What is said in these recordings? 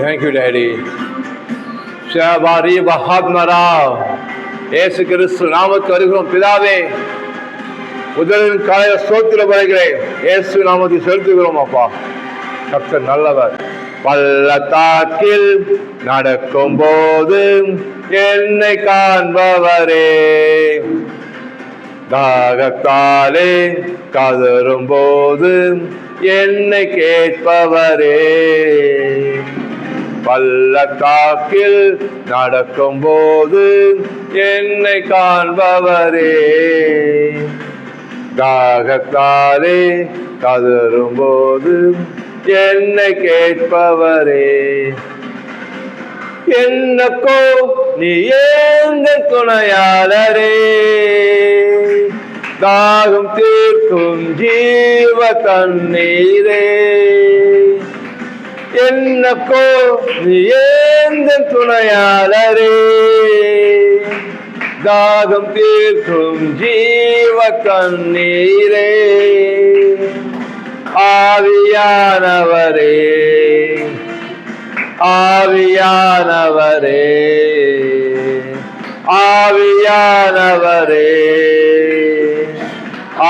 Thank you, Daddy. Shabari பஹாத்மரா இயேசு கிறிஸ்து நாமத்தில் வருகிறோம் பிதாவே. முதலின் காலையில் ஸ்தோத்திரம் வருகிறேன். இயேசு நாமத்தை செலுத்துகிறோம் அப்பா. கர்த்தர் நல்லவர். பள்ளத்தாக்கில் நடக்கும் போது என்னை காண்பவரே, தாகத்தாலே கதறும் போது என்னை கேட்பவரே, பள்ளத்தாக்கில் நடக்கும் போது என்னை காண்பவரே, தாகத்தாலே கதறும் போது என்னை கேட்பவரே. என்னக்கோ நீ ஏந்த துணையாளரே, தாகம் தீர்க்கும் ஜீவ தண்ணீரே. என்னக்கோ நீ ஏந்த துணையாளரே, தாகம் தீர்க்கும் ஜீவ தண்ணீரே. ஆவியானவரே, ஆவியானவரே, ஆவியானவரே,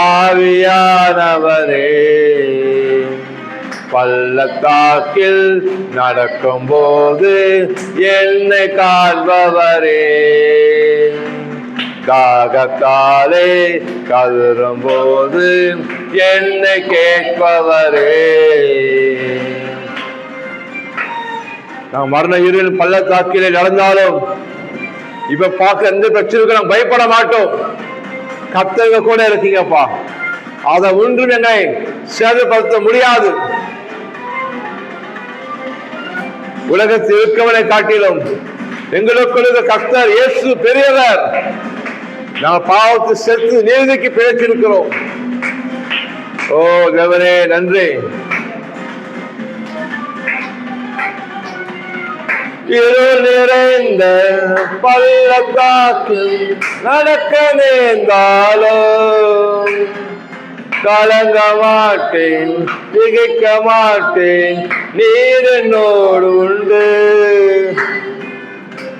ஆவியானவரே, பள்ளத்தாக்கில் நடக்கும் போது என்னை காண்பவரே, தாகத்தாலே கதறும் போது என்னை கேட்பவரே. நான் மரண இருளின் பள்ளத்தாக்கிலே நடந்தாலும் இப்ப பார்க்க எந்த பிரச்சனைக்கும் நாங்கள் பயப்பட மாட்டோம். கர்த்தர் கூட இருக்கீங்கப்பா. அதை ஒன்றும் என்னை சேதப்படுத்த முடியாது. உலகத்தில் இருக்கவனை காட்டிலும் எங்களுக்குள்ள கர்த்தர் இயேசு பெரியவர். நாங்கள் பாவத்தை செத்து நீதிக்கு பிழைத்திருக்கிறோம். ஓ தேவனே நன்றி. இருள் நிறைந்த பள்ளத்தாக்கில் நடக்க நேர்ந்தாலும் கலங்க மாட்டேன், திகைக்க மாட்டேன், நீர் என்னோடு உண்டு.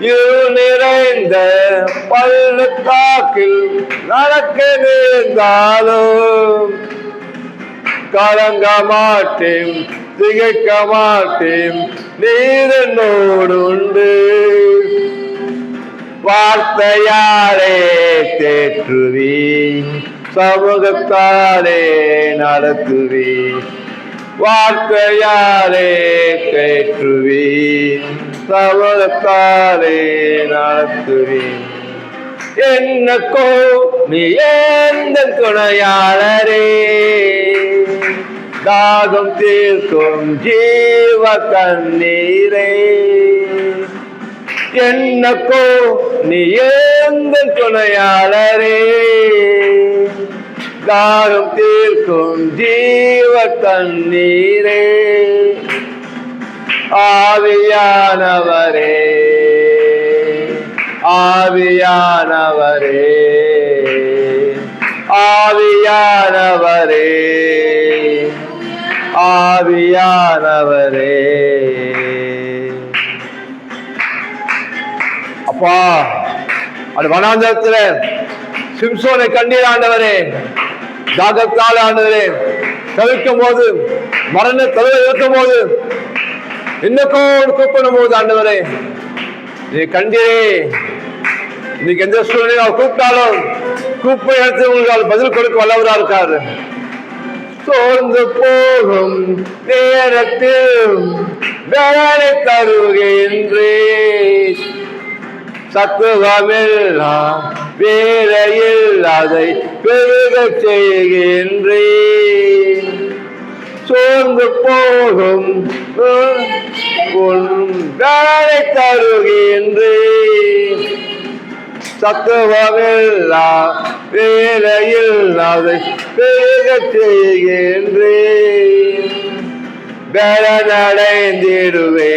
இருள் நிறைந்த பள்ளத்தாக்கில் நடக்க நேர்ந்தாலும் கலங்க மாட்டேன், திகைக்க மாட்டேன், நீர் என்னோடு உண்டு. வார்த்தையாலே தேற்றுவீன், சமூகத்தாலே நடத்துவீன். வார்த்தையாலே தேற்றுவீன், சமூகத்தாலே நடத்துவீன். என்னக்கோ நீ எந்த துணையாளரே, தாகம் தீர்க்கும் ஜீவ தண்ணீரே. என்னக்கோ நீ எந்த துணையாளரே, தாகம் தீர்க்கும் ஜீவ தண்ணீரே. ஆவியானவரே, ஆவியானவரே, ஆவியானவரே, ஆவியானவரே. அப்பா, அது வனாந்தரத்துல சிம்சோனை கண்டீர் ஆண்டவரே. தாகத்தால் ஆண்டவரே தவிர்க்கும் போது, மரண தவிர இருக்கும் போது, இன்னக்கோடு கூப்பிடும் போது ஆண்டவரே நீ கண்டீரே. இன்னைக்கு எந்த சூழ்நிலை அவர் கூப்பிட்டாலும் கூப்பிட இடத்துல உங்களுக்கு பதில் கொடுக்க வல்லவரா இருக்காரு. சோர்ந்து போகும் நேரத்தில் வேலை தருகின்றேன், சத்துவமெல்லாம் வேலையில் அதை பெருக செய்கின்றேன். சோர்ந்து போகும் வேலை தருகின்றேன், சத்துவமெல்லாம் வேலையில் அதை பெருக செய்கின்றேன். பலனடைந்திடுவேன்,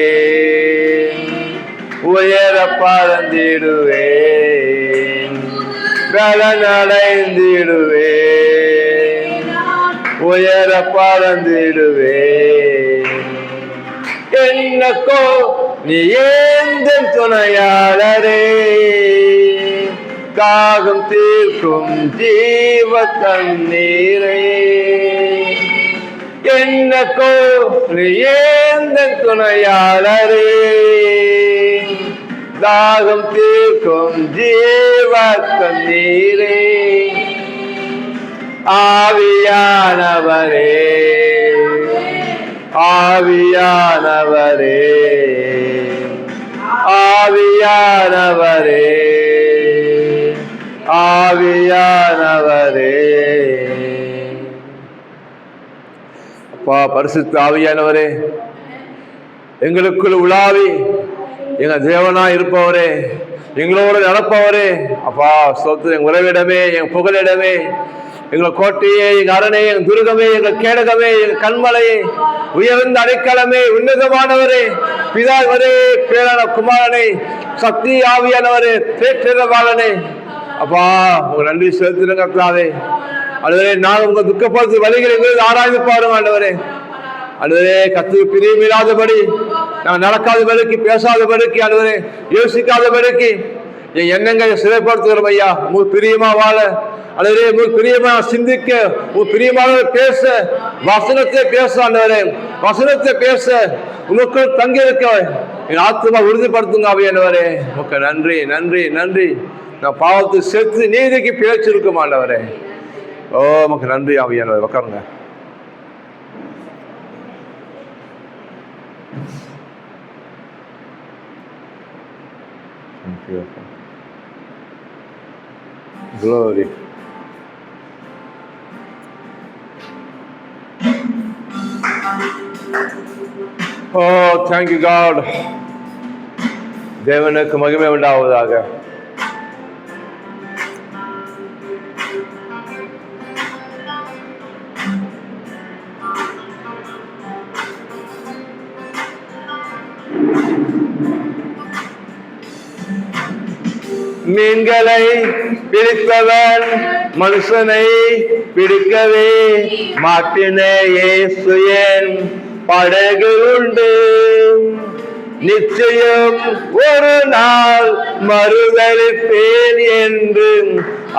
உயர பறந்திடுவேன். பலனடைந்திடுவேன், 为了 பறந்திடுவேன், உயர பறந்திடுவேன். 为了 பறந்திடுவேன், 为了 பறந்திடுவேன், 为了 பறந்திடுவேன், 为了 பறந்திடுவேன், 为了 பறந்திடுவேன், 为了 பறந்திடுவேன், 为了 பறந்திடுவேன், 为了 பறந்திடுவேன், 为了 பறந்திடுவேன், 为了 பறந்திடுவேன், 为了 பறந்திடுவேன், 为了 பறந்திடுவேன், 为了 பறந்திடுவேன், 为了 பறந்திடுவேன், 为了 பறந்திடுவேன், 为了 பறந்திடுவேன், 为了 பறந்திடுவேன், 为了 பறந்திடுவேன், 为了 பறந்திடுவேன், 为 என்னக்கோ நீ ஏந்தன் துணையாளரே, தாகம் தீர்க்கும் ஜீவ தண்ணீரே. என்னக்கோ நீ ஏந்தன் துணையாளரே, தாகம் தீர்க்கும் ஜீவ தண்ணீரே. ஆவியானவரே, ஆவியானவரே, ஆவியானவரே, ஆவியானவரே. அப்பா பரிசுத்த ஆவியானவரே, எங்களுக்குள் உலாவி எங்க தேவனா இருப்பவரே, எங்களோடு நடப்பவரே, அப்பா சொத்து எங்க உறவிடமே, எங்க புகலிடமே, எங்கள் கோட்டையே, எங்க அரணே, எங்க துருகமே, எங்கள் கேடகமே, எங்க கண்மலையே, உயர்ந்த அடைக்கலமே, உன்னதமானவரே, பிதாவரே, பேரான குமாரனே, சக்தி ஆவியானவரே, பேற்றவாளனே, அப்பா உங்க நன்றி செலுத்துறேன் கர்த்தாவே. ஆண்டவரே, நான் உங்க துக்கப்படுத்து வழிகளை ஆராய்ந்து பாருங்க ஆண்டவரே. ஆண்டவரே, கர்த்தருக்கு பிரியமில்லாதபடி நான் நடக்காதபடிக்கு, பேசாதபடிக்கு, ஆண்டவரே யோசிக்காதபடிக்கு என் எண்ணங்களை சிறைப்படுத்துகிறோம் ஐயா. உங்களுக்கு பிரியமா வாழ, ஆண்டவரே உங்களுக்கு பிரியமா சிந்திக்க, உங்களுக்கு பிரியமாக பேச, வசனத்தை பேச ஆண்டவரே, வசனத்தை பேச உங்களுக்குள் தங்கி இருக்க என் ஆத்மா உறுதிப்படுத்துங்க ஆவியானவரே. உமக்கு நன்றி நன்றி நன்றி. நான் பாவத்தை சேர்த்து நீதிக்கு பேச்சிருக்கும் ஆண்டவரே. ஓ உமக்கு நன்றி ஆவியானவரே. உட்காருங்க. Glory. Oh, thank you God. தேவனுக்கு மகிமை உண்டாவதாக. மீன்களை பிடிப்பவன் மனுஷனை பிடிக்கவே மாட்டின இயேசு என் படகில் உண்டு. நிச்சயம் ஒரு நாள் மறுதலிப்பேன் என்று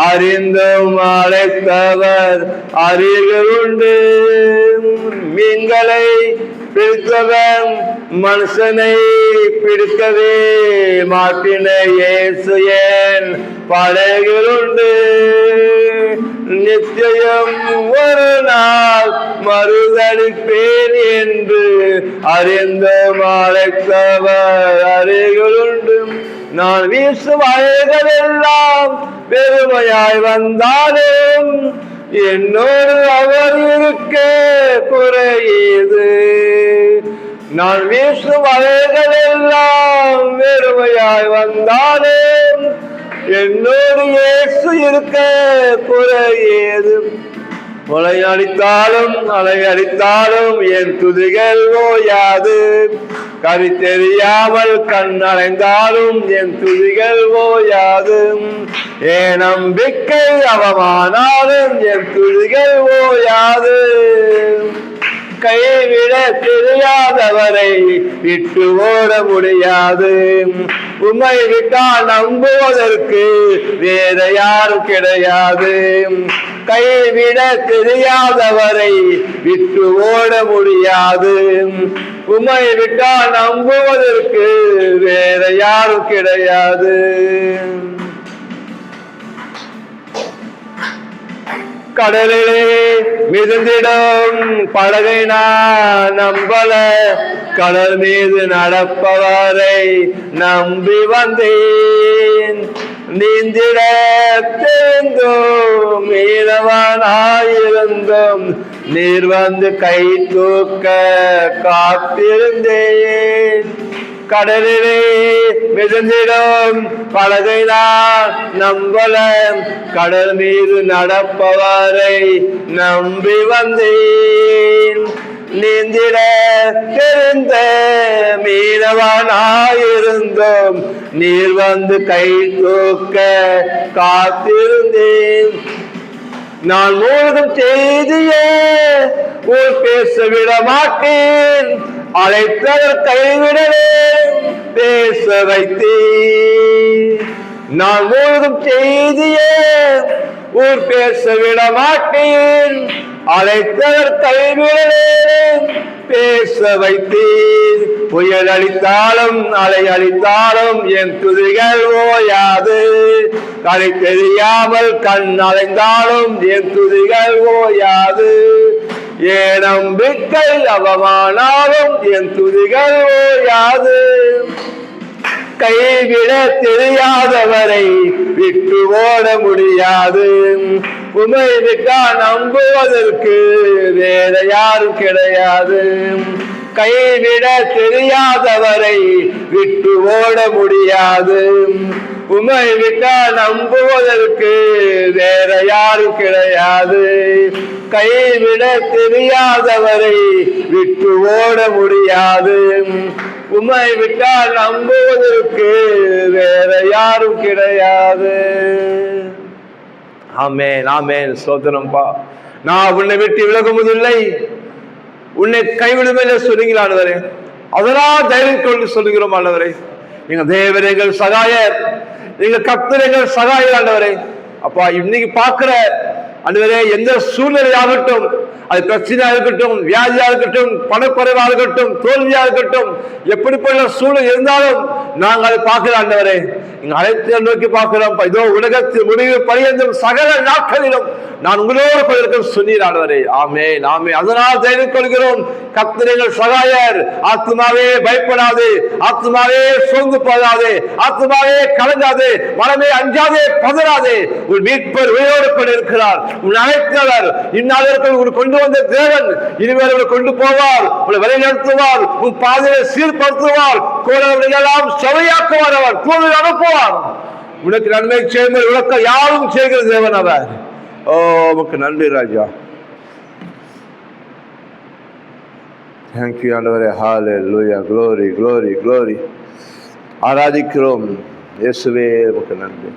அறிந்தும் அழைத்தவர் அருகில் உண்டு. மீன்களை பிடித்தவன் மனுஷனை பிடிக்கவே மாட்டின இயேசு என் படகில் உண்டு. நிச்சயம் ஒரு நாள் மறுதலிப்பேன் என்று அறிந்தும் அழைத்தவர் அருகில் உண்டு. நான் வீசும் அலைகள் எல்லாம் பெருமையாய் வந்தாலும் என்னோடு அவர் இருக்க குறையது. நான் வீசும் அலைகள் எல்லாம் வெறுமையாய் வந்தாலும் என்னோடு இயேசு இருக்க குறையது. மழை அடித்தாலும் அலை அடித்தாலும் என் துதிகள் ஓயாது. கறி தெரியாமல் கண் அடைந்தாலும் என் துதிகள் ஓயாது. என் நம்பிக்கை அவமானாலும் என் துதிகள் ஓயாது. கைவிட தெரியாதவரை விட்டு ஓட முடியாது. உம்மை விட்டால் நம்புவதற்கு வேற யாரும் கிடையாது. கைவிட தெரியாதவரை விட்டு ஓட முடியாது. உம்மை விட்டால் நம்புவதற்கு வேற யாரும் கிடையாது. கடலிலே மிதந்திடும் படகை நான் நம்பல. கடல் மீது நடப்பவரை நம்பி வந்தேன். நீந்திட தெரிந்தும் மீனவனாயிருந்தும் நீர் வந்து கை தூக்க காத்திருந்தேன். கடலிலே மிதந்திடும் படகை நான் நம்பல. கடல் மீது நடப்பவரை நம்பி வந்தேன். நீந்திட தெரிந்த மீனவனாயிருந்தும் நீர் வந்து கை தூக்க காத்திருந்தேன். நான் மூழ்கும் செய்தியே ஊர் பேச விட மாட்டேன். அழைத்தவர் கைவிடவே பேச வைத்தீர். நான் முழுதும் செய்தியே ஊர் பேச விட மாட்டேன். அழைத்தவர் கைவிடவே பேச வைத்தீர். புயல் அளித்தாலும் அலை அளித்தாலும் என் துதிகள் ஓயாது. கரை தெரியாமல் கண் அலைந்தாலும் என் துதிகள் ஓயாது. என் நம்பிக்கை அவமானாலும் என் துதிகள் ஓயாது. கைவிட தெரியாதவரை விட்டு ஓட முடியாது. உமை விட்டா நம்புவதற்கு வேற யாரும் கிடையாது. கைவிட தெரியாதவரை விட்டு ஓட முடியாது. உமை விட்டா நம்புவதற்கு வேற யாரும் கிடையாது. கைவிட தெரியாதவரை விட்டு ஓட முடியாது. உமை விட்டால் நம்புவதற்கு வேற யாரும் கிடையாது. ஆமென், ஆமென், ஸ்தோத்திரம்பா. நான் உன்னை விட்டு விலகுவதில்லை, உன்னை கைவிடுமே சொல்லுங்கள் ஆண்டவரே. அதனால் தைரியம் கொண்டு சொல்லுகிறோம் ஆண்டவரே. எங்க தேவரே எங்கள் சகாயர், எங்க கர்த்தர் எங்கள் சகாயர் ஆண்டவரே. அப்பா, இன்னைக்கு பார்க்கிற ஆண்டவரே எந்த சூழ்நிலையாகட்டும், அது பிரச்சனையா இருக்கட்டும், வியாதியா இருக்கட்டும், பணக்குறைவா இருக்கட்டும், தோல்வியா இருக்கட்டும், எப்படிப்பட்ட சூழ்நிலை இருந்தாலும் நாங்கள் அதை பார்க்கிற ஆண்டவரே எங்க அழைத்து நோக்கி பார்க்கிறோம். இதோ உலகத்தில் முடிவு பரியந்தும் சகல நாட்களிலும் நான் உங்களோடு இருக்க சொன்னீர் ஆண்டவரே. ஆமென், ஆமென். அதனால் தைரியம் கொள்கிறோம். கர்த்தர் எங்கள் சகாயர். ஆத்மாவே பயப்படாதே, ஆத்மாவே சோர்ந்து போகாதே, ஆத்மாவே கலங்காதே, மனமே அஞ்சாதே, பதறாதே. உன் மீட்பர் உயிரோடு கொண்டு இருக்கிறார். உன் அழைத்தவர் இந்நாளுக்கு உன் கொண்டு வந்த தேவன் இனிமேல் கொண்டு போவார், உங்களை வழி நடத்துவார், உன் பாதையை சீர்படுத்துவார், கோலவர்களெல்லாம் சபையாக்குவார், அவர் தூது அனுப்புவார். உனக்கு நன்மை செய்வது உனக்கு யாரும் செய்கிற தேவன் அவர். ஓ, உமக்கு நன்றி ராஜா. தேங்க்யூ ஆண்டவரே. ஹல்லேலூயா. Glory, glory, glory. ஆராதிக்கிறோம் இயேசுவே, உமக்கு நன்றி.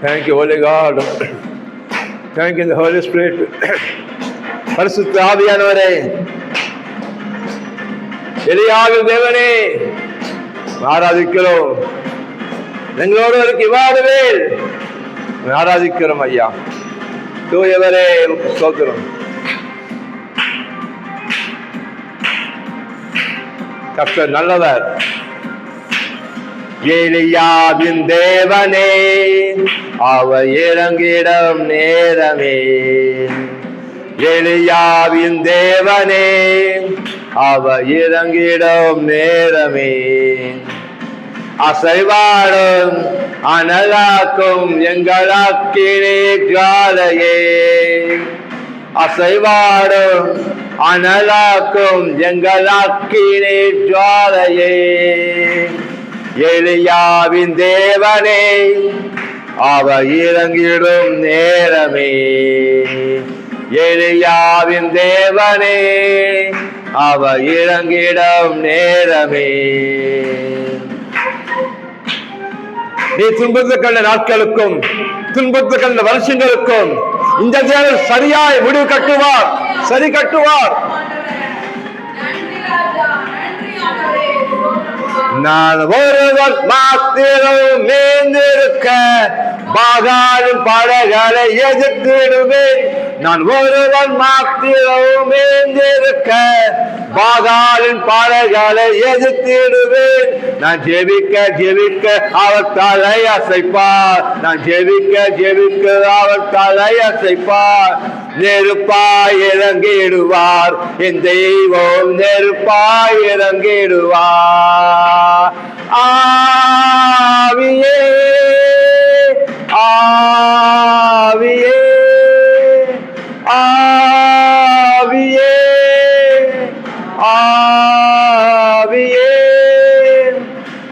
Thank you, Holy God. Thank you, the Holy Spirit. பரிசுத்த ஆவியானவரே, எலியாவின் தேவனே, ஆராதிக்கிறோம். எங்களோடு இருக்கு இவ்வாறுவேல் ஆராதிக்கிறோம் ஐயா. தூயவரே, ஸ்தோத்திரம். கர்த்தர் நல்லவர். எலியாவின் தேவனே, அவர் இறங்கிடும் நேரமே. எலியாவின் தேவனே, அவர் இறங்கிடும் நேரமே. அசைவாடும் அனலாக்கும் எங்கள் அக்கினி ஜுவாலையே. அசைவாடும் அனலாக்கும் எங்கள் அக்கினி ஜுவாலையே. எலியாவின் தேவனே, அவர் இறங்கிடும் நேரமே. எலியாவின் தேவனே, அவர் இறங்கிடும் நேரமே. நீ துன்பத்து கண்ட நாட்களுக்கும் துன்பத்து கண்ட வருஷங்களுக்கும் இந்த தேவன் சரியாய் முடிவு கட்டுவார், சரி கட்டுவார். நான் ஒருவர் மாத்திரம் மேந்திருக்க பாகாலும் படைகளை எதிர்த்திடுவேன். நான் ஒருவன் மாத்திரம் மேந்திருக்க பாகாலின் படைகளை எதிர்த்திடுவேன். நான் ஜெபிக்க ஜெபிக்க அவர் தலை அசைப்பார். நான் ஜெபிக்க ஜெபிக்க அவர் தலை அசைப்பார். நெருப்பாய் இறங்கிடுவார் என் தெய்வம், நெருப்பாய் இறங்கிடுவார். ஆவியே, ஆவியே, ஆவியே, ஆவியே.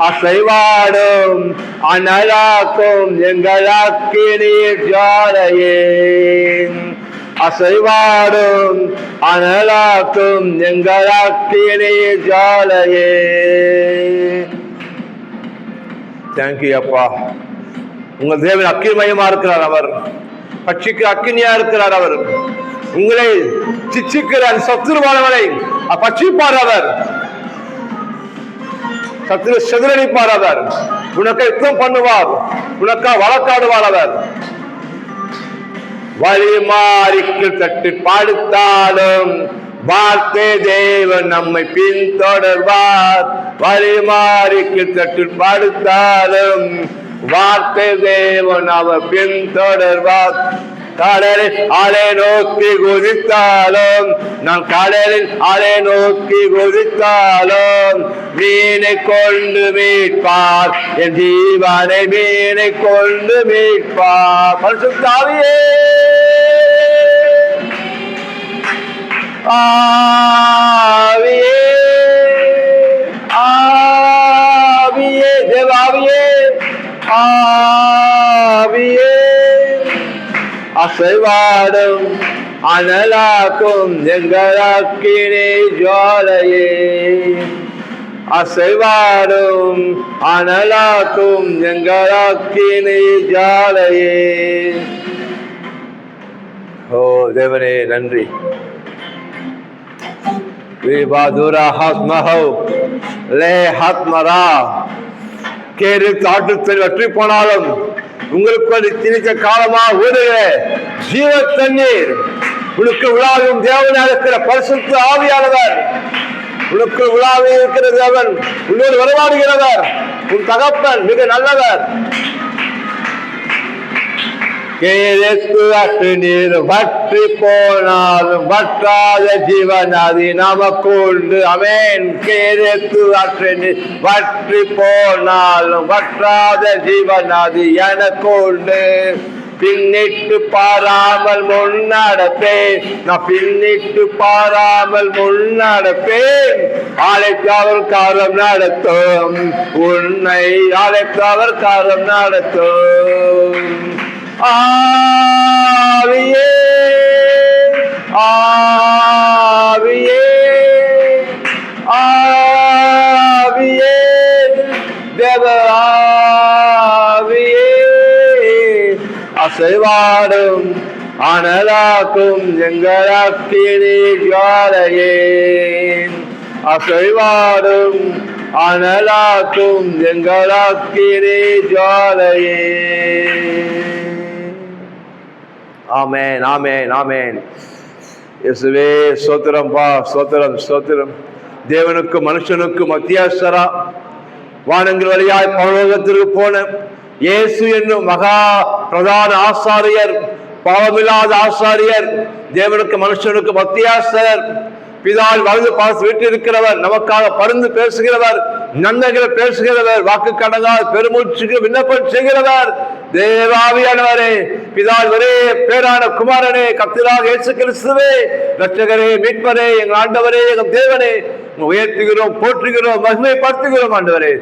அசைவாடும் அனலாக்கும் எங்கள் அக்கினி ஜுவாலையே. அசைவாடும் அனலாக்கும் எங்கள் அக்கினி ஜுவாலையே. தேங்க்யூ அப்பா. உங்கள் தேவன் அக்கினிமயமா இருக்கிறார். அவர் பட்சிக்கு அக்கினியா இருக்கிறார். அவர் உங்களை சிச்சிக்கிற சத்துருவானவனை பட்சிப்பார். அவர் சத்துரு செதிரடிப்பார். அவர் உனக்கு யுத்தம் பண்ணுவார். உனக்கா வழக்காடுவார். அவர் வழிமாறிக்கு தட்டு பாடுத்தாலும் வார்த்தை தேவன் நம்மை பின்தொடர்வார். வழிமாறிக்கு தட்டு பாடுத்தாலும் வார்த்தை தேவன் அவர் பின்தொடர்வார். கடலில் அலை நோக்கி குதித்தாலும் நான் கடலில் அலை நோக்கி குதித்தாலும் மீனை கொண்டு மீட்பார். என் ஜீவனை மீனை கொண்டு மீட்பார். பரிசுத்த ஆவியே, ஆவியே, ஆவியே, தேவாவியே, ஆவியே, அசைவாடும் அனலாக்கும் எங்கள் அக்கினி ஜுவாலையே. அசைவாடும் அனலாக்கும் எங்கள் அக்கினி ஜுவாலையே. ஓ தேவனே நன்றி. வெற்றி போனாலும் உங்களுக்கு திணிக்க காலமாக ஊடுகிற ஜீவ தண்ணீர் உனக்கு உலாவும் தேவனாக இருக்கிற பரிசுத்த ஆவியானவர், உனக்கு உலாவே இருக்கிற தேவன் உன்னோடு வரவாடுகிறவர். உன் தகப்பன் மிக நல்லவர். நீர் வற்றி போனாலும் வற்றாத ஜீவனாதி நமக்கு உண்டு. அமேன். நீர் வற்றி போனாலும் வற்றாத ஜீவனாதி எனக்கு உண்டு. பின்னிட்டு பாராமல் முன்னடப்பேன். நான் பின்னிட்டு பாராமல் முன்னடப்பேன். அழைத்தவர் காலம் நடத்தும். உன்னை அழைத்தவர் காலம் நடத்தும். ஆவியே, ஆவியே, ஆவியே, தேவ ஆவியே, அசைவாடும் அனலாக்கும் எங்கள் அக்கினி ஜுவாலையே. அசைவாடும் அனலாக்கும் எங்கள் அக்கினி ஜுவாலையே. ஆமென், ஆமென், ஆமென். இயேசுவே ஸ்தோத்திரம் பா, ஸ்தோத்திரம், ஸ்தோத்திரம். தேவனுக்கு மனுஷனுக்கு மத்தியாஸ்தரா வானங்கள் வழியாய் பரலோகத்திற்கு போன இயேசு என்னும் மகா பிரதான ஆசாரியர், பாவமில்லாத ஆசாரியர், தேவனுக்கு மனுஷனுக்கு மத்தியாஸ்தரர், பிதால் வலது பாசு வீட்டிருக்கிறவர், நமக்காக பரிந்து பேசுகிறவர், நன்மைகளை பேசுகிறவர், வாக்கு கடங்கால் பெருமூச்சுக்கு விண்ணப்பம் செய்கிறவர், தேவாவியானவரே, பிதால் ஒரே பேரான குமாரனே, கர்த்தராக இயேசு கிறிஸ்துவே, இரட்சகரே, மீட்பரே, எங்கள் ஆண்டவரே, எங்கள் தேவனே, உயர்த்துகிறோம், போற்றுகிறோம், மகிமைப்படுத்துகிறோம். ஆண்டவரே,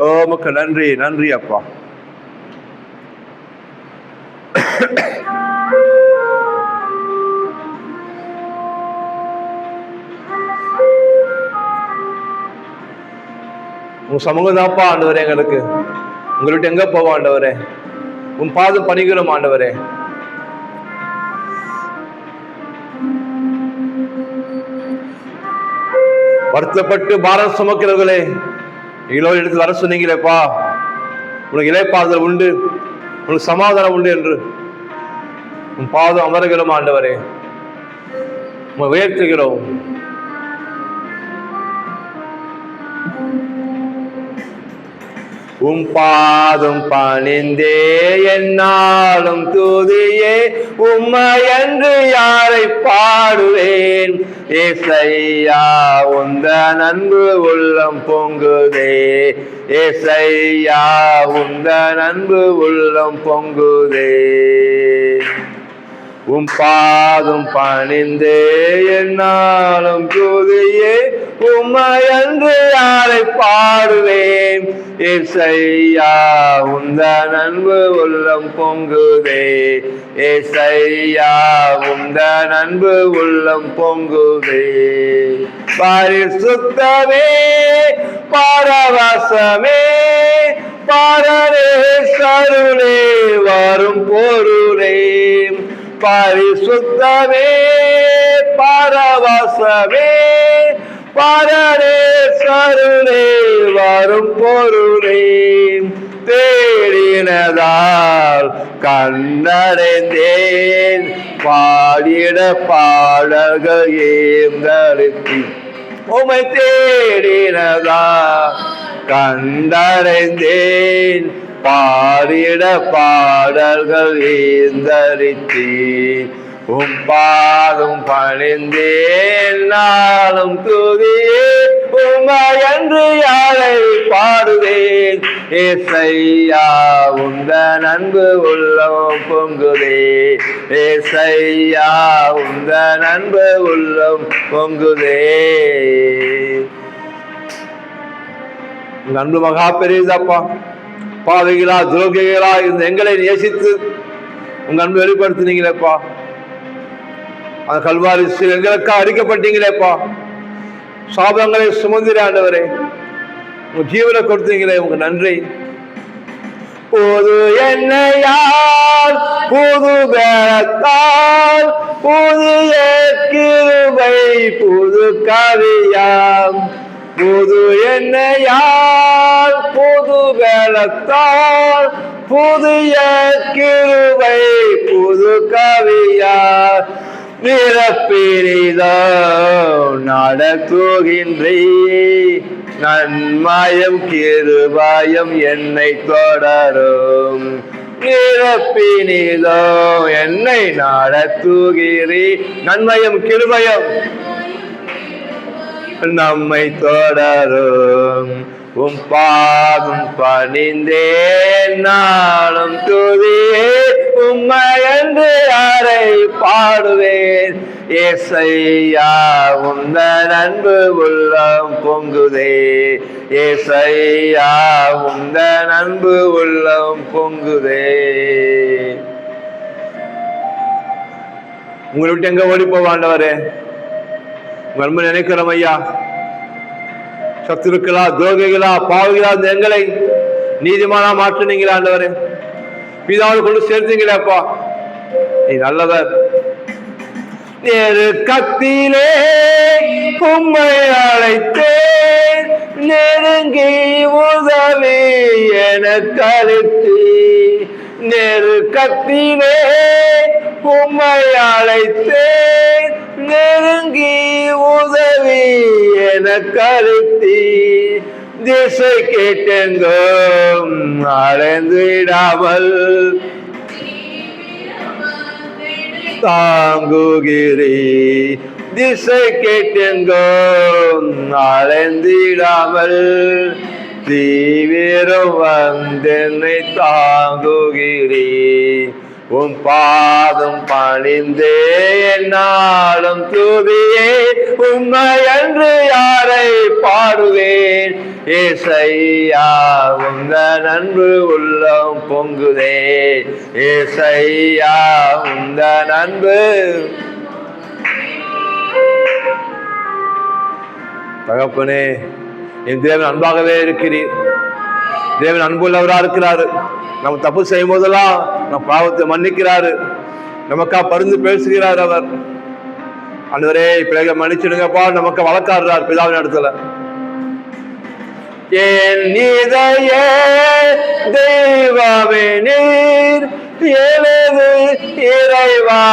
ஓ உமக்கு நன்றி, நன்றி அப்பா. உன் சமூகம் தான்ப்பா ஆண்டவரே எங்களுக்கு. உங்கள்கிட்ட எங்க போவோம் ஆண்டவரே? உன் பாதம் பணிகிறோம் ஆண்டவரே. வருத்தப்பட்டு பாரம் சுமக்கிறவர்களே, இவ்வளவு இடத்துல வர சொன்னீங்களேப்பா, உனக்கு இலைப்பாறுதல் உண்டு, உனக்கு சமாதானம் உண்டு என்று உன் பாதம் அமர்கிறோம் ஆண்டவரே. உன்னை உயர்த்துகிறோம். உம் பாதம் பணிந்தே என்னாலும் துதியே, உம்மை என்று யாரை பாடுவேன்? ஏசையா உந்தன் அன்பு உள்ளம் பொங்குதே, ஏசையா உந்தன் அன்பு உள்ளம் பொங்குதே. உம் பாதம் பணிந்தே என்னாலும் துதியே உம்மையன்று யாரை பாடுவேன். ஏசையா உந்தன் அன்பு உள்ளம் பொங்குதே, ஏசையா உந்தன் அன்பு உள்ளம் பொங்குதே. பரிசுத்தமே பரவசமே பரரே சருளே வரும் பொருளே. பரிசுத்தமே பரவசமே பரரே சருளே வரும் பொருளே. தேடினதால் கண்டடைந்தேன் பாடிட பாடல்கள் ஏந்தளித்தி. உமை தேடினதால் கண்டடைந்தேன் பாடிட பாடல்கள் ஏந்தளித்தி. உம் பாதம் பணிந்தேன் நாளும் துதியே உம்மையன்று யாரை பாடுவேன். ஏசையா உந்தன் அன்பு உள்ளம் பொங்குதே, ஏசையா உந்தன் அன்பு உள்ளம் பொங்குதே. உங்க அன்பு மகா பெரியதப்பா. பாவிகளா துரோகிகளா இந்த எங்களை நேசித்து உங்க அன்பு வெளிப்படுத்தினீங்களேப்பா. அந்த கல்வாரி எங்களுக்காக அடிக்கப்பட்டீங்களேப்பா. சாபங்களை சுமந்திர ஆண்டவரே, உங்க ஜீவனை கொடுத்தீங்களே, உங்க நன்றி. புது எண்ணெயால் புது பலத்தால் புதிய கிருபை புது கவியாம். புது எண்ணெயால் புது பலத்தால் புதிய கிருபை புது கவியார் நிரப்பிரிதோ நடத்துகின்றே. நன்மயம் கிருபையும் என்னை தொடரும். நிரப்பினிதோ என்னை நடத்துகிறீ. நன்மயம் கிருபையும் நம்மை தொடரும். உம் பாதம் பணிந்தேன் நாளும் துதியே உம்மையன்று யாரை பாடுவேன். ஏசையா உந்தன் அன்பு உள்ளம் பொங்குதே, ஏசையா உந்தன் அன்பு உள்ளம் பொங்குதே. உங்களை விட்டு எங்க ஓடி போவாண்டவரே, உங்க அன்பு நினைக்கிறோம் ஐயா. சத்துருக்களா துரோகிகளா பாவிகளா எங்களை நீதிமானா மாற்றினீங்களா ஆண்டவரே. பிதாவை கொண்டு சேர்த்தீங்களேப்பா, நீ நல்லவர். நெருக்கத்திலே உம்மை அழைத்தேன், நெருங்கி உதவி எனக்கு அளித்து. நெருக்கத்திலே உம்மை அழைத்தேன், நெருங்கி உதவி எனக்கு அளித்தி. திசை கேட்டெங்கும் அலைந்திடாமல் தாங்குகிறே. திசை கேட்டெங்கும் அலைந்திடாமல் தீவிரம் வந்தென்னை தாங்குகிறே. உம் பாதம் பணிந்தே என்னாலும் துதியே உம்மையன்று யாரை பாடுவேன். ஏசையா உந்தன் அன்பு உள்ளம் பொங்குதே, ஏசையா உந்தன் அன்பு. தகப்பனே, என் தேவன் அன்பாகவே இருக்கிறீர். தேவன் அன்புள்ளவரா இருக்கிறாரு. நம்ம தப்பு செய்யும் போதெல்லாம் நம்ம பாவத்தை மன்னிக்கிறாரு, நமக்கா பரிந்து பேசுகிறார் அவர். ஆண்டவரே பிள்ளைகளை மன்னிச்சிடுங்கப்பா, நமக்கு வழக்காடுறார் பிதாவின் இடத்துல. என் இதய தெய்வமே நீர் எனது இறைவா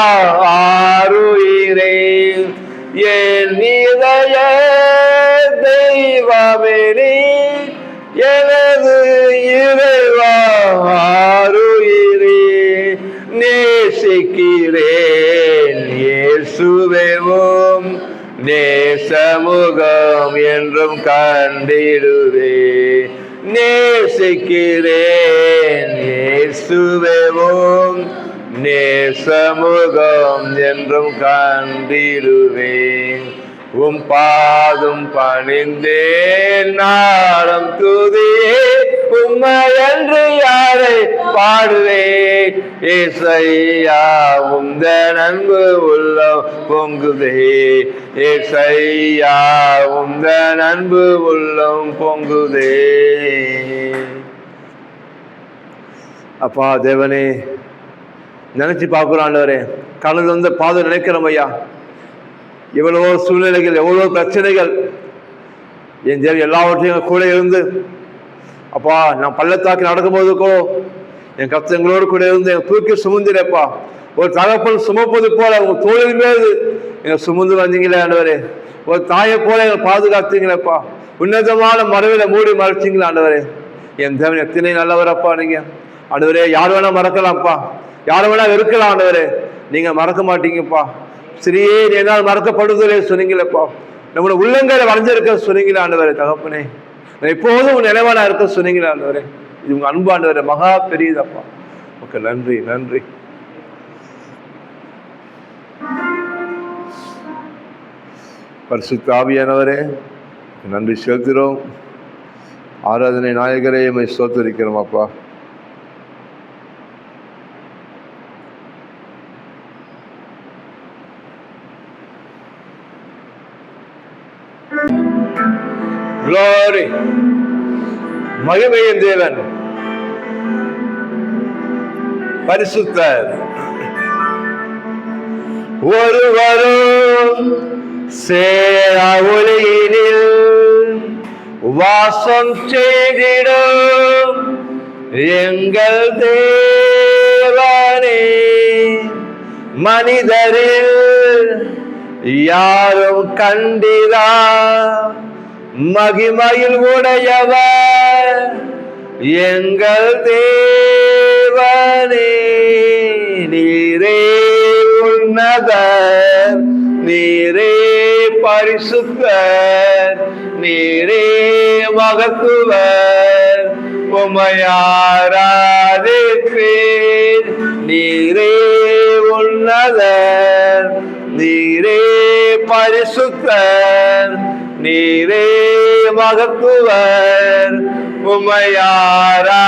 ஆருயிரே. என் இதய தெய்வமே நீர் எனது இறைவா ஆருயிரே. நேசிக்கிறேன் இயேசுவேவும் நேசமுகம் என்றும் கண்டிடுவே. நேசிக்கிறேன் இயேசுவேவும் நேசமுகம் என்றும் கண்டிடுவேன். பாதம் பணிந்தேன் நாடம் துதியே, உம்மையன்று யாரை பாடுவேன். ஏசையா உந்தன் அன்பு உள்ளம் பொங்குதே, ஏசையா உந்தன் அன்பு உள்ளம் பொங்குதே. அப்பா தேவனே, நினைச்சு பார்க்கிறோம் ஆண்டவரே, கடந்து வந்த பாதம் நினைக்கிறோம் ஐயா. எவ்வளவோ சூழ்நிலைகள், எவ்வளவோ பிரச்சனைகள், என் தேவன் எல்லாவற்றையும் கூட இருந்து அப்பா நான் பள்ளத்தாக்கி நடக்கும்போது கூட என் கர்த்தர் எங்களோடு கூட இருந்து என் தூக்கி சுமந்திரப்பா. ஒரு தகப்பன் சுமப்பது போல உங்க தோளின் மீது எங்க சுமந்து வந்தீங்களே ஆண்டவரே. ஒரு தாயை போல எங்களை பாதுகாத்தீங்களேப்பா. உன்னதமான மறைவில மூடி மறைச்சிங்களா ஆண்டவரே. என் தேவன் எத்தனை நல்லவரப்பா நீங்க ஆண்டவரே. யார் வேணா மறக்கலாம்ப்பா, யார் வேணா இருக்கலாம் ஆண்டவரே, நீங்க மறக்க மாட்டீங்கப்பா. சிறியே என்னால் மறக்கப்படுதலே சொன்னீங்களேப்பா. நம்மளோட உள்ளங்கையில வளைஞ்சிருக்க சொன்னீங்களா ஆண்டவரே. தகப்பனே எப்போதும் உன் நினைவானா இருக்க சொன்னீங்களா ஆண்டவரே. இது உங்க அன்பு ஆண்டவரே, மகா பெரியதப்பா. ஓகே, நன்றி நன்றி. பரிசுத்த ஆவியானவரே நன்றி செலுத்துகிறோம். ஆராதனை நாயகரே எம்மை ஸ்தோத்திரிக்கிறோம் அப்பா. Glory, மகிமையின் தேவன் பரிசுத்தர். ஒருவரும் சேரா ஒளியினில் வாசம் செய்திடும் எங்கள் தேவனே. மனிதரில் யாரும் கண்டிரா மகிமையில் உடையவர் எங்கள் தேவனே. நீரே உன்னதர், நீரே பரிசுத்தர், நீரே மகத்துவர். உம்மை ஆராதிப்பேன். நீரே உன்னதர், நீரே பரிசுத்தர், நீரே மகத்துவர். உம்மை ஆராதிப்பேன்.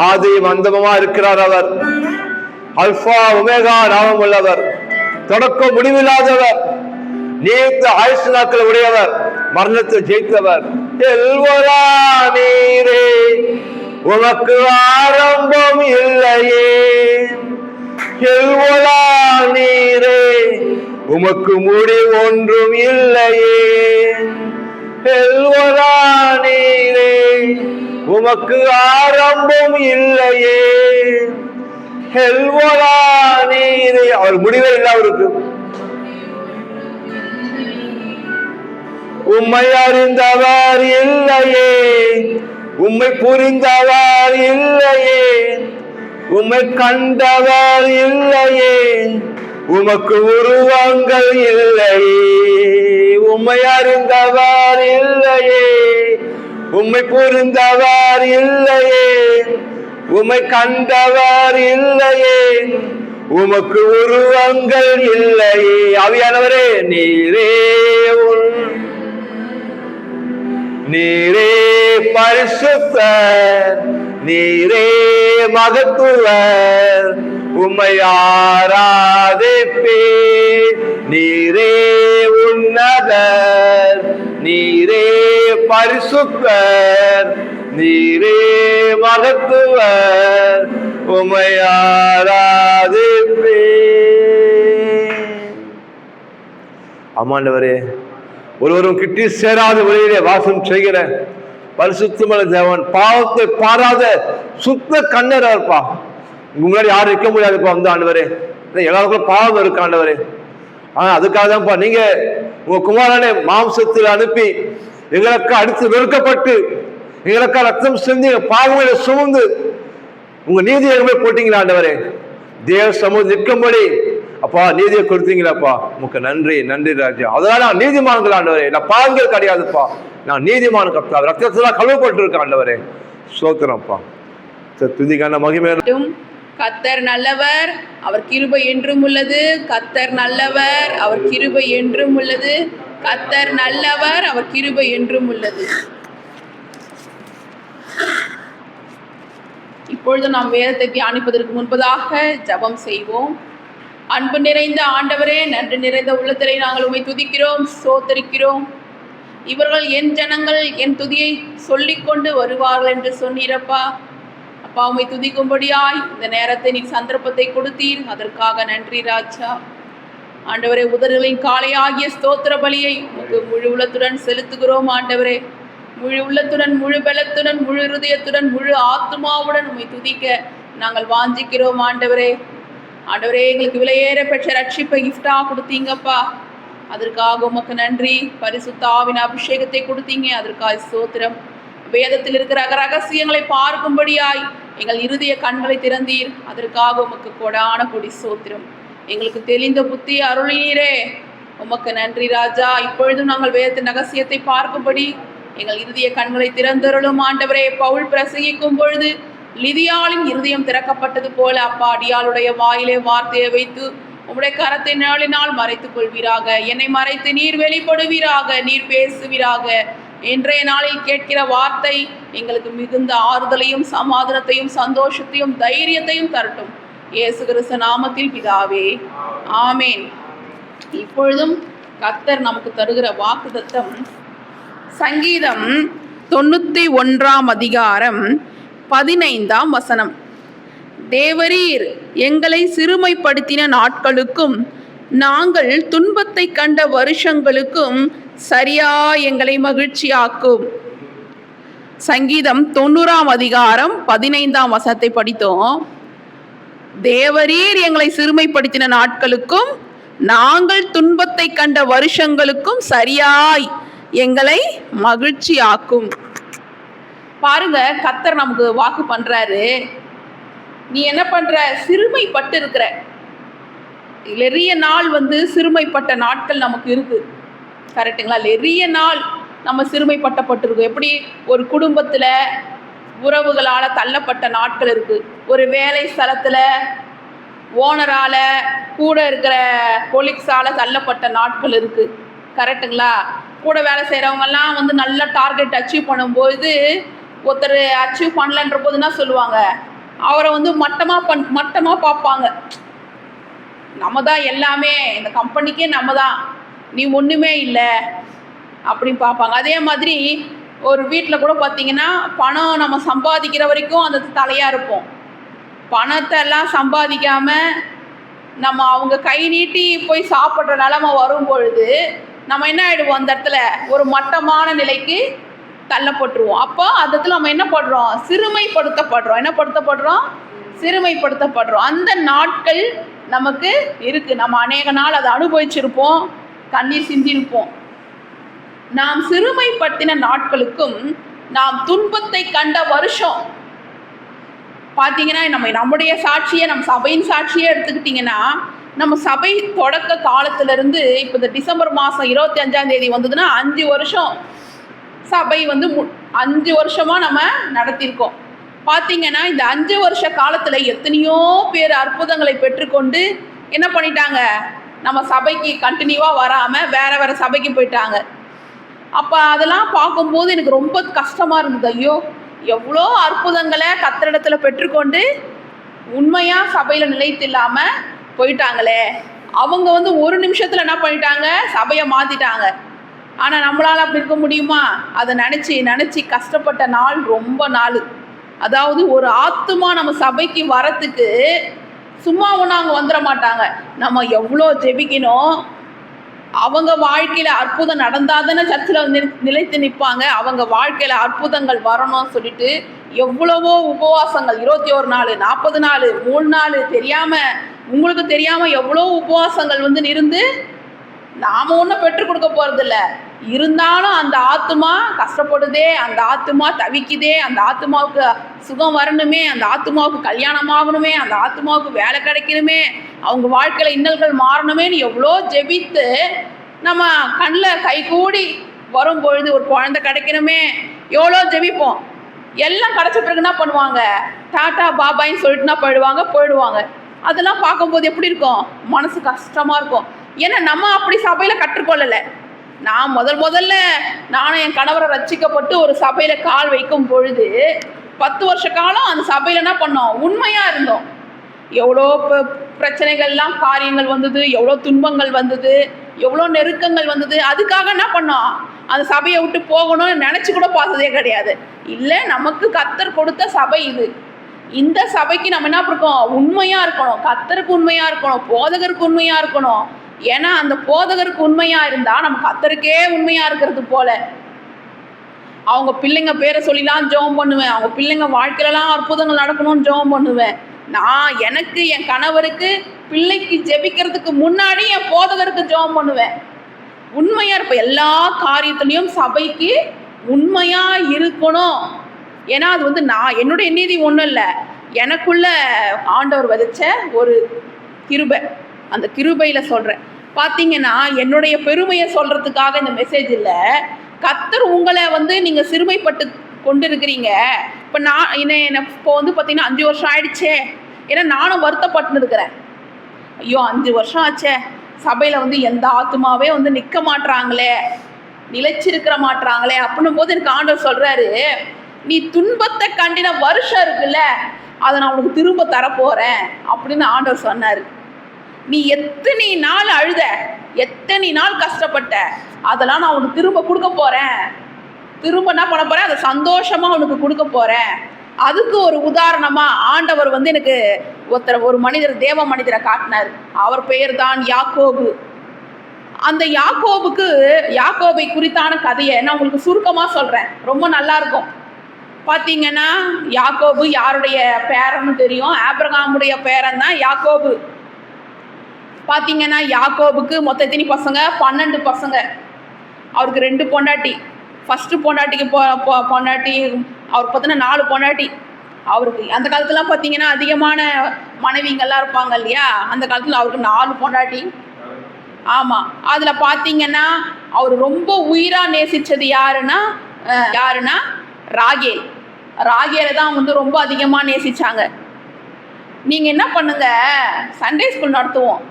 ஆதியும் அந்தமுமா இருக்கிறார் அவர். அல்பா ஒமேகா நாமம் உள்ளவர், தொடக்க முடிவில்லாதவர், நீத்த ஆயுசு நாட்கள் உடையவர், மரணத்தை ஜெயித்தவர். எல்வரா நீரே, உமக்கு ஆரம்பம் இல்லையே. எல்வரா நீரே, உமக்கு முடிவு ஒன்றும் இல்லையே. எல்வரா நீரே, உமக்கு ஆரம்பம் இல்லையே. எல்வரா நீரே, அவர் முடிவே இல்லை அவருக்கு. உம்மை அறிந்தவர் இல்லையே, உம்மை புரிந்தவர் இல்லையே, உம்மை கண்டவர் இல்லையே, உமக்கு உருவங்கள் இல்லையே. உம்மை அறிந்தவர் இல்லையே, உம்மை புரிந்தவர் இல்லையே, உம்மை கண்டவர் இல்லையே, உமக்கு உருவங்கள் இல்லையே. ஆவியானவரே, நீரே பரிசுத்தர், நீரே மகத்துவர். உம்மை ஆராதிப்பேன். நீரே உன்னதர், நீரே பரிசுத்தர், நீரே மகத்துவர். உம்மை ஆராதிப்பேன். ஆமாண்டவரே, ஒருவரும் கிட்டி சேராத வழியிலே வாசம் செய்கிற பரிசுத்தமான தேவன், பாவத்தை பாராத சுத்த கண்ணரா இருப்பா. முன்னாடி யாரும் இருக்க முடியாதுப்பா. வந்து ஆண்டவரே, எல்லாருக்கும் பாவம் இருக்கு ஆண்டவரே. ஆனா அதுக்காக தான்ப்பா நீங்க உங்க குமாரனை மாம்சத்தில் அனுப்பி எங்களுக்கு அடித்து வெறுக்கப்பட்டு எங்களுக்கா ரத்தம் சிந்தி பாவங்களை சுமந்து உங்க நீதியை போட்டீங்களா ஆண்டவரே. தேவ சமூகம் நிற்கும்படி அப்பா நீதியை கொடுத்தீங்களாப்பா. உங்க நன்றி நன்றி ராஜா. அதனால நான் நீதிமான்கள் ஆண்டவரே, நான் பாவங்கள் கிடையாதுப்பா, நான் நீதிமான கர்த்தா. ரத்தத்துல கழுவப்பட்டு இருக்க ஆண்டவரே. ஸ்தோத்திரம்ப்பா. துதிக்கான மகிமை. கர்த்தர் நல்லவர், அவர் கிருபை என்றும் உள்ளது. கர்த்தர் நல்லவர், அவர் கிருபை என்றும் உள்ளது. கர்த்தர் நல்லவர், அவர் கிருபை என்றும் உள்ளது. இப்பொழுது நாம் வேதத்தை தியானிப்பதற்கு முன்பதாக ஜெபம் செய்வோம். அன்பு நிறைந்த ஆண்டவரே, நன்றி நிறைந்த உள்ளத்திலே நாங்கள் உம்மை துதிக்கிறோம், ஸ்தோத்திரிக்கிறோம். இவர்கள் என் ஜனங்கள் என் துதியை சொல்லிக்கொண்டு வருவார்கள் என்று சொன்னீரப்பா. அப்பா, உம்மை துதிக்கும்படியாய் இந்த நேரத்தை நீ சந்தர்ப்பத்தை கொடுத்தீர், அதற்காக நன்றி ராஜா. ஆண்டவரே, உதடுகளின் காளையாகிய ஸ்தோத்திர பலியை உமக்கு முழு உள்ளத்துடன் செலுத்துகிறோம். ஆண்டவரே, முழு உள்ளத்துடன், முழு பலத்துடன், முழு இருதயத்துடன், முழு ஆத்மாவுடன் உம்மை துதிக்க நாங்கள் வாஞ்சிக்கிறோம். ஆண்டவரே, எங்களுக்கு விலையேற பெற்ற ரட்சிப்பை கிஃப்டா கொடுத்தீங்கப்பா, அதற்காக உமக்கு நன்றி. பரிசுத்த ஆவியின் அபிஷேகத்தை கொடுத்தீங்க, அதற்காக ஸ்தோத்திரம். வேதத்தில் இருக்கிற ரகசியங்களை பார்க்கும்படியாய் எங்கள் இருதய கண்களை திறந்தீர், அதற்காக உமக்கு கொடான கொடி ஸ்தோத்திரம். எங்களுக்கு தெளிந்த புத்தி அருளினீரே, உமக்கு நன்றி ராஜா. இப்பொழுதும் நாங்கள் வேதத்தின் ரகசியத்தை பார்க்கும்படி எங்கள் இருதய கண்களை திறந்தருளும். ஆண்டவரே, பவுல் பிரசங்கிக்கும் பொழுது லிதியாளின் இருதயம் திறக்கப்பட்டது போல அப்பா, அடியாளுடைய வாயிலே வார்த்தையை வைத்து உம்முடைய கரத்தை நாளினால் மறைத்துக் கொள்வீராக. என்னை மறைத்து நீர் வெளிப்படுவீராக, நீர் பேசுவீராக. இன்றைய நாளில் கேட்கிற வார்த்தை எங்களுக்கு மிகுந்த ஆறுதலையும் சமாதானத்தையும் சந்தோஷத்தையும் தைரியத்தையும் தரட்டும். இயேசு கிறிஸ்து நாமத்தில் பிதாவே, ஆமேன். இப்பொழுதும் கர்த்தர் நமக்கு தருகிற வாக்குத்தத்தம் சங்கீதம் 91:15. தேவரீர் எங்களை சிறுமைப்படுத்தின நாட்களுக்கும் நாங்கள் துன்பத்தை கண்ட வருஷங்களுக்கும் சரியா எங்களை மகிழ்ச்சியாக்கும். சங்கீதம் 90:15 படித்தோம். தேவரீர் எங்களை சிறுமைப்படுத்தின நாட்களுக்கும் நாங்கள் துன்பத்தை கண்ட வருஷங்களுக்கும் சரியாய் எங்களை மகிழ்ச்சியாக்கும். பாருங்க, கர்த்தர் நமக்கு வாக்கு பண்றாரு. நீ என்ன பண்ற? சிறுமைப்பட்டு இருக்கிற. நிறைய நாள் சிறுமைப்பட்ட நாட்கள் நமக்கு இருக்கு, கரெக்டுங்களா? நிறைய நாள் நம்ம சிறுமைப்பட்டப்பட்டிருக்கோம். எப்படி ஒரு குடும்பத்தில் உறவுகளால் தள்ளப்பட்ட நாட்கள் இருக்கு, ஒரு வேலை ஸ்தலத்தில் ஓனரால், கூட இருக்கிற கொலீக்ஸால் தள்ளப்பட்ட நாட்கள் இருக்கு, கரெக்டுங்களா? கூட வேலை செய்கிறவங்கெல்லாம் நல்ல டார்கெட் அச்சீவ் பண்ணும்போது ஒருத்தர் அச்சீவ் பண்ணலன்ற போது என்ன சொல்லுவாங்க? அவரை மட்டமாக பார்ப்பாங்க. நம்ம தான் எல்லாமே, இந்த கம்பெனிக்கே நம்ம தான், நீ ஒன்றுமே இல்லை அப்படின்னு பார்ப்பாங்க. அதே மாதிரி ஒரு வீட்டில் கூட பார்த்தீங்கன்னா, பணம் நம்ம சம்பாதிக்கிற வரைக்கும் அந்த தலையாக இருப்போம். பணத்தை எல்லாம் சம்பாதிக்காமல் நம்ம அவங்க கை நீட்டி போய் சாப்பிட்ற நிலமை வரும் பொழுது நம்ம என்ன ஆகிடுவோம்? அந்த இடத்துல ஒரு மட்டமான நிலைக்கு தள்ளப்பட்டுருவோம். அப்போ அந்த இடத்துல நம்ம என்ன பண்ணுறோம்? சிறுமைப்படுத்தப்படுறோம். அந்த நாட்கள் நமக்கு இருக்குது. நம்ம அநேக நாள் அதை அனுபவிச்சிருப்போம், கண்ணீர் சிந்திருப்போம். நாம் சிறுமைப்படுத்தின நாட்களுக்கும் நாம் துன்பத்தை கண்ட வருஷம் பார்த்தீங்கன்னா, நம்முடைய சாட்சியை, நம்ம சபையின் சாட்சியை எடுத்துக்கிட்டிங்கன்னா, நம்ம சபை தொடக்க காலத்திலேருந்து இப்போ இந்த டிசம்பர் மாதம் 25 வந்ததுன்னா 5 வருஷம் சபை 5 வருஷமாக நம்ம நடத்தியிருக்கோம். பார்த்தீங்கன்னா, இந்த 5 வருஷ காலத்தில் எத்தனையோ பேர் அற்புதங்களை பெற்றுக்கொண்டு என்ன பண்ணிட்டாங்க? நம்ம சபைக்கு கண்டினியூவாக வராமல் வேறு சபைக்கு போயிட்டாங்க. அப்போ அதெல்லாம் பார்க்கும்போது எனக்கு ரொம்ப கஷ்டமாக இருந்தது. ஐயோ, எவ்வளோ அற்புதங்களை கர்த்தரிடத்தில் பெற்றுக்கொண்டு உண்மையாக சபையில் நிலைத்து இல்லாமல் போயிட்டாங்களே. அவங்க ஒரு நிமிஷத்தில் என்ன பண்ணிட்டாங்க? சபையை மாற்றிட்டாங்க. ஆனால் நம்மளால் அப்படி இருக்க முடியுமா? அதை நினச்சி கஷ்டப்பட்ட நாள் ரொம்ப நாள். அதாவது ஒரு ஆத்துமா நம்ம சபைக்கு வரத்துக்கு சும்மா ஒன்றும் அவங்க வந்துட மாட்டாங்க. நம்ம எவ்வளோ ஜெபிக்கணும், அவங்க வாழ்க்கையில் அற்புதம் நடந்தால் தானே சர்ச்சில் நிலைத்து நிற்பாங்க. அவங்க வாழ்க்கையில் அற்புதங்கள் வரணும்னு சொல்லிட்டு எவ்வளவோ உபவாசங்கள், 21 நாள், 40 நாள், 3 நாள் உங்களுக்கு தெரியாமல் எவ்வளோ உபவாசங்கள் இருந்து நாம் ஒன்றும் பெற்றுக் கொடுக்க போகிறதில்ல. இருந்தாலும் அந்த ஆத்துமா கஷ்டப்படுதே, அந்த ஆத்துமா தவிக்குதே, அந்த ஆத்துமாவுக்கு சுகம் வரணுமே, அந்த ஆத்துமாவுக்கு கல்யாணம் ஆகணுமே, அந்த ஆத்துமாவுக்கு வேலை கிடைக்கணுமே, அவங்க வாழ்க்கையில் இன்னல்கள் மாறணுமேன்னு எவ்வளோ ஜெபித்து நம்ம கண்ணில் கை கூடி வரும்பொழுது ஒரு குழந்தை கிடைக்கணுமே எவ்வளோ ஜெபிப்போம். எல்லாம் கிடைச்ச பிறகு என்ன பண்ணுவாங்க, டாட்டா பாபாயின்னு சொல்லிட்டுனா போயிடுவாங்க. அதெல்லாம் பார்க்கும்போது எப்படி இருக்கும், மனசு கஷ்டமாக இருக்கும். ஏன்னா நம்ம அப்படி சபையில் கற்றுக்கொள்ளலை. நான் முதல்ல நானும் என் கணவரை ரட்சிக்கப்பட்டு ஒரு சபையில் கால் வைக்கும் பொழுது 10 வருஷ காலம் அந்த சபையில் என்ன பண்ணோம், உண்மையாக இருந்தோம். எவ்வளோ பிரச்சனைகள்லாம் காரியங்கள் வந்தது, எவ்வளோ துன்பங்கள் வந்தது, எவ்வளோ நெருக்கங்கள் வந்தது. அதுக்காக என்ன பண்ணோம், அந்த சபையை விட்டு போகணும்னு நினச்சி கூட பார்த்ததே கிடையாது. இல்லை, நமக்கு கர்த்தர் கொடுத்த சபை இது. இந்த சபைக்கு நம்ம என்ன இருக்கோம், உண்மையாக இருக்கணும், கர்த்தருக்கு உண்மையாக இருக்கணும், போதகருக்கு உண்மையாக இருக்கணும். ஏன்னா அந்த போதகருக்கு உண்மையாக இருந்தால் நம்ம கர்த்தருக்கே உண்மையாக இருக்கிறது போல. அவங்க பிள்ளைங்க பேரை சொல்லிலாம் ஜெபம் பண்ணுவேன், அவங்க பிள்ளைங்க வாழ்க்கையிலலாம் அற்புதங்கள் நடக்கணும்னு ஜெபம் பண்ணுவேன். நான் எனக்கு என் கணவருக்கு பிள்ளைக்கு ஜெபிக்கிறதுக்கு முன்னாடி என் போதகருக்கு ஜெபம் பண்ணுவேன். உண்மையாக இருப்பேன். எல்லா காரியத்துலேயும் சபைக்கு உண்மையாக இருக்கணும். ஏன்னா அது நான் என்னுடைய நீதி ஒன்றும் இல்லை, எனக்குள்ள ஆண்டவர் விதைச்ச ஒரு கிருபை. அந்த கிருபையில் சொல்கிறேன். பார்த்தீங்கன்னா என்னுடைய பெருமையை சொல்கிறதுக்காக இந்த மெசேஜ் இல்லை. கர்த்தர் உங்களை நீங்கள் சிறுமைப்பட்டு கொண்டு இருக்கிறீங்க. இப்போ நான் இப்போ பார்த்தீங்கன்னா 5 வருஷம் ஆயிடுச்சே. ஏன்னா நானும் வருத்தப்பட்டு இருக்கிறேன். ஐயோ 5 வருஷம் ஆச்சே, சபையில் எந்த ஆத்துமாவே நிற்க மாட்டுறாங்களே, நிலைச்சிருக்கிற மாட்டுறாங்களே அப்படின்னும் போது எனக்கு ஆண்டவர் சொல்கிறாரு, நீ துன்பத்தை கண்டின வருஷம் இருக்குல்ல, அதை நான் உனக்கு திரும்ப தரப்போகிறேன் அப்படின்னு ஆண்டவர் சொன்னார். நீ எத்தனை நாள் அழுத, எத்தனை நாள் கஷ்டப்பட்ட, அதெல்லாம் நான் உனக்கு திரும்ப கொடுக்க போகிறேன். திரும்ப என்ன பண்ண போகிறேன், அதை சந்தோஷமாக உனக்கு கொடுக்க போகிறேன். அதுக்கு ஒரு உதாரணமாக ஆண்டவர் எனக்கு ஒரு மனிதர், தேவ மனிதரை காட்டினார். அவர் பெயர் தான் யாக்கோபு. அந்த யாக்கோபை குறித்தான கதையை நான் உங்களுக்கு சுருக்கமாக சொல்கிறேன், ரொம்ப நல்லாயிருக்கும். பார்த்தீங்கன்னா யாக்கோபு யாருடைய பேரன்னு தெரியும், ஆபிரகாமுடைய பேரன் தான் யாக்கோபு. பார்த்தீங்கன்னா யாக்கோபுக்கு மொத்த எத்தனை பசங்க, 12 பசங்க. அவருக்கு 2 பொண்டாட்டி. ஃபஸ்ட்டு பொண்டாட்டிக்கு பொண்டாட்டி அவருக்கு பார்த்தீங்கன்னா 4 பொண்டாட்டி. அவருக்கு அந்த காலத்துலாம் பார்த்தீங்கன்னா அதிகமான மனைவிங்கள்லாம் இருப்பாங்க இல்லையா, அந்த காலத்தில் அவருக்கு 4 பொண்டாட்டி. ஆமாம். அதில் பார்த்தீங்கன்னா அவர் ரொம்ப உயிராக நேசித்தது யாருன்னா ராகேல். ராகேலை தான் ரொம்ப அதிகமாக நேசித்தாங்க. நீங்கள் என்ன பண்ணுங்க, சண்டே ஸ்கூல் நடத்துவோம்.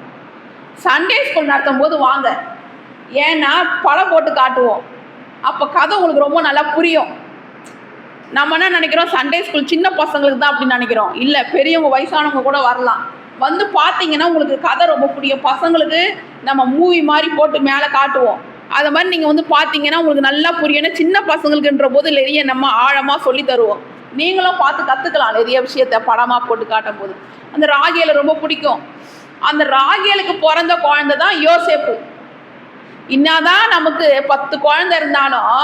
சண்டே ஸ்கூல் நடத்தும் போது வாங்க, ஏன்னா படம் போட்டு காட்டுவோம். அப்போ கதை உங்களுக்கு ரொம்ப நல்லா புரியும். நம்ம என்ன நினைக்கிறோம், சண்டே ஸ்கூல் சின்ன பசங்களுக்கு தான் அப்படின்னு நினைக்கிறோம். இல்லை, பெரியவங்க வயசானவங்க கூட வரலாம். பார்த்தீங்கன்னா உங்களுக்கு கதை ரொம்ப பிடிக்கும். பசங்களுக்கு நம்ம மூவி மாதிரி போட்டு மேலே காட்டுவோம். அது மாதிரி நீங்கள் பார்த்தீங்கன்னா உங்களுக்கு நல்லா புரியும். ஏன்னா சின்ன பசங்களுக்குன்ற போது நிறைய நம்ம ஆழமாக சொல்லி தருவோம். நீங்களும் பார்த்து கற்றுக்கலாம் நிறைய விஷயத்த படமாக போட்டு காட்டும் போது. அந்த ராகேலை ரொம்ப பிடிக்கும். அந்த ராகேலுக்கு பிறந்த குழந்தை தான் யோசேப்பு. இன்னாதான் நமக்கு 10 குழந்தை இருந்தாலும்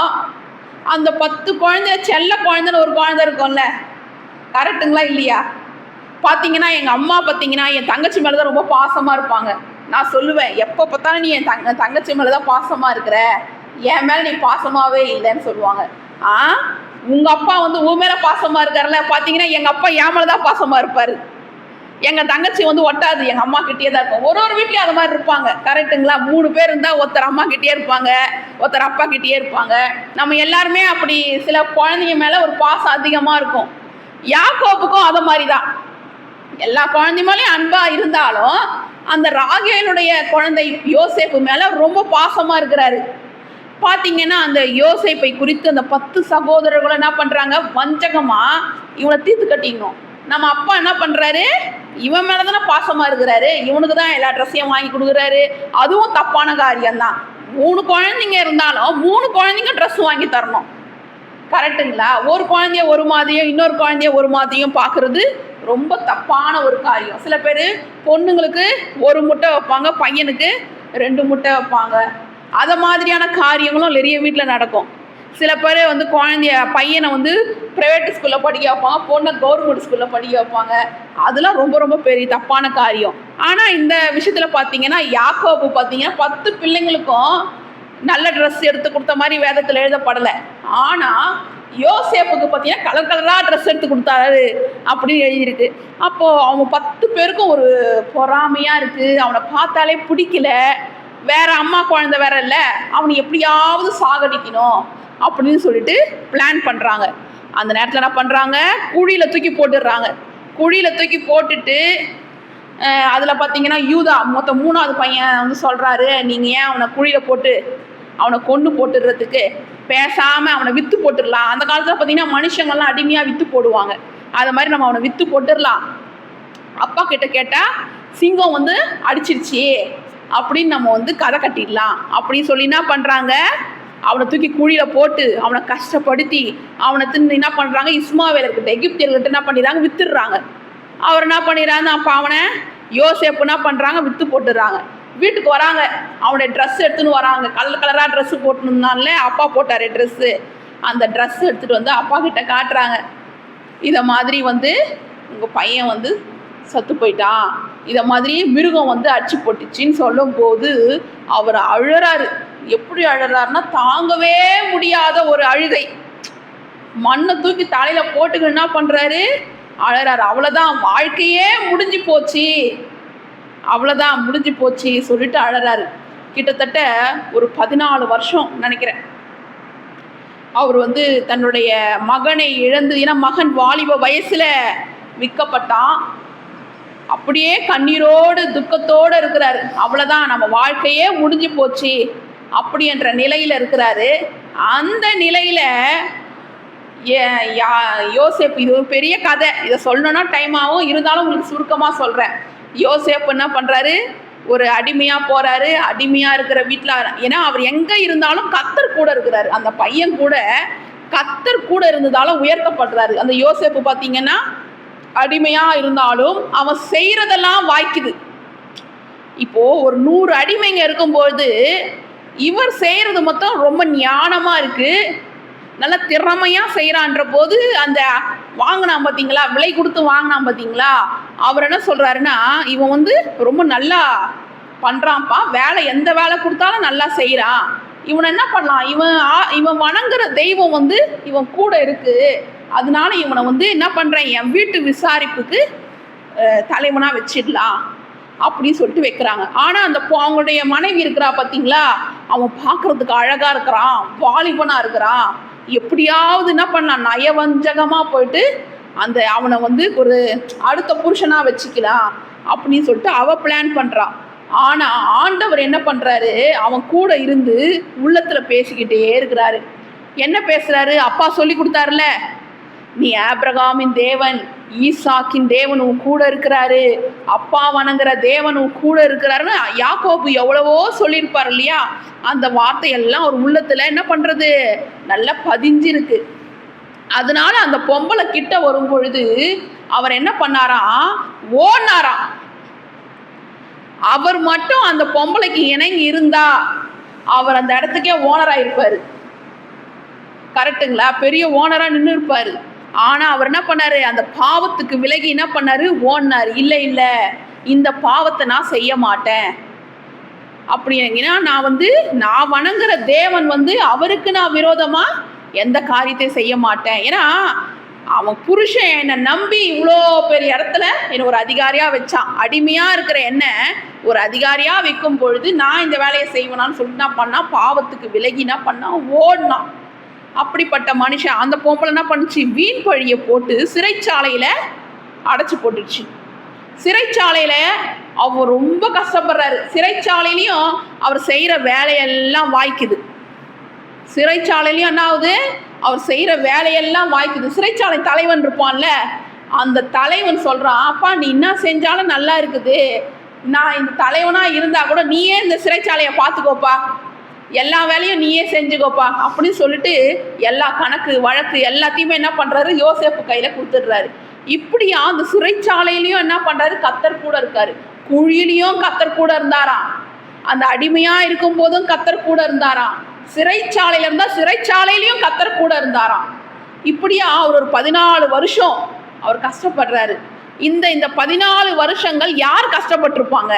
அந்த 10 குழந்தை செல்ல குழந்தைன்னு ஒரு குழந்தை இருக்கும்ல, கரெக்டுங்களா இல்லையா? பார்த்தீங்கன்னா எங்கள் அம்மா பார்த்தீங்கன்னா என் தங்கச்சி மேலே தான் ரொம்ப பாசமாக இருப்பாங்க. நான் சொல்லுவேன், எப்போ பார்த்தாலும் நீ என் தங்கச்சி மேலே தான் பாசமாக இருக்கிற, என் மேலே நீ பாசமாகவே இல்லைன்னு சொல்லுவாங்க. உங்கள் அப்பா உன் மேலே பாசமாக இருக்கார்ல, பார்த்தீங்கன்னா எங்கள் அப்பா என் மேலே தான் பாசமாக இருப்பார். எங்கள் தங்கச்சி ஒட்டாது, எங்கள் அம்மா கிட்டே தான் இருக்கும். ஒரு வீட்லேயும் அது மாதிரி இருப்பாங்க, கரெக்டுங்களா? 3 பேர் இருந்தால் ஒருத்தர் அம்மா கிட்டே இருப்பாங்க, ஒருத்தர் அப்பா கிட்டே இருப்பாங்க. நம்ம எல்லாருமே அப்படி சில குழந்தைங்க மேலே ஒரு பாசம் அதிகமாக இருக்கும். யாக்கோபுக்கும் அதை மாதிரி தான். எல்லா குழந்தை மேலேயும் அன்பாக இருந்தாலும் அந்த ராகேலுடைய குழந்தை யோசேப்பு மேலே ரொம்ப பாசமாக இருக்கிறாரு. பார்த்தீங்கன்னா அந்த யோசேப்பை குறித்து அந்த 10 சகோதரர்களும் என்ன பண்ணுறாங்க, வஞ்சகமாக இவனை தீர்த்து கட்டிக்கணும். நம்ம அப்பா என்ன பண்ணுறாரு, இவன் மேலே தானே பாசமாக இருக்கிறாரு, இவனுக்கு தான் எல்லா ட்ரெஸ்ஸையும் வாங்கி கொடுக்குறாரு. அதுவும் தப்பான காரியம்தான். 3 குழந்தைங்க இருந்தாலும் 3 குழந்தைங்க ட்ரெஸ் வாங்கி தரணும், கரெக்டுங்களா? ஒரு குழந்தைய ஒரு மாதிரியும் இன்னொரு குழந்தைய ஒரு மாதிரியும் பார்க்குறது ரொம்ப தப்பான ஒரு காரியம். சில பேர் பொண்ணுங்களுக்கு 1 முட்டை வைப்பாங்க, பையனுக்கு 2 முட்டை வைப்பாங்க. அதை மாதிரியான காரியங்களும் நிறைய வீட்டில் நடக்கும். சில பேர் பையனை ப்ரைவேட் ஸ்கூலில் படிக்க வைப்பாங்க, பொண்ணை கவர்மெண்ட் ஸ்கூலில் படிக்க வைப்பாங்க. அதெல்லாம் ரொம்ப ரொம்ப பெரிய தப்பான காரியம். ஆனால் இந்த விஷயத்தில் பார்த்தீங்கன்னா யாக்கோபு பார்த்தீங்கன்னா 10 பிள்ளைங்களுக்கும் நல்ல ட்ரெஸ் எடுத்து கொடுத்த மாதிரி வேதத்தில் எழுதப்படலை. ஆனால் யோசேப்புக்கு பார்த்தீங்கன்னா கலர் கலராக ட்ரெஸ் எடுத்து கொடுத்தாரு அப்படின்னு எழுதியிருக்கு. அப்போது அவங்க 10 பேருக்கும் ஒரு பொறாமையாக இருக்குது. அவனை பார்த்தாலே பிடிக்கல, வேற அம்மா குழந்தை வேற இல்லை, அவனை எப்படியாவது சாகடிக்கணும் அப்படின்னு சொல்லிட்டு பிளான் பண்ணுறாங்க. அந்த நேரத்தில் என்ன பண்ணுறாங்க, குழியில் தூக்கி போட்டுடுறாங்க. குழியில் தூக்கி போட்டுட்டு அதில் பார்த்தீங்கன்னா யூதா மொத்தம் 3வது பையன் வந்து சொல்கிறாரு, நீங்கள் ஏன் அவனை குழியில் போட்டு அவனை கொன்று போட்டுடுறதுக்கு பேசாமல் அவனை விற்று போட்டுடலாம். அந்த காலத்தில் பார்த்தீங்கன்னா மனுஷங்கள்லாம் அடிமையாக விற்று போடுவாங்க. அது மாதிரி நம்ம அவனை விற்று போட்டுடலாம். அப்பா கிட்ட கேட்டால் சிங்கம் வந்து அடிச்சிருச்சு அப்படின்னு நம்ம வந்து கதை கட்டிடலாம் அப்படின்னு சொல்லி என்ன பண்ணுறாங்க, அவனை தூக்கி குழியில் போட்டு அவனை கஷ்டப்படுத்தி அவனை தின்னு என்ன பண்ணுறாங்க, இஸ்மாவேலர்கிட்ட எகிப்தியர்கிட்ட என்ன பண்ணிடுறாங்க, வித்துடுறாங்க. அவர் என்ன பண்ணிடுறாங்க, அப்போ அவனை யோசேப்பு என்ன பண்ணுறாங்க, விற்று போட்டுடுறாங்க. வீட்டுக்கு வராங்க, அவனுடைய ட்ரெஸ் எடுத்துன்னு வராங்க. கலராக ட்ரெஸ்ஸு போட்டுருந்தான்ல, அப்பா போட்டார் ட்ரெஸ்ஸு. அந்த ட்ரெஸ் எடுத்துகிட்டு வந்து அப்பா கிட்ட காட்டுறாங்க. இதை மாதிரி வந்து உங்கள் பையன் வந்து சத்து போயிட்டான், இதை மாதிரி மிருகம் வந்து அடிச்சு போட்டுச்சின்னு சொல்லும்போது அவர் அழறாரு. எப்படி அழறாருன்னா, தாங்கவே முடியாத ஒரு அழுகை. மண்ணை தூக்கி தலையில் போட்டுக்க என்ன பண்ணுறாரு, அழறாரு. அவ்வளோதான், வாழ்க்கையே முடிஞ்சு போச்சு, அவ்வளோதான் முடிஞ்சு போச்சு சொல்லிட்டு அழறாரு. கிட்டத்தட்ட ஒரு 14 வருஷம் நினைக்கிறேன் அவர் வந்து தன்னுடைய மகனை இழந்து, ஏன்னா மகன் வாலிப வயசில் விற்கப்பட்டான். அப்படியே கண்ணீரோடு துக்கத்தோடு இருக்கிறாரு. அவ்வளோதான், நம்ம வாழ்க்கையே முடிஞ்சு போச்சு அப்படி என்ற நிலையில் இருக்கிறாரு. அந்த நிலையில் யோசேப்பு, இது ஒரு பெரிய கதை, இதை சொல்லணும்னா டைம் ஆகும், இருந்தாலும் உங்களுக்கு சுருக்கமாக சொல்கிறேன். யோசேப்பு என்ன பண்ணுறாரு, ஒரு அடிமையாக போகிறாரு. அடிமையாக இருக்கிற வீட்டில், ஏன்னா அவர் எங்கே இருந்தாலும் கர்த்தர் கூட இருக்கிறாரு. அந்த பையன் கூட கர்த்தர் கூட இருந்ததால உயர்த்தப்படுறாரு. அந்த யோசேப்பு பார்த்தீங்கன்னா அடிமையாக இருந்தாலும் அவன் செய்கிறதெல்லாம் வாய்க்குது. இப்போது ஒரு 100 அடிமைங்க இருக்கும்போது இவர் செய்கிறது மொத்தம் ரொம்ப ஞானமாக இருக்குது, நல்லா திறமையாக செய்கிறான்ற போது அந்த வாங்கினான் பார்த்தீங்களா, விலை கொடுத்து வாங்கினான் பார்த்தீங்களா, அவர் என்ன சொல்கிறாருன்னா, இவன் வந்து ரொம்ப நல்லா பண்ணுறான்ப்பா, வேலை எந்த வேலை கொடுத்தாலும் நல்லா செய்கிறான், இவனை என்ன பண்ணலாம், இவன் வணங்குற தெய்வம் வந்து இவன் கூட இருக்குது, அதனால இவனை வந்து என்ன பண்ணுறேன், என் வீட்டு விசாரிப்புக்கு தலைவனாக வச்சிடலாம் அப்படின்னு சொல்லிட்டு வைக்கிறாங்க. ஆனால் அந்த அவங்களுடைய மனைவி இருக்கிறா பார்த்தீங்களா, அவன் பார்க்குறதுக்கு அழகாக இருக்கிறான், வாலிபனாக இருக்கிறான், எப்படியாவது என்ன பண்ணலாம், நயவஞ்சகமாக போயிட்டு அந்த அவனை வந்து ஒரு அடுத்த புருஷனாக வச்சுக்கலாம் அப்படின்னு சொல்லிட்டு அவள் பிளான் பண்ணுறான். ஆனால் ஆண்டவர் என்ன பண்ணுறாரு, அவன் கூட இருந்து உள்ளத்தில் பேசிக்கிட்டே இருக்கிறாரு. என்ன பேசுகிறாரு, அப்பா சொல்லி கொடுத்தாருல, நீ ஆபிரகாமின் தேவன், ஈசாக்கின் தேவன் உன் கூட இருக்கிறாரு, அப்பா வணங்குற தேவன் உன் கூட இருக்கிறாருன்னு யாக்கோபு எவ்வளவோ சொல்லியிருப்பார் இல்லையா. அந்த வார்த்தையெல்லாம் ஒரு உள்ளத்தில் என்ன பண்ணுறது, நல்லா பதிஞ்சிருக்கு. அதனால அந்த பொம்பளை கிட்ட வரும் பொழுது அவர் என்ன பண்ணாராம், ஓடினாராம். அவர் மட்டும் அந்த பொம்பளைக்கு இணங்கி இருந்தா அவர் அந்த இடத்துக்கே ஓனராக இருப்பார். கரெக்டுங்களா, பெரிய ஓனராக நின்று இருப்பார். ஆனால் அவர் என்ன பண்ணார், அந்த பாவத்துக்கு விலகி என்ன பண்ணார், ஓடினார். இல்லை இல்லை, இந்த பாவத்தை நான் செய்ய மாட்டேன் அப்படின்னா, நான் வணங்குற தேவன் வந்து அவருக்கு நான் விரோதமாக எந்த காரியத்தையும் செய்ய மாட்டேன். ஏன்னா அவன் புருஷன் என்னை நம்பி இவ்வளோ பெரிய இடத்துல என்னை ஒரு அதிகாரியாக வச்சான். அடிமையாக இருக்கிற என்ன ஒரு அதிகாரியாக வைக்கும் பொழுது நான் இந்த வேலையை செய்வேனான்னு சொல்லிட்டு நான் பண்ணால், பாவத்துக்கு விலகி என்ன பண்ணான், ஓடினான். அப்படிப்பட்ட மனுஷன் அந்த பொம்பளை என்ன பண்ணுச்சு, வீண் பழியை போட்டு சிறைச்சாலையில் அடைச்சி போட்டுடுச்சு. சிறைச்சாலையில் அவர் ரொம்ப கஷ்டப்படுறாரு. சிறைச்சாலையிலையும் அவர் செய்கிற வேலையெல்லாம் வாய்க்குது. சிறைச்சாலையிலையும் என்ன ஆகுது, அவர் செய்கிற வேலையெல்லாம் வாய்க்குது. சிறைச்சாலை தலைவன் இருப்பான்ல, அந்த தலைவன் சொல்கிறான், அப்பா நீ என்ன செஞ்சாலும் நல்லா இருக்குது, நான் இந்த தலைவனாக இருந்தால் கூட நீயே இந்த சிறைச்சாலையை பார்த்துக்கோப்பா, எல்லா வேலையும் நீயே செஞ்சுக்கோப்பா அப்படின்னு சொல்லிட்டு எல்லா கணக்கு வழக்கு எல்லாத்தையுமே என்ன பண்ணுறாரு, யோசேப்பு கையில் கொடுத்துடுறாரு. இப்படியா அந்த சிறைச்சாலையிலையும் என்ன பண்ணுறாரு, கர்த்தர் கூட இருக்காரு. குழியிலையும் கர்த்தர் கூட இருந்தாராம், அந்த அடிமையாக இருக்கும் போதும் கர்த்தர் கூட இருந்தாராம், சிறைச்சாலையில் இருந்தால் சிறைச்சாலையிலையும் கர்த்தர் கூட இருந்தாராம். இப்படியா அவர் ஒரு 14 வருஷம் அவர் கஷ்டப்படுறாரு. இந்த 14 வருஷங்கள் யார் கஷ்டப்பட்டிருப்பாங்க,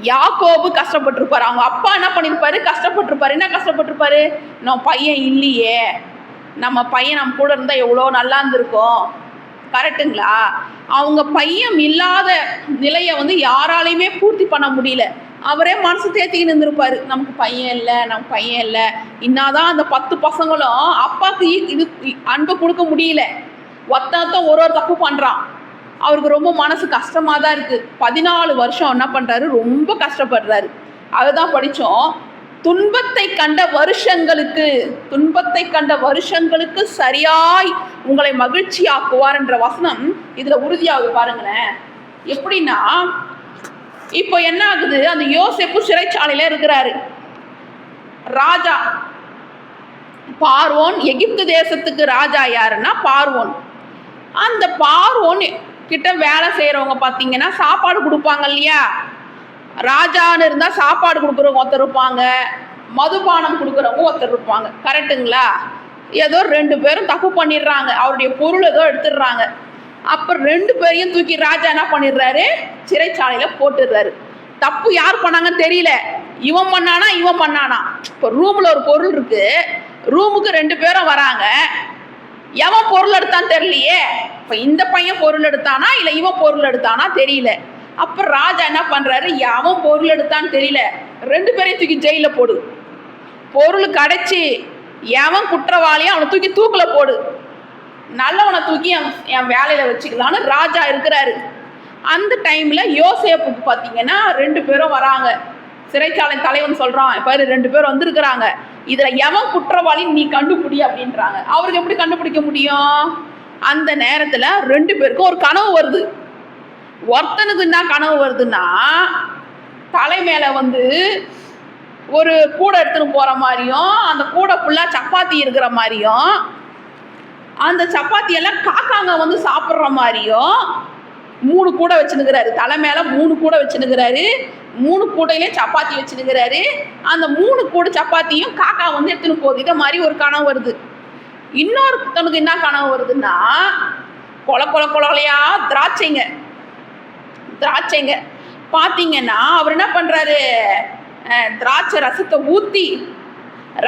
யாக்கோபு கஷ்டப்பட்டிருப்பாரு. அவங்க அப்பா என்ன பண்ணியிருப்பாரு, கஷ்டப்பட்டிருப்பாரு. என்ன கஷ்டப்பட்டிருப்பாரு, நம்ம பையன் இல்லையே, நம்ம பையன் நம்ம கூட இருந்தால் எவ்வளோ நல்லா இருந்திருக்கும். கரெக்டுங்களா, அவங்க பையன் இல்லாத நிலையை வந்து யாராலையுமே பூர்த்தி பண்ண முடியல. அவரே மனசு தேத்திக்கிட்டு இருந்திருப்பாரு, நமக்கு பையன் இல்லை, நம்ம பையன் இல்லை. இன்னாதான் அந்த 10 பசங்களும் அப்பாவுக்கு இது அன்பை கொடுக்க முடியல. ஒருத்தன் ஒரு தப்பு பண்ணுறான். அவருக்கு ரொம்ப மனசு கஷ்டமாக தான் இருக்குது. 14 வருஷம் என்ன பண்ணுறாரு, ரொம்ப கஷ்டப்படுறாரு. அதுதான் படித்தோம். துன்பத்தை கண்ட வருஷங்களுக்கு சரியாய் உங்களை மகிழ்ச்சியாக்குவார் என்ற வசனம் இதில் உறுதியாகுது. பாருங்களேன், எப்படின்னா இப்போ என்ன ஆகுது, அந்த யோசேப்பு சிறைச்சாலையில் இருக்கிறாரு. ராஜா பார்வோன், எகிப்து தேசத்துக்கு ராஜா யாருன்னா பார்வோன். அந்த பார்வோன் கிட்ட வேலை செய்கிறவங்க பார்த்தீங்கன்னா சாப்பாடு கொடுப்பாங்க இல்லையா. ராஜான்னு இருந்தால் சாப்பாடு கொடுக்குறவங்க ஒருத்தர் இருப்பாங்க, மதுபானம் கொடுக்குறவங்க ஒருத்தர் இருப்பாங்க. கரெக்டுங்களா? ஏதோ 2 பேரும் தப்பு பண்ணிடுறாங்க, அவருடைய பொருள் ஏதோ எடுத்துடுறாங்க. அப்போ 2 பேரையும் தூக்கி ராஜா என்ன பண்ணிடுறாரு, சிறைச்சாலையில் போட்டுடுறாரு. தப்பு யார் பண்ணாங்கன்னு தெரியல, இவன் பண்ணானா. இப்போ ரூமில் ஒரு பொருள் இருக்கு, ரூமுக்கு 2 பேரும் வராங்க. எவன் பொருள் எடுத்தான்னு தெரியலையே. இப்போ இந்த பையன் பொருள் எடுத்தானா இல்லை இவன் பொருள் எடுத்தானா தெரியல. அப்போ ராஜா என்ன பண்ணுறாரு, எவன் பொருள் எடுத்தான்னு தெரியல, 2 பேரையும் தூக்கி ஜெயிலில் போடு. பொருள் கிடைச்சி எவன் குற்றவாளியும் அவனை தூக்கி தூக்கில் போடு, நல்லவனை தூக்கி என் வேலையில் வச்சுக்கலான்னு ராஜா இருக்கிறாரு. அந்த டைமில் யோசேப்புக்கு பார்த்தீங்கன்னா 2 பேரும் வராங்க. சிறைச்சாலை தலைவன் சொல்கிறான், இப்போ 2 பேர் வந்திருக்கிறாங்க, இதில் எவன் குற்றவாளி நீ கண்டுபிடி அப்படின்றாங்க. அவருக்கு எப்படி கண்டுபிடிக்க முடியும்? அந்த நேரத்தில் 2 பேருக்கும் ஒரு கனவு வருது. ஒருத்தனுக்கு என்ன கனவு வருதுன்னா, தலை மேலே ஒரு கூடை எடுத்துன்னு போகிற மாதிரியும், அந்த கூடை ஃபுல்லாக சப்பாத்தி இருக்கிற மாதிரியும், அந்த சப்பாத்தியெல்லாம் காக்காங்க சாப்பிட்ற மாதிரியும் 3 கூடை வச்சுனுக்கிறாரு. தலை மேலே 3 கூடை வச்சுனுக்கிறாரு. 3 கூடையிலே சப்பாத்தி வச்சுனுக்கிறாரு. அந்த 3 கூடை சப்பாத்தியும் காக்கா எடுத்துன்னு போகுது. இதை மாதிரி ஒரு கனவு வருது. இன்னொருத்தனுக்கு என்ன கனவு வருதுன்னா, கொலையா திராட்சைங்க பார்த்தீங்கன்னா அவர் என்ன பண்ணுறாரு, திராட்சை ரசத்தை ஊற்றி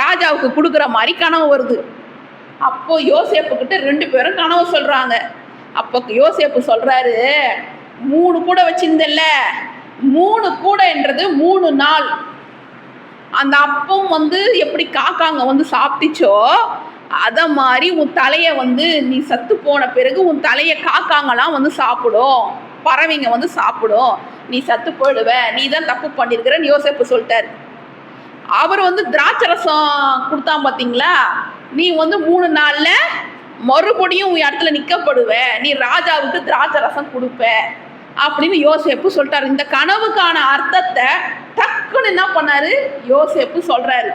ராஜாவுக்கு கொடுக்குற மாதிரி கனவு வருது. அப்போ யோசேப்புக்கிட்ட 2 பேரும் கனவு சொல்கிறாங்க. அப்போ யோசேப்பு சொல்கிறாரு, 3 கூடை வச்சிருந்தல்ல, 3 கூடைன்றது 3 நாள். அந்த அப்பம் எப்படி காக்காங்க சாப்பிட்டுச்சோ அதை மாதிரி உன் தலையை நீ சத்து போன பிறகு உன் தலையை காக்காங்கலாம் சாப்பிடும், பறவைங்க சாப்பிடும், நீ சத்து போயிடுவ, நீ தான் தப்பு பண்ணியிருக்கிறன்னு யோசேப்பு சொல்லிட்டாரு. அவர் திராட்சை ரசம் கொடுத்தான் பார்த்தீங்களா, நீ 3 நாளில் மறுபடியும் உன் இடத்துல நிற்கப்படுவ, நீ ராஜாவுக்கு திராட்சை ரசம் கொடுப்ப அப்படின்னு யோசேப்பு சொல்லிட்டாரு. இந்த கனவுக்கான அர்த்தத்தை டக்குன்னு என்ன பண்ணாரு, யோசேப்பு சொல்றாரு.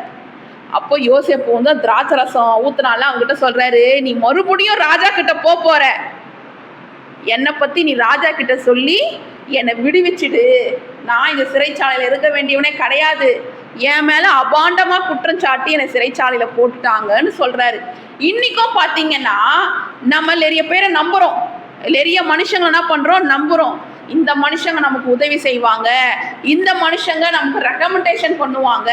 அப்போ யோசேப்பு திராட்சை ரசம் ஊத்துனால அவங்ககிட்ட சொல்றாரு, நீ மறுபடியும் ராஜா கிட்ட போற, என்னை பத்தி நீ ராஜா கிட்ட சொல்லி என்னை விடுவிச்சிடு, நான் இந்த சிறைச்சாலையில் இருக்க வேண்டியவனே கிடையாது, என் மேலே அபாண்டமாக குற்றம் சாட்டி என்னை சிறைச்சாலையில் போட்டுட்டாங்கன்னு சொல்கிறாரு. இன்றைக்கும் பார்த்தீங்கன்னா நம்ம நிறைய பேரை நம்புகிறோம், நிறைய மனுஷங்க என்ன பண்ணுறோம், நம்புகிறோம். இந்த மனுஷங்க நமக்கு உதவி செய்வாங்க, இந்த மனுஷங்க நமக்கு ரெக்கமெண்டேஷன் பண்ணுவாங்க,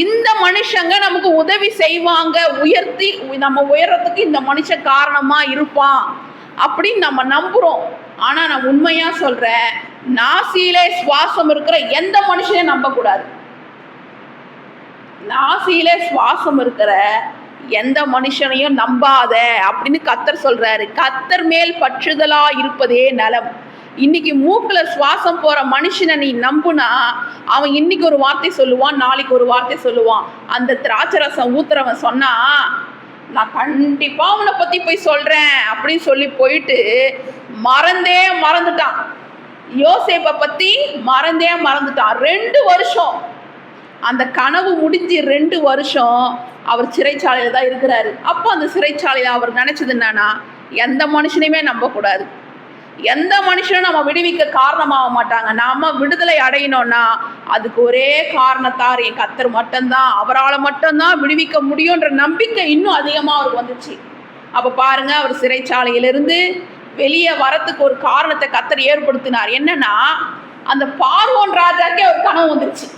இந்த மனுஷங்க நமக்கு உதவி செய்வாங்க, உயர்த்தி நம்ம உயரத்துக்கு இந்த மனுஷன் காரணமாக இருப்பான் அப்படின்னு நம்ம நம்புகிறோம். ஆனால் நான் உண்மையாக சொல்கிறேன், நாசியிலே சுவாசம் இருக்கிற எந்த மனுஷனையும் நம்பக்கூடாது. நாசியிலே சுவாசம் இருக்கிற எந்த மனுஷனையும் நம்பாத அப்படின்னு கர்த்தர் சொல்றாரு. கர்த்தர் மேல் பற்றுதலா இருப்பதே நலம். இன்னைக்கு மூக்குல சுவாசம் போற மனுஷனை நீ நம்புனா அவன் இன்னைக்கு ஒரு வார்த்தை சொல்லுவான், நாளைக்கு ஒரு வார்த்தை சொல்லுவான். அந்த திராட்சை ரசம் ஊத்துறவன் சொன்னா நான் கண்டிப்பா அவனை பத்தி போய் சொல்றேன் அப்படின்னு சொல்லி போயிட்டு மறந்துட்டான். யோசேப்பை பத்தி மறந்துட்டான். 2 வருஷம் அந்த கனவு முடிஞ்சு 2 வருஷம் அவர் சிறைச்சாலையில் தான் இருக்கிறாரு. அப்போ அந்த சிறைச்சாலையில் அவர் நினைச்சது என்னன்னா, எந்த மனுஷனையுமே நம்பக்கூடாது, எந்த மனுஷனும் நம்ம விடுவிக்க காரணமாக மாட்டாங்க. நாம விடுதலை அடையணும்னா அதுக்கு ஒரே காரணத்தார் என் கர்த்தர் மட்டும்தான், அவரால் மட்டும்தான் விடுவிக்க முடியுன்ற நம்பிக்கை இன்னும் அதிகமாக அவருக்கு வந்துச்சு. அப்போ பாருங்க, அவர் சிறைச்சாலையிலிருந்து வெளியே வரத்துக்கு ஒரு காரணத்தை கர்த்தர் ஏற்படுத்தினார். என்னன்னா, அந்த பார்வோன் ராஜாக்கே ஒரு கனவு வந்துருச்சு.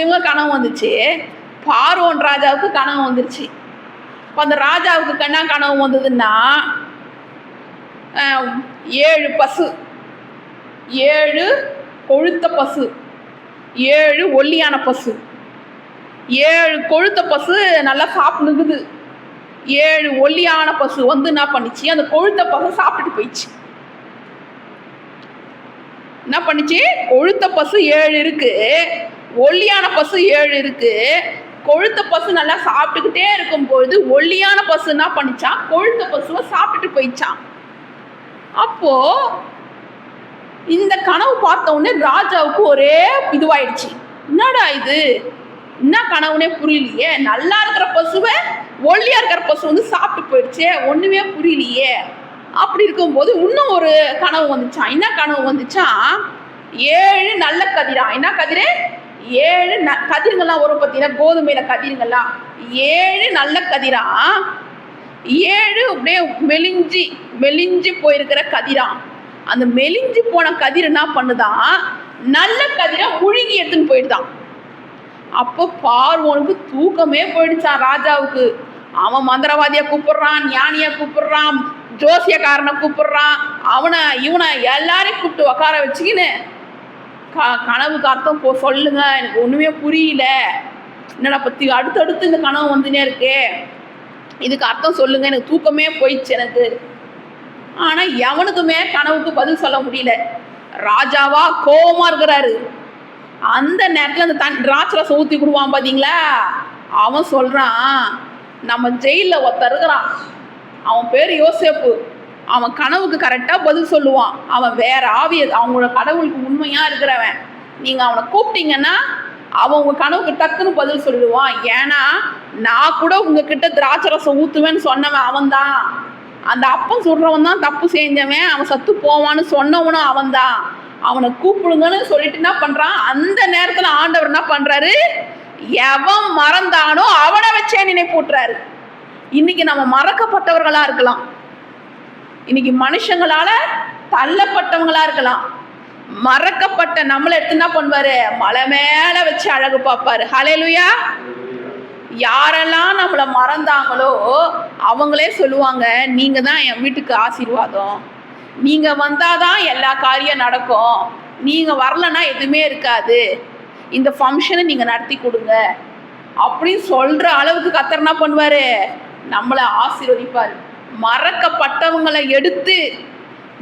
இவங்க கனவு வந்துச்சு, பார்வோன் ராஜாவுக்கு கனவு வந்துருச்சு. இப்போ அந்த ராஜாவுக்கு என்ன கனவு வந்ததுன்னா, 7 பசு 7 கொழுத்த பசு, 7 ஒல்லியான பசு. 7 கொழுத்த பசு நல்லா சாப்பிடுங்குது. 7 ஒல்லியான பசு வந்து என்ன பண்ணிச்சு, அந்த கொழுத்த பசு சாப்பிட்டுட்டு போயிடுச்சு. என்ன பண்ணிச்சு, கொழுத்த பசு 7 இருக்கு, ஒல்லியான பசு 7 இருக்கு. கொழுத்த பசு நல்லா சாப்பிட்டுக்கிட்டே இருக்கும்பொழுது ஒல்லியான பசு என்ன பண்ணிச்சான், கொழுத்த பசுவை சாப்பிட்டுட்டு போயிடுச்சான். அப்போ இந்த கனவு பார்த்த உடனே ராஜாவுக்கு ஒரே இதுவாயிடுச்சு. என்னடா இது, என்ன கனவுனே புரியலையே, நல்லா இருக்கிற பசுவை ஒல்லியா இருக்கிற பசு வந்து சாப்பிட்டு போயிடுச்சே, ஒண்ணுமே புரியலையே. அப்படி இருக்கும்போது இன்னும் ஒரு கனவு வந்துச்சான். என்ன கனவு வந்துச்சான், 7 நல்ல கதிரா. என்ன கதிரு, 7 கதிர்கள்லாம் வரும் பார்த்தீங்கன்னா, கோதுமையில கதிர்கள்லாம் 7 நல்ல கதிரா. 7 அப்படியே மெலிஞ்சி போயிருக்கிற கதிரா. அந்த மெலிஞ்சு போன கதிர் என்ன பண்ணுதான், நல்ல கதிரை முழுங்கி எடுத்துன்னு போயிடுதான். அப்போ பார்வோனுக்கு தூக்கமே போயிடுச்சான் ராஜாவுக்கு. அவன் மந்திரவாதியை கூப்பிடுறான், ஞானியை கூப்பிடுறான், ஜோசியக்காரனை கூப்பிடுறான், இவனை எல்லாரையும் கூப்பிட்டு உட்கார வச்சுக்கின்னு கனவுக்கு அர்த்தம் சொல்லுங்க, எனக்கு ஒண்ணுமே புரியல, என்னடா பத்தி அடுத்தடுத்து இந்த கனவு வந்துனே இருக்கே, இதுக்கு அர்த்தம் சொல்லுங்க, எனக்கு தூக்கமே போயிடுச்சு எனக்கு. ஆனா எவனுக்குமே கனவுக்கு பதில் சொல்ல முடியல. ராஜாவா கோவமா இருக்கிறாரு. அந்த நேரத்துல அந்த திராட்சரசம் ஊத்தி கொடுவான் பாத்தீங்களா, அவன் சொல்றான், நம்ம ஜெயில ஒருத்தர் இருக்கிறான், அவன் பேர் யோசேப்பு, அவன் கனவுக்கு கரெக்டா பதில் சொல்லுவான், அவன் வேற ஆவிய, அவங்களோட கடவுளுக்கு உண்மையா இருக்கிறவன், நீங்க அவனை கூப்பிட்டீங்கன்னா அவன் உங்க கனவுக்கு டக்குன்னு பதில் சொல்லிடுவான். ஏன்னா நான் கூட உங்ககிட்ட திராட்சரசம் ஊத்துவேன்னு சொன்னவன் அவன்தான், அந்த அப்பம் சொல்றவன் தான் தப்பு செஞ்சவன், அவன் சத்து போவான்னு சொன்னவனும் அவன் தான், அவனை கூப்பிடுங்கன்னு சொல்லிட்டு என்ன பண்றான். அந்த நேரத்துல ஆண்டவர் என்ன பண்றாரு, எவன் மறந்தானோ அவனை வச்சே நினைப்பூட்டுறாரு. இன்னைக்கு நம்ம மறக்கப்பட்டவர்களா இருக்கலாம், இன்னைக்கு மனுஷங்களால தள்ளப்பட்டவங்களா இருக்கலாம். மறக்கப்பட்ட நம்மளை எடுத்து என்ன பண்ணுவாரு, மலை மேல வச்சு அழகு பார்ப்பாரு. ஹல்லேலூயா. யாரெல்லாம் நம்மளை மறந்தாங்களோ அவங்களே சொல்லுவாங்க, நீங்க தான் என் வீட்டுக்கு ஆசீர்வாதம், நீங்க வந்தாதான் எல்லா காரியம் நடக்கும், நீங்க வரலன்னா எதுவுமே இருக்காது, இந்த ஃபங்க்ஷனை நீங்க நடத்தி கொடுங்க அப்படின்னு சொல்ற அளவுக்கு கர்த்தர் என்ன பண்ணுவாரு, நம்மளை ஆசீர்வதிப்பாரு. மறக்கப்பட்டவங்களை எடுத்து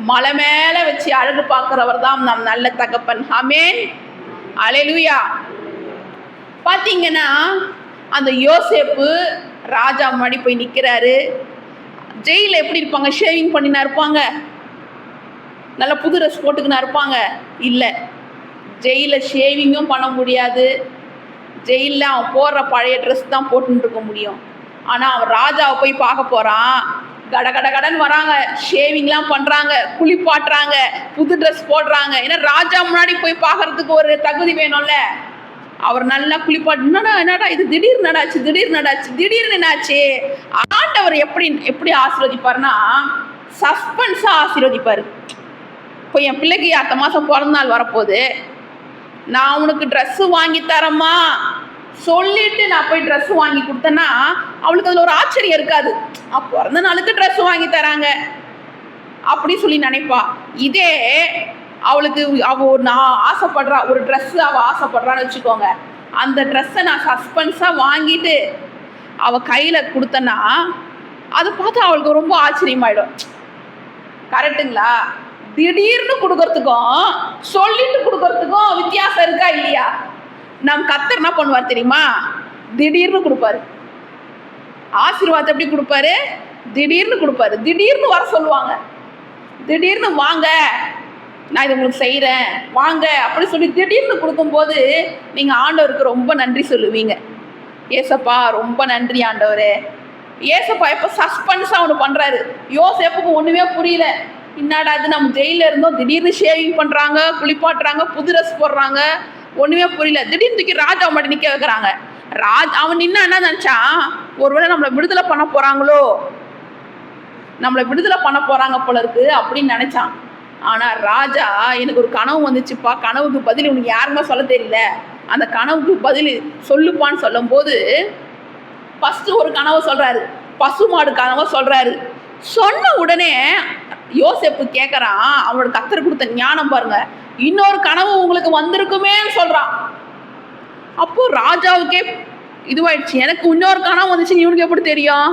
மலை மேல வச்சு அழகு பார்க்கிறவர் தான் நம் நல்ல தகப்பன். ஆமென். அல்லேலூயா. பாத்தீங்கன்னா அந்த யோசேப்பு ராஜா முன்னாடி போய் நிக்கிறாரு. ஜெயில எப்படி இருப்பாங்க, ஷேவிங் பண்ணினா இருப்பாங்க, நல்ல புது ட்ரெஸ் போட்டுக்கினா இருப்பாங்க, இல்லை, ஜெயில ஷேவிங்கும் பண்ண முடியாது, ஜெயிலில் அவன் போடுற பழைய ட்ரெஸ் தான் போட்டுன்னு இருக்க முடியும். ஆனால் அவன் ராஜாவை போய் பார்க்க போகிறான், கடன் வராங்க, ஷேவிங்லாம் பண்ணுறாங்க, குளிப்பாட்டுறாங்க, புது ட்ரெஸ் போடுறாங்க. ஏன்னா ராஜா முன்னாடி போய் பார்க்கறதுக்கு ஒரு தகுதி வேணும்ல. அவர் நல்லா குளிப்பாட்டு, என்னடா இது திடீர்னு திடீர்னு என்னாச்சு. ஆண்டவர் எப்படி ஆசீர்வதிப்பாருன்னா, சஸ்பென்ஸா ஆசீர்வதிப்பாரு. இப்போ என் பிள்ளைக்கு அடுத்த மாதம் பிறந்த நாள் வரப்போகுது, நான் உனக்கு ட்ரெஸ்ஸு வாங்கி தரேம்மா சொல்லிட்டு நான் போய் ட்ரெஸ் வாங்கி கொடுத்தேன்னா அவளுக்கு அதில் ஒரு ஆச்சரியம் இருக்காது. பிறந்த நாளுக்கு ட்ரெஸ் வாங்கி தராங்க அப்படி சொல்லி நினைப்பா. இதே அவளுக்கு நான் ஆசைப்படுறா ஒரு ட்ரெஸ்ஸு, அவள் ஆசைப்படுறான்னு வச்சுக்கோங்க, அந்த ட்ரெஸ்ஸை நான் சஸ்பென்ஸாக வாங்கிட்டு அவள் கையில் கொடுத்தேன்னா அதை பார்த்து அவளுக்கு ரொம்ப ஆச்சரியமாயிடும். கரெக்டுங்களா? திடீர்னு கொடுக்கறதுக்கும் சொல்லிட்டு கொடுக்கறதுக்கும் வித்தியாசம் இருக்கா இல்லையா? நம் கர்த்தர் என்ன பண்ணுவார் தெரியுமா, திடீர்னு கொடுப்பாரு. ஆசீர்வாதம் எப்படி கொடுப்பாரு, திடீர்னு கொடுப்பாரு. திடீர்னு வர சொல்லுவாங்க, திடீர்னு வாங்க நான் இதை உங்களுக்கு செய்கிறேன் வாங்க அப்படி சொல்லி திடீர்னு கொடுக்கும்போது நீங்கள் ஆண்டவருக்கு ரொம்ப நன்றி சொல்லுவீங்க. ஏசப்பா ரொம்ப நன்றி ஆண்டவரே. ஏசப்பா எப்போ சஸ்பென்ஸாக ஒன்று பண்ணுறாரு. யோசேப்புக்கு ஒன்றுமே புரியல, என்னடா இது நம்ம ஜெயிலில் இருந்தோம், திடீர்னு ஷேவிங் பண்ணுறாங்க, குளிப்பாட்டுறாங்க, புது ட்ரெஸ் போடுறாங்க, ஒன்றுமே புரியல. திடீர்னு தூக்கி ராஜா மட்டும் நிற்க வைக்கிறாங்க. அவன் நின்னா என்ன நினச்சான், ஒருவேளை நம்மளை விடுதலை பண்ண போகிறாங்களோ, நம்மளை விடுதலை பண்ண போகிறாங்க போல இருக்கு அப்படின்னு நினச்சான். ஆனால் ராஜா, எனக்கு ஒரு கனவு வந்துச்சுப்பா, கனவுக்கு பதில் உனக்கு யாருமே சொல்ல தெரியல, அந்த கனவுக்கு பதில் சொல்லுப்பான்னு சொல்லும்போது ஃபஸ்ட்டு ஒரு கனவை சொல்கிறாரு, பசுமாடு கனவை சொல்கிறாரு. சொன்ன உடனே யோசேப்பு கேட்குறான், அவனோட கர்த்தர் கொடுத்த ஞானம் பாருங்க, இன்னொரு கனவு உங்களுக்கு வந்திருக்குமேன்னு சொல்கிறான். அப்போ ராஜாவுக்கே இதுவாயிடுச்சு, எனக்கு இன்னொரு கனவு வந்துச்சுன்னு இவனுக்கு எப்படி தெரியும்?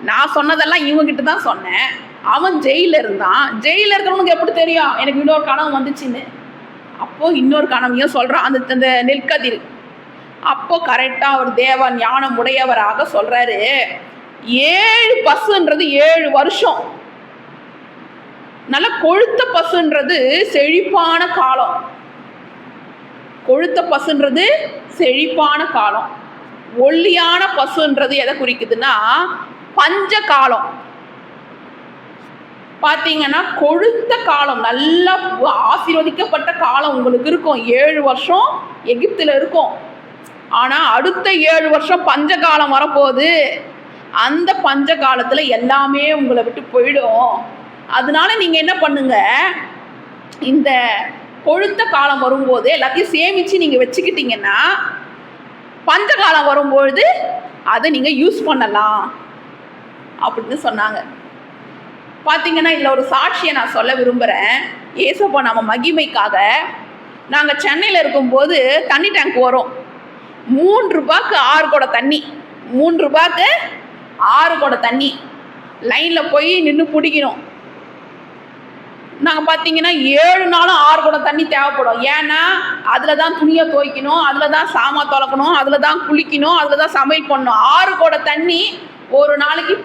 நான் சொன்னதெல்லாம் இவங்ககிட்ட தான் சொன்னேன், அவன் ஜெயிலில் இருந்தான், ஜெயிலில் இருக்கிறவனுக்கு எப்படி தெரியும் எனக்கு இன்னொரு கனவு வந்துச்சுன்னு? அப்போது இன்னொரு கனவையும் சொல்கிறான் அந்த நெற்கதிர். அப்போ கரெக்டாக அவர் தேவ ஞானம் உடையவராக சொல்கிறாரு, 7 பசுன்றது 7 வருஷம், நல்ல கொழுத்த பசுன்றது செழிப்பான காலம். கொழுத்த பசுன்றது செழிப்பான காலம். ஒல்லியான பசுன்றது எதை குறிக்குதுன்னா பஞ்ச காலம். பார்த்தீங்கன்னா கொழுத்த காலம், நல்லா ஆசீர்வதிக்கப்பட்ட காலம் உங்களுக்கு இருக்கும். 7 வருஷம் எகிப்தில் இருக்கும். ஆனால் அடுத்த 7 வருஷம் பஞ்ச காலம் வரப்போகுது. அந்த பஞ்ச காலத்தில் எல்லாமே உங்களை விட்டு போயிடும். அதனால நீங்கள் என்ன பண்ணுங்க, இந்த கொழுத்த காலம் வரும்போது எல்லாத்தையும் சேமித்து நீங்கள் வச்சுக்கிட்டீங்கன்னா பஞ்ச காலம் வரும்பொழுது அதை நீங்கள் யூஸ் பண்ணலாம் அப்படின்னு சொன்னாங்க. பார்த்தீங்கன்னா இதில் ஒரு சாட்சியை நான் சொல்ல விரும்புகிறேன். ஏசப்பா நம்ம மகிமைக்காக, நாங்கள் சென்னையில் இருக்கும்போது தண்ணி டேங்க் வரும், 3 ரூபாய்க்கு 6 குடம் தண்ணி, 3 ரூபாய்க்கு 6 குடம் தண்ணி லைனில் போய் நின்று பிடிக்கணும். நாங்கள் பார்த்தீங்கன்னா 7 நாளும் 6 குடம் தண்ணி தேவைப்படும். ஏன்னா அதில் தான் துணியை துவைக்கணும், அதில் தான் சாமான் துளக்கணும், அதில் தான் குளிக்கணும், அதில் தான் சமையல் பண்ணணும். 6 குடம் தண்ணி ஒரு நாளைக்கு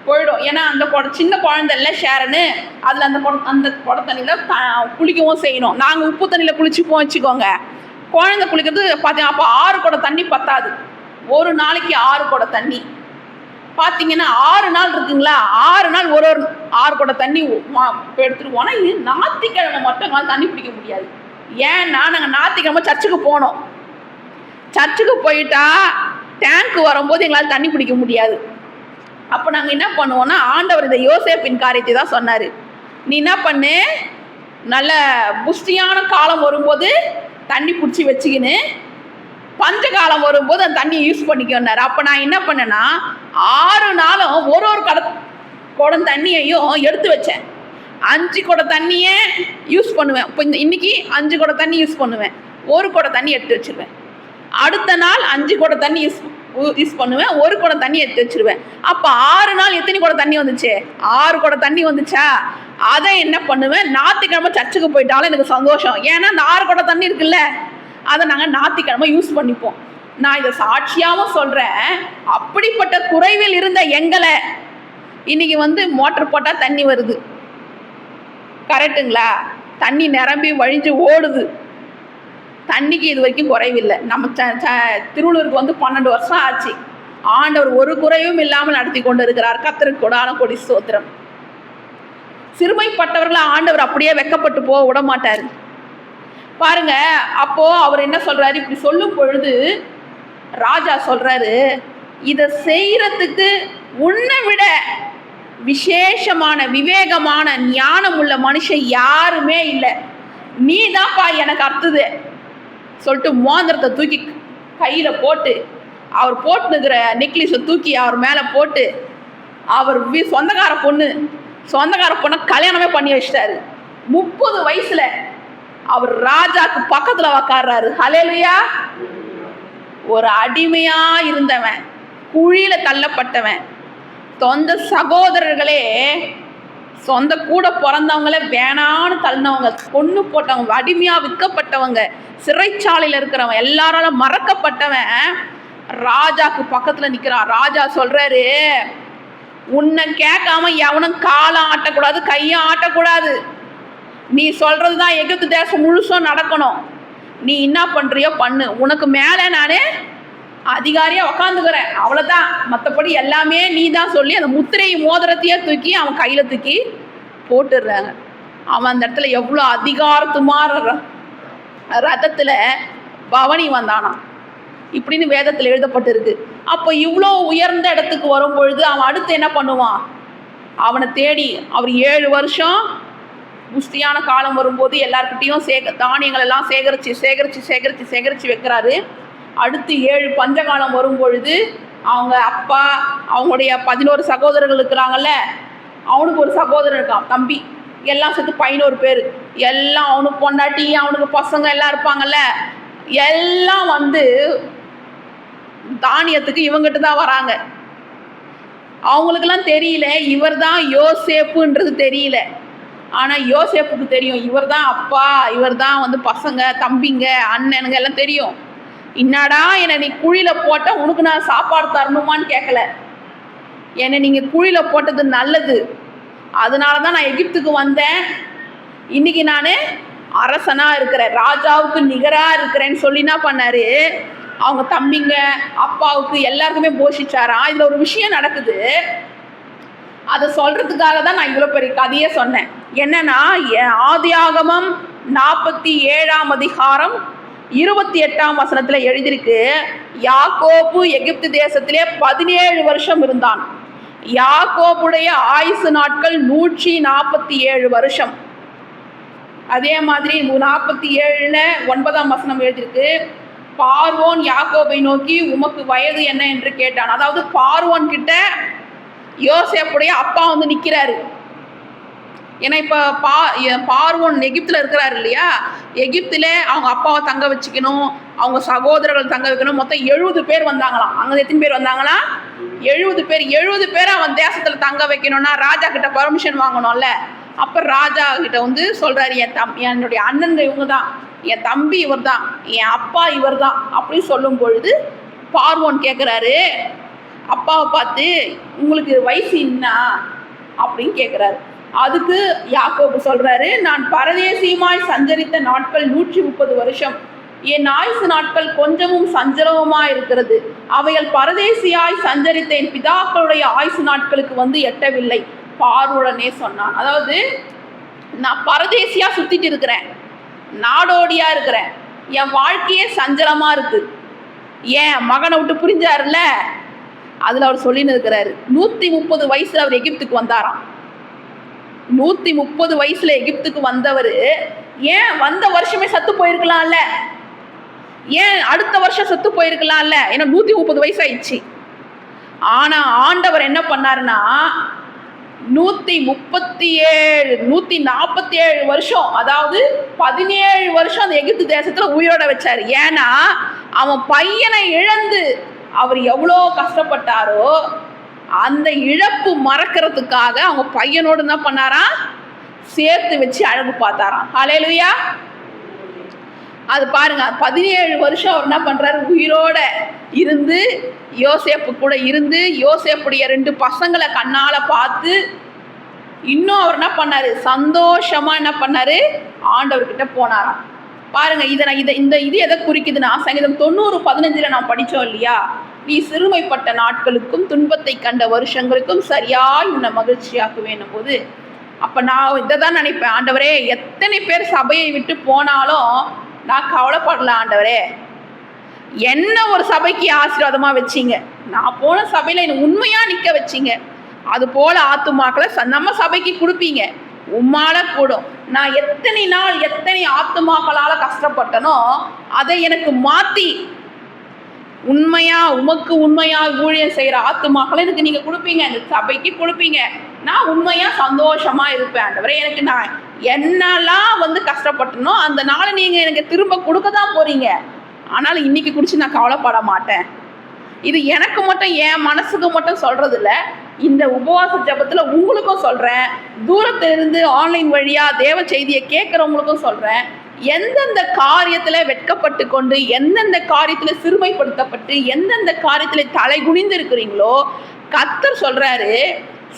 போயிடும். ஏன்னா அந்த சின்ன குழந்தை இல்லை ஷேரனு, அதில் அந்த குட தண்ணியில் குளிக்கவும் செய்யணும். நாங்கள் உப்பு தண்ணியில் குளிச்சுப்போம் வச்சுக்கோங்க, குழந்தை குளிக்கிறது பார்த்தீங்கன்னா அப்போ 6 குடம் தண்ணி பத்தாது. ஒரு நாளைக்கு 6 குடம் தண்ணி. பார்த்தீங்கன்னா 6 நாள் இருக்குங்களா, 6 நாள் ஒரு 6 குடம் தண்ணி எடுத்துகிட்டு போனால், இது ஞாயிற்றுக்கிழமை மட்டும் எங்களால் தண்ணி பிடிக்க முடியாது. ஏன்னா நாங்கள் ஞாயிற்றுக்கிழமை சர்ச்சுக்கு போனோம். சர்ச்சுக்கு போயிட்டா டேங்க்கு வரும்போது எங்களால் தண்ணி பிடிக்க முடியாது. அப்போ நாங்கள் என்ன பண்ணுவோன்னா, ஆண்டவர் இந்த யோசேப்பின் காரியத்தை தான் சொன்னார், நீ என்ன பண்ணு, நல்ல புஷ்டியான காலம் வரும்போது தண்ணி பிடிச்சி வச்சுக்கின்னு பஞ்ச காலம் வரும்போது அந்த தண்ணியை யூஸ் பண்ணிக்கோன்னாரு. அப்போ நான் என்ன பண்ணேன்னா 6 நாளும் ஒரு குடம் தண்ணியையும் எடுத்து வச்சேன். 5 குடம் தண்ணியே யூஸ் பண்ணுவேன். இப்போ இன்னைக்கு 5 குடம் தண்ணி யூஸ் பண்ணுவேன், 1 குடம் தண்ணி எடுத்து வச்சுருவேன். அடுத்த நாள் 5 குடம் தண்ணி யூஸ் பண்ணுவேன், 1 குடம் தண்ணி எடுத்து வச்சுருவேன். அப்போ 6 நாள் எத்தனை குடம் தண்ணி வந்துச்சு? 6 குடம் தண்ணி வந்துச்சா? அதை என்ன பண்ணுவேன், ஞாயிற்றுக்கிழமை சர்ச்சுக்கு போயிட்டாலும் எனக்கு சந்தோஷம். ஏன்னா அந்த 6 குடம் தண்ணி இருக்குல்ல, அதை நாங்கள் ஞாயிற்றுக்கிழமை யூஸ் பண்ணிப்போம். நான் இதை சாட்சியாகவும் சொல்கிறேன், அப்படிப்பட்ட குறைவில் இருந்த எங்களை இன்னைக்கு மோட்டர் போட்டால் தண்ணி வருது, கரெக்டுங்களா? தண்ணி நிரம்பி வழிஞ்சு ஓடுது. தண்ணிக்கு இது வரைக்கும் குறைவில்லை. நம்ம திருவள்ளூருக்கு 12 வருஷம் ஆச்சு. ஆண்டவர் ஒரு குறையும் இல்லாமல் நடத்தி கொண்டு இருக்கிறார். கர்த்தருக்கு கொடான கொடி ஸ்தோத்திரம். சிறுமைப்பட்டவர்களை ஆண்டவர் அப்படியே வெக்கப்பட்டு போக விட மாட்டார் பாருங்க. அப்போ அவர் என்ன சொல்றாரு, இப்படி சொல்லும் பொழுது ராஜா சொல்றாரு, இதை செய்யறதுக்கு உன்னை விட விசேஷமான விவேகமான ஞானம் உள்ள மனுஷன் யாருமே இல்லை, நீ தான்ப்பா எனக்கு அர்த்தது சொல்லிட்டு மோதிரத்தை தூக்கி கையில் போட்டு, அவர் போட்டுனுக்கிற நெக்லஸை தூக்கி அவர் மேலே போட்டு, அவர் சொந்தக்கார பொண்ணை கல்யாணமே பண்ணி வச்சிட்டாரு. 30 வயசுல அவர் ராஜாக்கு பக்கத்தில் உக்காடுறாரு. ஹல்லேலூயா. ஒரு அடிமையா இருந்தவன், குழியில தள்ளப்பட்டவன், சொந்த சகோதரர்களே, சொந்த கூட பிறந்தவங்களே வேணான்னு தள்ளினவங்க, பொண்ணு போட்டவங்க, அடிமையா விற்கப்பட்டவங்க, சிறைச்சாலையில் இருக்கிறவன், எல்லாராலும் மறக்கப்பட்டவன் ராஜாக்கு பக்கத்தில் நிற்கிறான். ராஜா சொல்றாரு, உன்னை கேட்காம எவனும் காலை ஆட்டக்கூடாது, கையை ஆட்டக்கூடாது, நீ சொல்றது தான் எகிப்து தேசம் முழுசும் நடக்கணும், நீ என்ன பண்றியோ பண்ணு, உனக்கு மேலே நான் அதிகாரியாக உக்காந்துக்கிறேன், அவ்வளோதான், மற்றபடி எல்லாமே நீ தான் சொல்லி அந்த முத்திரை மோதிரத்தையே தூக்கி அவன் கையில் தூக்கி போட்டுடுறாங்க. அவன் அந்த இடத்துல எவ்வளோ அதிகாரத்துமாற ரதத்தில் பவனி வந்தானான் இப்படின்னு வேதத்தில் எழுதப்பட்டிருக்கு. அப்போ இவ்வளோ உயர்ந்த இடத்துக்கு வரும் பொழுது அவன் அடுத்து என்ன பண்ணுவான், அவனை தேடி அவர் 7 வருஷம் புஷ்டியான காலம் வரும்போது எல்லார்கிட்டையும் தானியங்கள் எல்லாம் சேகரித்து வைக்கிறாரு. அடுத்து 7 பஞ்சகாலம் வரும் பொழுது அவங்க அப்பா, அவங்களுடைய 11 சகோதரர்கள் இருக்கிறாங்கல்ல, அவனுக்கு ஒரு சகோதரன் இருக்கான், தம்பி. எல்லாம் சேர்த்து 11 பேர். எல்லாம் அவனுக்கு பொண்டாட்டி, அவனுக்கு பசங்க எல்லாம் இருப்பாங்கல்ல. எல்லாம் வந்து தானியத்துக்கு இவங்கிட்ட தான் வராங்க. அவங்களுக்கெல்லாம் தெரியல இவர் தான் யோசேப்புன்றது தெரியல. ஆனால் யோசேப்புக்கு தெரியும் இவர் தான் அப்பா, இவர் தான் வந்து பசங்க, தம்பிங்க, அண்ணனுங்க எல்லாம் தெரியும். என்னடா என்னை நீ குழியில் போட்டால் உனக்கு நான் சாப்பாடு தரணுமான்னு கேட்கல. என்னை நீங்கள் குழியில் போட்டது நல்லது, அதனால தான் நான் எகிப்துக்கு வந்தேன். இன்னைக்கு நான் அரசனாக இருக்கிறேன், ராஜாவுக்கு நிகராக இருக்கிறேன்னு சொல்லி என்ன பண்ணாரு, அவங்க தம்பிங்க அப்பாவுக்கு எல்லாருக்குமே போஷிச்சாராம். இதில் ஒரு விஷயம் நடக்குது, அதை சொல்கிறதுக்காக தான் நான் இவ்வளோ பெரிய கதையே சொன்னேன். என்னன்னா, ஆதியாகமம் 47ஆம் அதிகாரம் 28ஆம் வசனத்தில் எழுதியிருக்கு, யாக்கோபு எகிப்து தேசத்திலே 17 வருஷம் இருந்தான். யாக்கோபுடைய ஆயுசு நாட்கள் 147 வருஷம். அதே மாதிரி 47ல் 9ஆம் வசனம் எழுதியிருக்கு, பார்வோன் யாக்கோபை நோக்கி உமக்கு வயது என்ன என்று கேட்டான். அதாவது பார்வோன் கிட்ட யோசேப்புடைய அப்பா வந்து நிற்கிறாரு. ஏன்னா இப்போ பார்வோன் எகிப்தில் இருக்கிறாரு இல்லையா, எகிப்தில் அவங்க அப்பாவை தங்க வச்சுக்கணும், அவங்க சகோதரர்கள் தங்க வைக்கணும். மொத்தம் 70 பேர் வந்தாங்களாம். அங்கே எத்தனை பேர் வந்தாங்களா? 70 பேர். 70 பேர் அவன் தேசத்தில் தங்க வைக்கணும்னா ராஜா கிட்ட பர்மிஷன் வாங்கணும்ல. அப்போ ராஜா கிட்ட வந்து சொல்கிறாரு, என்னுடைய அண்ணன்கள் இவங்க தான், என் தம்பி இவர் தான், என் அப்பா இவர் தான் அப்படின்னு சொல்லும் பொழுது பார்வோன் கேட்குறாரு அப்பாவை பார்த்து, உங்களுக்கு வயசு என்ன அப்படின்னு கேட்குறாரு. அதுக்கு யாக்கோபு சொல்கிறாரு, நான் பரதேசியமாய் சஞ்சரித்த நாட்கள் 130 வருஷம். என் ஆயுசு நாட்கள் கொஞ்சமும் சஞ்சலமுமாக இருக்கிறது. அவைகள் பரதேசியாய் சஞ்சரித்த என் பிதாக்களுடைய ஆயுசு நாட்களுக்கு வந்து எட்டவில்லை. பார்வோடனே சொன்னான். அதாவது நான் பரதேசியாக சுற்றிட்டு இருக்கிறேன், நாடோடியாக இருக்கிறேன், என் வாழ்க்கையே சஞ்சலமாக இருக்குது. ஏன் மகனை விட்டு புரிஞ்சாருல்ல, அதில் அவர் சொல்லின்னு இருக்கிறாரு. 130 வயசில் அவர் எகிப்துக்கு வந்தாராம். 130 வயசுல எகிப்துக்கு வந்தவர் ஏன் வந்த வருஷமே சத்து போயிருக்கலாம்ல, ஏன் அடுத்த வருஷம் சத்து போயிருக்கலாம்ல, ஏன்னா 130 வயசு ஆயிடுச்சு. ஆனா ஆண்டவர் என்ன பண்ணாருன்னா 147 வருஷம், அதாவது 17 வருஷம் அந்த எகிப்து தேசத்துல உயிரோட வச்சாரு. ஏன்னா அவன் பையனை இழந்து அவர் எவ்வளோ கஷ்டப்பட்டாரோ அந்த இழப்பு மறக்கிறதுக்காக அவங்க பையனோடு என்ன பண்ணாரா, சேர்த்து வச்சு அழகு பார்த்தாராம். ஹல்லேலூயா. அது பாருங்க, 17 வருஷம் அவர் என்ன பண்றாரு, உயிரோட இருந்து யோசேப்பு கூட இருந்து யோசேப்புடைய 2 பசங்களை கண்ணால பார்த்து இன்னும் அவர் என்ன பண்ணாரு, சந்தோஷமா என்ன பண்ணாரு, ஆண்டவர்கிட்ட போனாராம். பாருங்க, இது எதை குறிக்குதுன்னா, சங்கீதம் 90:15 நாம் படித்தோம் இல்லையா, நீ சிறுமைப்பட்ட நாட்களுக்கும் துன்பத்தை கண்ட வருஷங்களுக்கும் சரியாய் உன்னை மகிழ்ச்சியாக்குவேன் போது, அப்போ நான் இதை தான் நினைப்பேன், ஆண்டவரே எத்தனை பேர் சபையை விட்டு போனாலும் நான் கவலைப்படல ஆண்டவரே, என்ன ஒரு சபைக்கு ஆசீர்வாதமாக வச்சிங்க, நான் போன சபையில் என்னை உண்மையாக நிற்க வச்சிங்க, அது போல் ஆத்துமாக்களை நம்ம சபைக்கு கொடுப்பீங்க, உம்மால கூடும். நான் எத்தனை நாள் எத்தனை ஆத்துமாக்களால் கஷ்டப்பட்டனோ அதை எனக்கு மாற்றி உமக்கு உண்மையாக ஊழியம் செய்கிற ஆத்துமாக்களை எனக்கு நீங்கள் கொடுப்பீங்க, இந்த சபைக்கு கொடுப்பீங்க, நான் உண்மையாக சந்தோஷமாக இருப்பேன் ஆண்டவரே. எனக்கு நான் என்னெல்லாம் வந்து கஷ்டப்பட்டனோ அந்த நாளை நீங்கள் எனக்கு திரும்ப கொடுக்க தான் போகிறீங்க, ஆனாலும் இன்னைக்கு குறித்து நான் கவலைப்பட மாட்டேன். இது எனக்கு மட்டும் என் மனசுக்கு மட்டும் சொல்கிறது இல்லை, இந்த உபவாச ஜபத்தில் உங்களுக்கும் சொல்கிறேன், தூரத்திலிருந்து ஆன்லைன் வழியாக தேவ செய்தியை கேட்குறவங்களுக்கும் சொல்கிறேன். எந்தெந்த காரியத்தில் வெட்கப்பட்டு கொண்டு, எந்தெந்த காரியத்தில் சிறுமைப்படுத்தப்பட்டு, எந்தெந்த காரியத்தில் தலை குனிந்து இருக்கிறீங்களோ கர்த்தர் சொல்கிறாரு,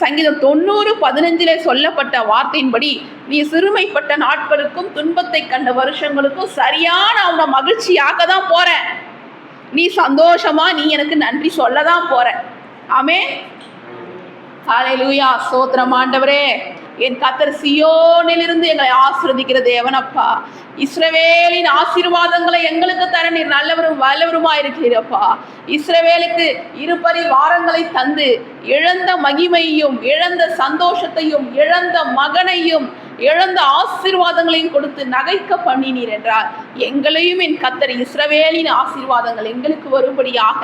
சங்கீதம் 90:15 சொல்லப்பட்ட வார்த்தையின்படி நீ சிறுமைப்பட்ட நாட்களுக்கும் துன்பத்தை கண்ட வருஷங்களுக்கும் சரியான அவனை மகிழ்ச்சியாக தான் போகிறேன், நீ சந்தோஷமா நீ எனக்கு நன்றி சொல்ல தான் போற. ஆமென். ஹல்லேலூயா. ஸ்தோத்திரம் ஆண்டவரே. என் கர்த்தர் சீயோனிலிருந்து எங்களை ஆசீர்வதிக்கிற தேவனப்பா, இஸ்ரவேலின் ஆசீர்வாதங்களை எங்களுக்கு தர நீர் நல்லவரும் வல்லவருமா இருக்கிறப்பா. இஸ்ரவேலுக்கு இருபரி வாரங்களை தந்து இழந்த மகிமையும் இழந்த சந்தோஷத்தையும் இழந்த மகனையும் இழந்த ஆசீர்வாதங்களையும் கொடுத்து நகைக்க பண்ணினீர் என்றார். எங்களையும் என் கர்த்தர் இஸ்ரவேலின் ஆசீர்வாதங்கள் எங்களுக்கு வரும்படியாக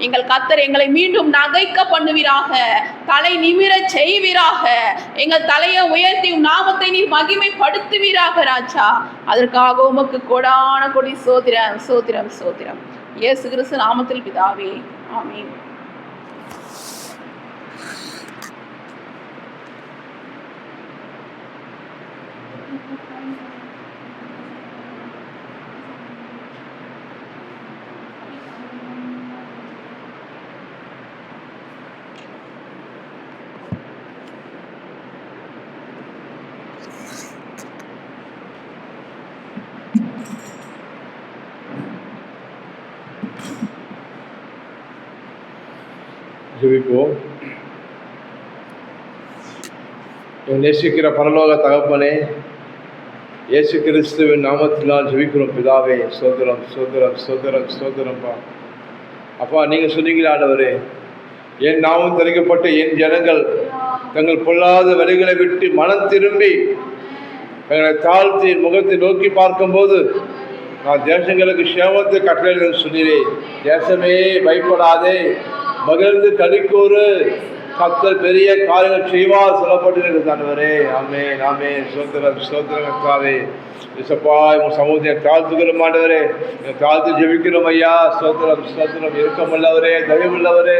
எங்கள் கர்த்தர் எங்களை மீண்டும் நகைக்க பண்ணுவீராக, தலை நிமிர செய்வீராக, எங்கள் தலையை உயர்த்தி நாமத்தை நீர் மகிமைப்படுத்துவீராக ராஜா. அதற்காக உமக்கு கொடான கொடி சோத்திரம் சோத்திரம் சோத்திரம். இயேசு கிறிஸ்து நாமத்தில் பிதாவே, ஆமென். ஜெபிப்போம். நேசிக்கிற பரலோக தகப்பனே, இயேசு கிறிஸ்துவின் நாமத்தில் நான் ஜெபிக்கிறோம் பிதாவே. சோதரம் சோதரம் சோதரம் சோதரம்ப்பா. அப்பா, நீங்கள் சொன்னீங்களா ஆண்டவரே, என் நாமம் தெரிவிக்கப்பட்ட என் ஜனங்கள் தங்கள் பொல்லாத வழிகளை விட்டு மனம் திரும்பி தங்களை தாழ்த்தி முகத்தை நோக்கி பார்க்கும்போது நான் தேசங்களுக்கு சேமத்தை கட்டளை சொன்னீரே. தேசமே பயப்படாதே, மகிழ்ந்து கலிக்கூறு, கர்த்தர் பெரிய காரியங்கள் செய்வார் சொல்லப்பட்டிருக்கிறது ஆண்டவரே. ஆமென் ஆமென். சோத்திரம் சோத்திரம் கர்த்தாவே. இயேசுப்பா, உங்கள் சமூகத்தை தாழ்த்துக்கிறோம் ஆண்டவரே, தாழ்த்து ஜெபிக்கிறோம் ஐயா. சோத்திரம் சோத்திரம். இரக்கமுள்ளவரே, தயவுள்ளவரே,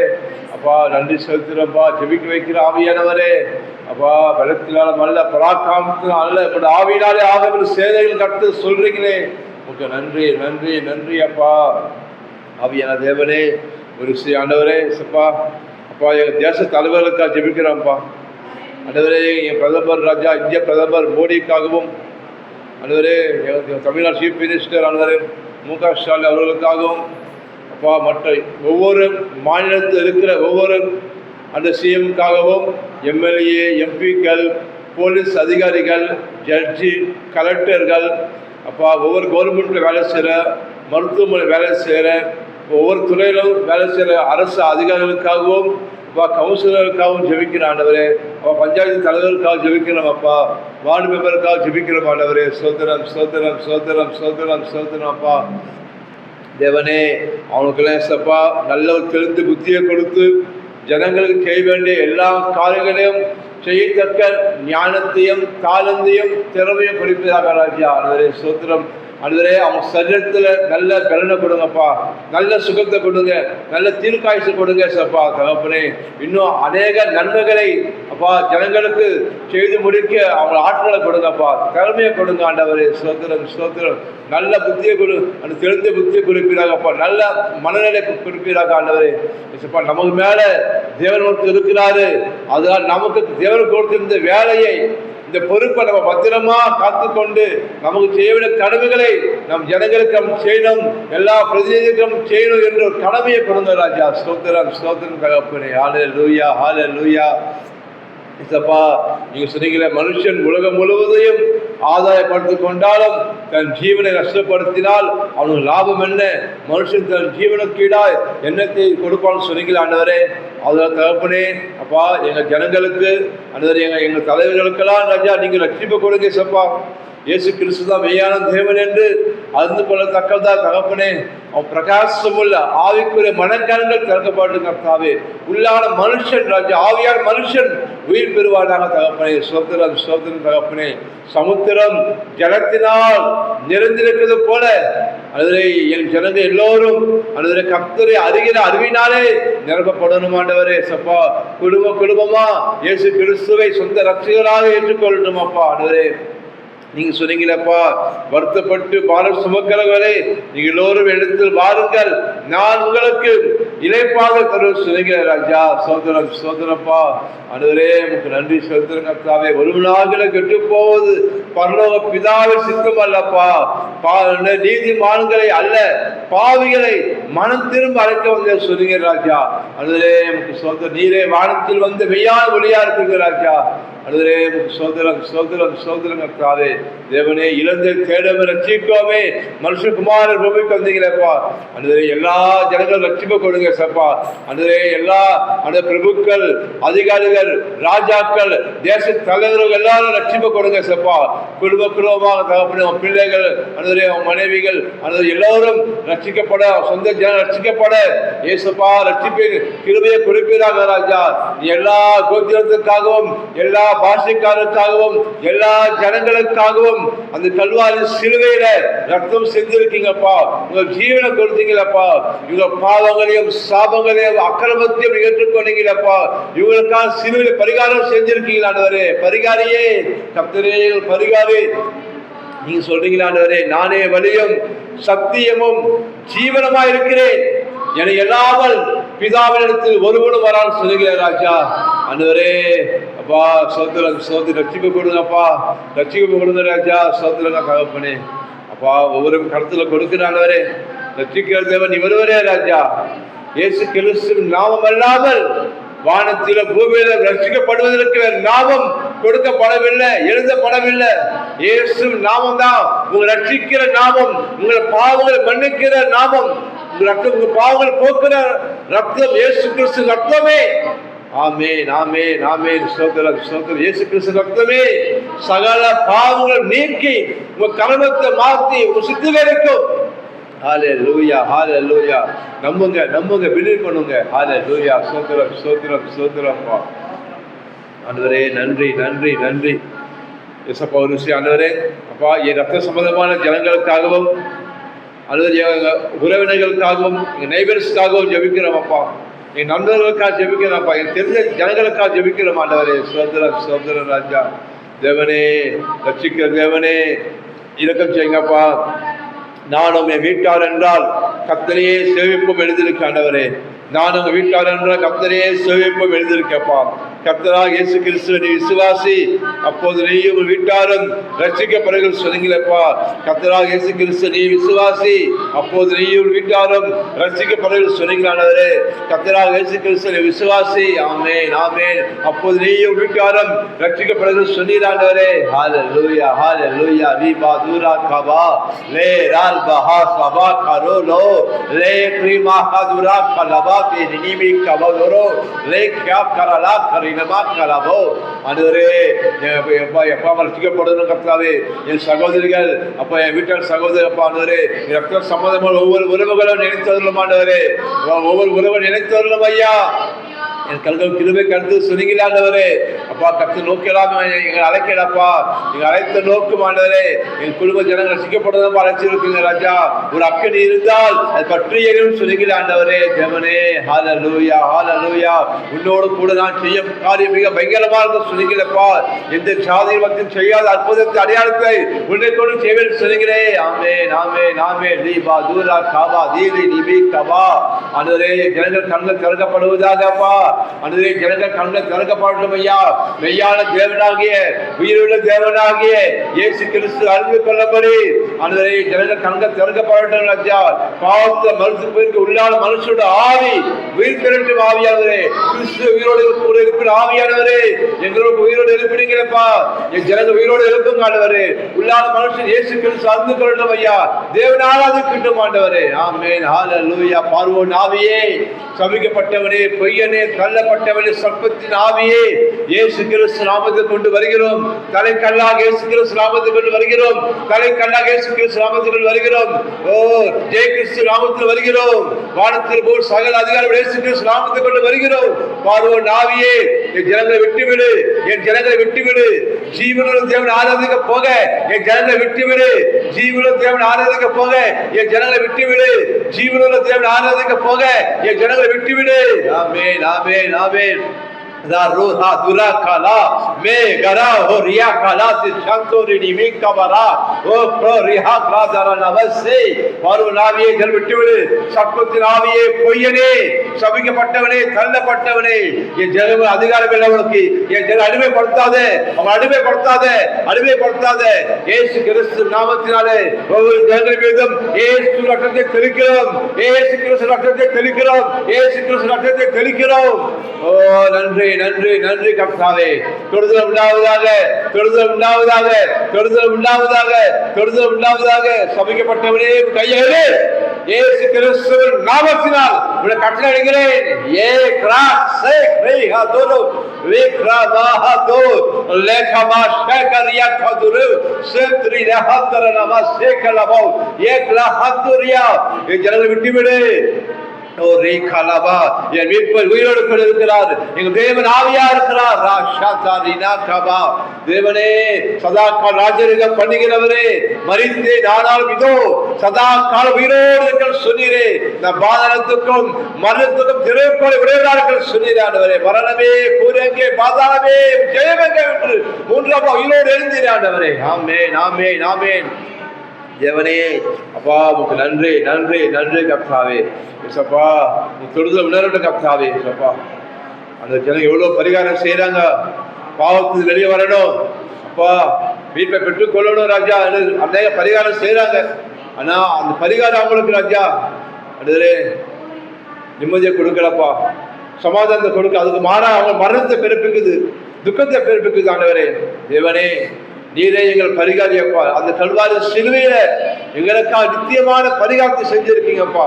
அப்பா நன்றி செலுத்துகிறோம்ப்பா. ஜெபிக்க வைக்கிற ஆவியானவரே, அப்பா பலத்தினாலும் அல்ல பராக்கிரமத்தினாலும் அல்ல, இப்படி ஆவியினாலே ஆகவே சேதைகள் கட்டு சொல்றீங்களே, உங்களுக்கு நன்றி நன்றி நன்றி அப்பா. ஆவியான தேவனே, ஒரு ஆண்டவரே சப்பா, அப்பா எங்கள் தேச தலைவர்களுக்காக ஜெபிக்கிறோம்ப்பா ஆண்டவரே. என் பிரதமர் ராஜா, இந்திய பிரதமர் மோடிக்காகவும் ஆண்டவரே, எங்கள் தமிழ்நாடு சீஃப் மினிஸ்டர் ஆண்டவரே மு.க. ஸ்டாலின் அவர்களுக்காகவும் அப்பா, மற்ற ஒவ்வொரு மாநிலத்தில் இருக்கிற ஒவ்வொரு அந்த சிஎம்காகவும், எம்எல்ஏ எம்பிக்கள், போலீஸ் அதிகாரிகள், ஜட்ஜி, கலெக்டர்கள், அப்பா ஒவ்வொரு கவர்மெண்ட்டில் வேலை செய்கிற, மருத்துவமனை வேலை செய்கிற, ஒவ்வொரு துறையிலும் வேலை செய்கிற அரசு அதிகாரிகளுக்காகவும் அப்பா, கவுன்சிலருக்காகவும் ஜெபிக்கிற ஆண்டவரே. அப்பா, பஞ்சாயத்து தலைவருக்காக ஜெபிக்கிறோம் அப்பா, வார்டு மெம்பருக்காக ஜெபிக்கிறோம் ஆண்டவரே. சோதரம் சோதரம் சோதரம் சோதரம் சோதரம் அப்பா. தேவனே, அவனுக்கெல்லாம் சப்பா நல்ல தெரிந்து புத்தியை கொடுத்து ஜனங்களுக்கு செய்ய வேண்டிய எல்லா காரியங்களையும் செய்யத்தக்க ஞானத்தையும் தாளந்தையும் திறமையும் கொடுப்பதாக ராஜா. ஆண்டவரே சோத்திரம். ஆண்டவரே, அவங்க சரீரத்தில் நல்ல பலனை கொடுங்கப்பா, நல்ல சுகத்தை கொடுங்க, நல்ல தீர்க்காய்ச்சி கொடுங்க சப்பா தகப்பனே. இன்னும் அநேக நன்மைகளை அப்பா ஜனங்களுக்கு செய்து முடிக்க அவங்க ஆற்றலை கொடுங்கப்பா, திறமையை கொடுங்க ஆண்டவரே. சோத்திரம் சோத்திரம். நல்ல புத்தியை கொடு, அந்த தெரிந்த புத்தியை குறிப்பீராகப்பா, நல்ல மனநிலை குறிப்பீராக ஆண்டவரே. சப்பா, நமக்கு மேலே தேவன் ஒருத்தர் இருக்கிறாரு, அதனால் நமக்கு தேவன் கொடுத்திருந்த வேலையை, இந்த பொறுப்பை நம்ம பத்திரமா காத்துக்கொண்டு நமக்கு செய்ய வேண்டிய கடமைகளை நம் ஜனங்களுக்கு நம்ம செய்யணும், எல்லா பிரதிநிதிகளும் செய்யணும் என்ற ஒரு கடமையை கொடுங்க ராஜா. ஸ்தோத்திரம் ஸ்தோத்திரம் தகப்பனே. ஹல்லேலூயா ஹல்லேலூயா. இசப்பா, நீங்க சொன்னீங்களே, மனுஷன் உலகம் முழுவதையும் ஆதாயப்படுத்திக் கொண்டாலும் தன் ஜீவனை நஷ்டப்படுத்தினால் அவனுக்கு லாபம் என்ன? மனுஷன் தன் ஜீவனுக்கீடாய் எண்ணத்தை கொடுப்பான்னு சொன்னீங்களே ஆண்டவரே. அதனால் தகப்பனே அப்பா, எங்க ஜனங்களுக்கு ஆண்டவரே, எங்க தலைவர்களுக்கெல்லாம் ராஜா நீங்க ரட்சிப்பு கொடுங்க சப்பா. இயேசு கிறிஸ்து தான் மெய்யான தேவன் என்று அறிந்து கொள்ளத்தக்கதா தகப்பனே. அவன் பிரகாசமுள்ள ஆவிக்குரிய மனக்கண்கள் திறக்கப்பட்டு கர்த்தாவே, உள்ளான மனுஷன் ராஜா, ஆவியான மனுஷன் உயிர் பெறுவானாக தகப்பனே. சோத்திரம் சோத்திரம் தகப்பனே. சமுத்திரம் ஜலத்தினால் நிறைந்திருக்கிறது போல அதுவரை என் ஜனங்கள் எல்லோரும் அதுவரை கர்த்தரை அறிகிற அறிவினாலே நிரப்பப்படணும் ஆண்டவரே சப்பா. குடும்பமா இயேசு கிறிஸ்துவை சொந்த ரட்சகராக ஏற்றுக்கொள்ளணும் அப்பா. அதுவரை நீங்க சொன்னீங்களப்பா, வருத்தப்பட்டு பாரம் சுமக்கிறவர்களே நீங்க எல்லோரும் இடத்தில் வாருங்கள், நான் உங்களுக்கு இளைப்பாக தரும் சொன்னீங்க ராஜா. சோதரம் சோதரப்பா. ஆண்டவரே, உங்களுக்கு நன்றி செலுத்துறேன் கர்த்தாவே. ஒருவனாக கெட்டு போவது பரலோக பிதாவின் சித்தம் அல்லப்பா. நீதிமான்களை அல்ல, பாவிகளை மனம் திரும்ப அழைக்க வந்த சொன்னீங்க ராஜா. ஆண்டவரே, உங்களுக்கு சோதரம். நீரே வானத்தில் வந்து மெய்யான ஒளியா இருக்குங்க ராஜா. ஆண்டவரே, சோதரம் சோதரம் சோதரம் கர்த்தாவே. தேவனே இழந்து தேடவே ரட்சிக்கோமே. மனுஷகுமாரர் பூமிக்கு வந்தீங்களேப்பா. அன்றைய எல்லா ஜனங்களும் ரட்சிப்பு கொடுங்க சப்பா. அன்றைய எல்லா அந்த பிரபுக்கள், அதிகாரிகள், ராஜாக்கள், தேச தலைவர்கள் எல்லாரும் ரட்சிப்பு கொடுங்க சப்பா. குடும்ப குடும்பமாக தகப்பனே பிள்ளைகள், அன்றைய மனைவிகள், அன்றைய எல்லோரும் ரட்சிக்கப்பட, சொந்த ஜனம் ரட்சிக்கப்பட ஏசப்பா ரட்சிப்பின் கிருபையை கொடுப்பீராக ராஜா. எல்லா கோத்திரத்துக்காகவும், எல்லா பாஷைக்காரருக்காகவும், எல்லா ஜனங்களுக்காகவும் அந்த கல்வாரி சிலுவையில ரத்தம் செஞ்சிருக்கீங்கப்பா. உங்க ஜீவனை கொடுத்தீங்களப்பா. இவங்க பாவங்களையும் சாபங்களையும் அக்கிரமத்தையும் ஏற்றுக்கொண்டீங்களப்பா. இவங்களுக்காக சிலுவையில பரிகாரம் செஞ்சிருக்கீங்களாண்டவரே. பரிகாரியே கர்த்தரே, பரிகாரி நீங்க சொல்றீங்களாண்டவரே, நானே வழியும் சத்தியமும் ஜீவனமா இருக்கிறேன், என எல்லாமல் பிதாவினிடத்தில் ஒருவனும் வரான்னு சொல்லுகிற ராஜா. ஆண்டவரே அப்பா சோத்திரம், சோதரி ரட்சிப்பு கொடுங்கப்பா, ரட்சிப்பு கொடுங்க ராஜா. சோத்திரங்க தகப்பனே அப்பா, ஒவ்வொரு கருத்துல கொடுக்கிறாண்டவரே. ரட்சிக்கிற தேவன் ஒருவரே ராஜா. இயேசு கிறிஸ்து நாமம் அல்லாமல் வானத்தில பூமியில ரட்சிக்கப்படுவதற்கு நாமம் கொடுக்கப்படவில்லை, எழுதப்படவில்லை. இயேசு நாமம் தான் உங்களை ரட்சிக்கிற நாமம், உங்களை பாவங்களை மன்னிக்கிற நாமம், உங்க பாவங்களை போக்குற ரத்தம் இயேசு கிறிஸ்து ரத்தமே. ஆமென், ஆமென், ஆமென். ஸ்தோத்திரம், ஸ்தோத்திரம். இயேசு கிறிஸ்து ரத்தமே சகல பாவங்களை நீக்கி உங்க கரணத்தை மாற்றி உங்க சுத்திகரிக்கும். ஹல்லேலூயா, ஹல்லேலூயா. நம்புங்க, நம்புங்க, பிலீவ் பண்ணுங்க. ஹல்லேலூயா. ஸ்தோத்திரம், ஸ்தோத்திரம், ஸ்தோத்திரம்ப்பா. ஆண்டவரே நன்றி, நன்றி, நன்றி. இயேசப்பா ஒரு விஷயம் ஆண்டவரே அப்பா, என் ரத்த சம்பந்தமான ஜனங்களுக்காகவும் அல்லது உறவினர்களுக்காகவும் எங்கள் நெய்பர்ஸ்க்காகவும் ஜெபிக்கிறோம் அப்பா. என் நண்பர்களுக்காக ஜெபிக்கிறோம்ப்பா. என் தெரிஞ்ச ஜனங்களுக்காக ஜெபிக்கிறோம் ஆண்டவரே. சுதந்திரம், சுதந்திரம் ராஜா. தேவனே ரட்சிக்கிற தேவனே இரக்கம் செய்யுங்கப்பா. நானும் என் வீட்டார் என்றால் கர்த்தரையே சேவிப்பும் எழுதியிருக்க ஆண்டவரே. நான் உங்க வீட்டார் என்றால் கர்த்தரையே சேவிப்பும் எழுதியிருக்கப்பா. கர்த்தராக இயேசு கிறிஸ்துவை நீ விசுவாசி, அப்போது நீயும் உங்கள் வீட்டாரும் ரட்சிக்கப்படுங்கள் சொன்னீங்களப்பா. கர்த்தராக இயேசு கிறிஸ்து நீ விசுவாசி, அப்போது நீயும் வீட்டாரும் ரட்சிக்கப்படுங்கள் சொன்னீங்களானவரே. கர்த்தராக இயேசு கிறிஸ்து நீ விசுவாசி, ஆமென், ஆமென், அப்போது நீயும் வீட்டாரும் ரட்சிக்கப்படுங்கள் சொன்னீரானவரே. ஹல்லேலூயா, ஹல்லேலூயா. வீபா தூரா கபா லே ரால் பஹா கபா கரோலோ லே க்ரீமா ஹதுரா கலபா கே நினிமி கபோரோ லே கியா கரலா கர்த்தாவே. என் சகோதரிகள் அப்ப, என் வீட்டார் சகோதரி அப்பா ஆண்டவரே, ரத்த சம்பந்தமான ஒவ்வொரு உறவுகளும் நினைத்தவர்களும் ஆண்டவரே, ஒவ்வொரு உறவு நினைத்தவர்களும் ஐயா என் கல்கள் கிருபை கருத்து சொன்னீங்களாண்டவரே. அப்பா கத்து நோக்கலாம எங்களை அழைக்கலப்பா. நீங்க அழைத்த நோக்கம் ஆண்டவரே என் குடும்ப ஜனங்கள் ரசிக்கப்படுறதும் அழைச்சிருக்குங்க ராஜா. ஒரு அக்கனி இருந்தால் அது பற்றியும் சொன்னீங்களாண்டவரே. தேவனே ஹல்லேலூயா, ஹல்லேலூயா. உன்னோடு கூட நான் செய்யும் காரியம் மிக பயங்கரமா இருக்கும் சொன்னீங்களப்பா. எந்த சாதி மக்கள் செய்யாத அற்புதத்தை அடையாளத்தை உன்னை கொண்டு செய்வேன் சொன்னீங்களே. ஆமென், ஆமென், ஆமென். தீபா தூரா காபா தீரி நிபி கபா. ஆண்டவரே ஜனங்கள் கண்கள் திறக்கப்படுவதாகப்பா. அன்றைய ஜனங்கள் கண்கள் திறக்கப்படட்டும் ஐயா. மெய்யான தேவனாகிய உயிருள்ள தேவனாகிய இயேசு கிறிஸ்து அறிந்து கொள்ளபடி அன்றைய ஜனங்கள் கண்கள் திறக்கப்படட்டும் ராஜா. பாவத்தை மறுத்து போயிருக்க உள்ளான மனுஷோட ஆவி உயிர் திரட்டும் ஆவியானவரே. கிறிஸ்து உயிரோடு கூட இருக்கிற ஆவியானவரே, எங்களோட உயிரோடு எழுப்பினீங்களப்பா. என் ஜனங்கள் உயிரோடு எழுப்புங்க ஆண்டவரே. உள்ளான மனுஷன் இயேசு கிறிஸ்து அறிந்து கொள்ளட்டும் ஐயா. தேவனால அது கிட்டும் ஆண்டவரே. ஆமென், ஹல்லேலூயா. பார்வோன் ஆவியே, சபிக்கப்பட்டவனே, பொய்யனே, தள்ளப்பட்டவனே, சர்ப்பத்தின் ஆவியே, இயேசு கிறிஸ்து நாமத்தை கொண்டு வருகிறோம். தலை கல்லாக இயேசு கிறிஸ்து நாமத்தை கொண்டு வருகிறோம். தலை கல்லாக இயேசு கிறிஸ்து நாமத்தை கொண்டு வருகிறோம். ஓ ஜெய கிறிஸ்து நாமத்தில் வருகிறோம். வானத்தில் போல் சகல அதிகாரம் இயேசு கிறிஸ்து நாமத்தை கொண்டு வருகிறோம். பார்வோன் ஆவியே, என் ஜனங்களை விட்டுவிடு, என் ஜனங்களை விட்டுவிடு. ஜீவனுள்ள தேவன் ஆராதிக்க போக என் ஜனங்களை விட்டுவிடு. ஜீவனுள்ள தேவன் ஆராதிக்க போக என் ஜனங்களை விட்டுவிடு. ஜீவனுள்ள தேவன் ஆராதிக்க போக என் ஜனங்களை விட்டுவிடு. ஆமென், ஆமென், ஆமென். Ruha dura kala me gara ho riya kala se shantori ni me kabara o pro riha kladara navase paru naviye jal vittuvidu. சர்ப்பத்தின் ஆவியே, பொய்யனே, சபிக்கப்பட்டவனே, தள்ளப்பட்டவனே, என் ஜனங்கள் அதிகாரம் உள்ளவனுக்கு என் ஜன அடிமைப்படுத்தாதே, அவன் அடிமைப்படுத்தாதே, அடிமைப்படுத்தாதே. இயேசு கிறிஸ்து நாமத்தினாலே ஒவ்வொரு ஜனங்கள் மீதும் இயேசு ரத்தத்தை தெளிக்கிறோம். இயேசு கிறிஸ்து ரத்தத்தை தெளிக்கிறோம். இயேசு கிறிஸ்து ரத்தத்தை தெளிக்கிறோம். ஓ நன்றி, நன்றி நன்றி கர்த்தாவே. தொடுதல் உண்டாவதாக, தொடுதல் உண்டாவதாக, தொடுதல் உண்டாவதாக, தொடுதல் உண்டாவதாக. சபிக்கப்பட்டவனே கையெழு, இயேசு கிறிஸ்துவின் நாமத்தினால் உங்களை கட்டளையிடுகிறேன். ஏ கிராஸ் சே ரேஹா தோலோ வேக்ரா மாஹா தோ லேகமா ஷேகரியா கதுரு சேத்ரி ரஹந்தர நம சேகலபோ ஏக்லா ஹந்துரியா. ஜனங்களை விட்டுவிடு. ஓ ரேகலபா, என் மீட்பர் உயிரோடு கூட இருக்கிறார். எங்கள் தேவன் ஆவியா இருக்கிறார். ராஷாதாரினா கபா. தேவனே, சதா கால ராஜரிக பண்ணுகிறவரே, மரித்தேன் ஆனாலும் இதோ சதா கால உயிரோடு இருக்கிற சொன்னீரே. நம் பாதாளத்துக்கும் மரணத்துக்கும் திரைக்கோளை விடையாடுகள் சொன்னீராண்டவரே. மரணமே கூரங்கே, பாதாளமே ஜெயமெங்கே என்று மூன்றாம் உயிரோடு எழுந்தீராண்டவரே. ஆமென் ஆமென் ஆமென். தேவனே அப்பா, உங்களுக்கு நன்றி நன்றி நன்றி கர்த்தாவே. ஏசப்பா, தொடுதல் உணர்வு கர்த்தாவே. ஏசப்பா, அந்த ஜனம் எவ்வளவு பரிகாரம் செய்யறாங்க. பாவத்துக்கு வெளியே வரணும் அப்பா, மீட்பை பெற்றுக் கொள்ளணும் ராஜா. அநேக பரிகாரம் செய்யறாங்க. ஆனா அந்த பரிகாரம் அவங்களுக்கு ராஜா அடுதே நிம்மதியை கொடுக்கலப்பா, சமாதானத்தை கொடுக்க. அதுக்கு மாறா அவங்க மரணத்தை பிறப்பிக்குது, துக்கத்தை பிறப்பிக்குது. ஆண்டவரே தேவனே, நீரே எங்கள் பரிகாரியப்பா. அந்த கல்வாரி சிலுவையில எங்களுக்கா நித்தியமான பரிகாரத்தை செஞ்சிருக்கீங்கப்பா.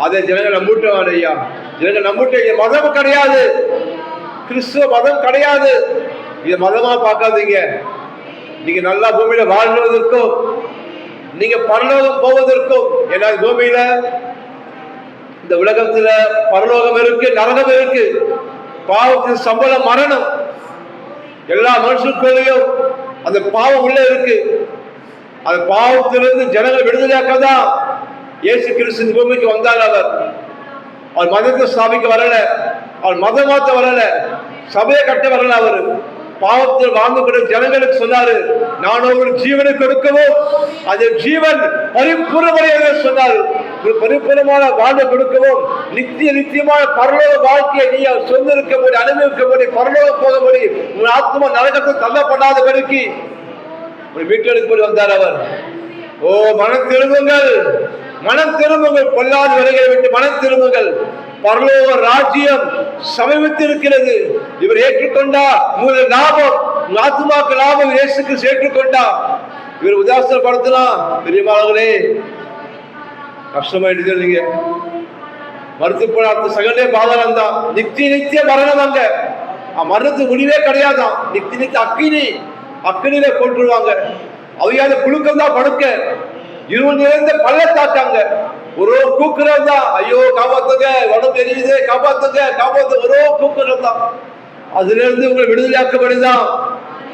அதை ஜனங்கள் நம்பிட்டோம் ஐயா. ஜனங்கள் நம்பிட்டு, மதம் கிடையாது, கிறிஸ்துவ மதம் கிடையாது. இதை மதமா பார்க்காதீங்க. நீங்க நல்லா பூமியில வாழ்வதற்கும் நீங்க பரலோகம் போவதற்கும், ஏன்னா பூமியில இந்த உலகத்துல பரலோகம் இருக்கு, நரகம் இருக்கு. பாவத்தின் சம்பளம் மரணம். எல்லா மனுஷனுக்குள்ளேயும் அந்த பாவம் உள்ள இருக்கு. அந்த பாவத்திலிருந்து ஜனங்களை விடுதலையாக்கதான் இயேசு கிறிஸ்து பூமிக்கு வந்தார். அவர் மதத்தை ஸ்தாபிக்க வரல, அவர் மதம் மாத்த வரல, சபையை கட்ட வரல. அவர் பாவத்தில் வாழ்ந்து கொண்ட ஜனங்களுக்கு சொன்னாரு, நான் ஒரு ஜீவனை கொடுக்கவும் அது ஜீவன் பரிபூர்ணமடைய சொன்னார். ஒரு பரிபூர்ணமான வாழ்வை கொடுக்கவும், நித்தியமான பரலோக வாழ்க்கையை நீ சொந்திருக்க முடியும், அனுபவிக்க முடியும், பரலோகம் போக முடியும். உன் ஆத்மா நரகத்தில் தள்ளப்படாதபடிக்கு ஒரு வீட்டெடுக்கு போய் வந்தார் அவர். ஓ மனம் திரும்புங்கள், மனம் திரும்புங்கள், பொல்லாத வழிகளை விட்டு மனம் திரும்புங்கள். பரலோக ராஜ்யம் சமீபத்திருக்கிறது. இவர் ஏற்றுக்கொண்டா உங்களுடைய லாபம், உங்க ஆத்மாக்கு லாபம். இயேசுக்கு ஏற்றுக்கொண்டா இவர் உதாசனப்படுத்தலாம். பெரியமானவர்களே, கஷ்டமாயிட்டு நீங்க மருத்துவ அடுத்த சகலே பாதாளம் தான். நித்திய மரணம். அங்க மரணத்துக்கு முடிவே கிடையாதான். நித்திய அக்கினியில கொண்டுருவாங்க. அவையாத புழுக்கம் தான் படுக்க, இருள் நிறைந்த பள்ளத்தாக்காங்க. ஒரு கூக்குறது தான், ஐயோ காப்பாத்துங்க, உடம்பு எரியுது, காப்பாத்துங்க காப்பாத்துங்க, ஒரு கூக்குறது தான். அதுல இருந்து உங்களை விடுதலையாக்கப்படுதான்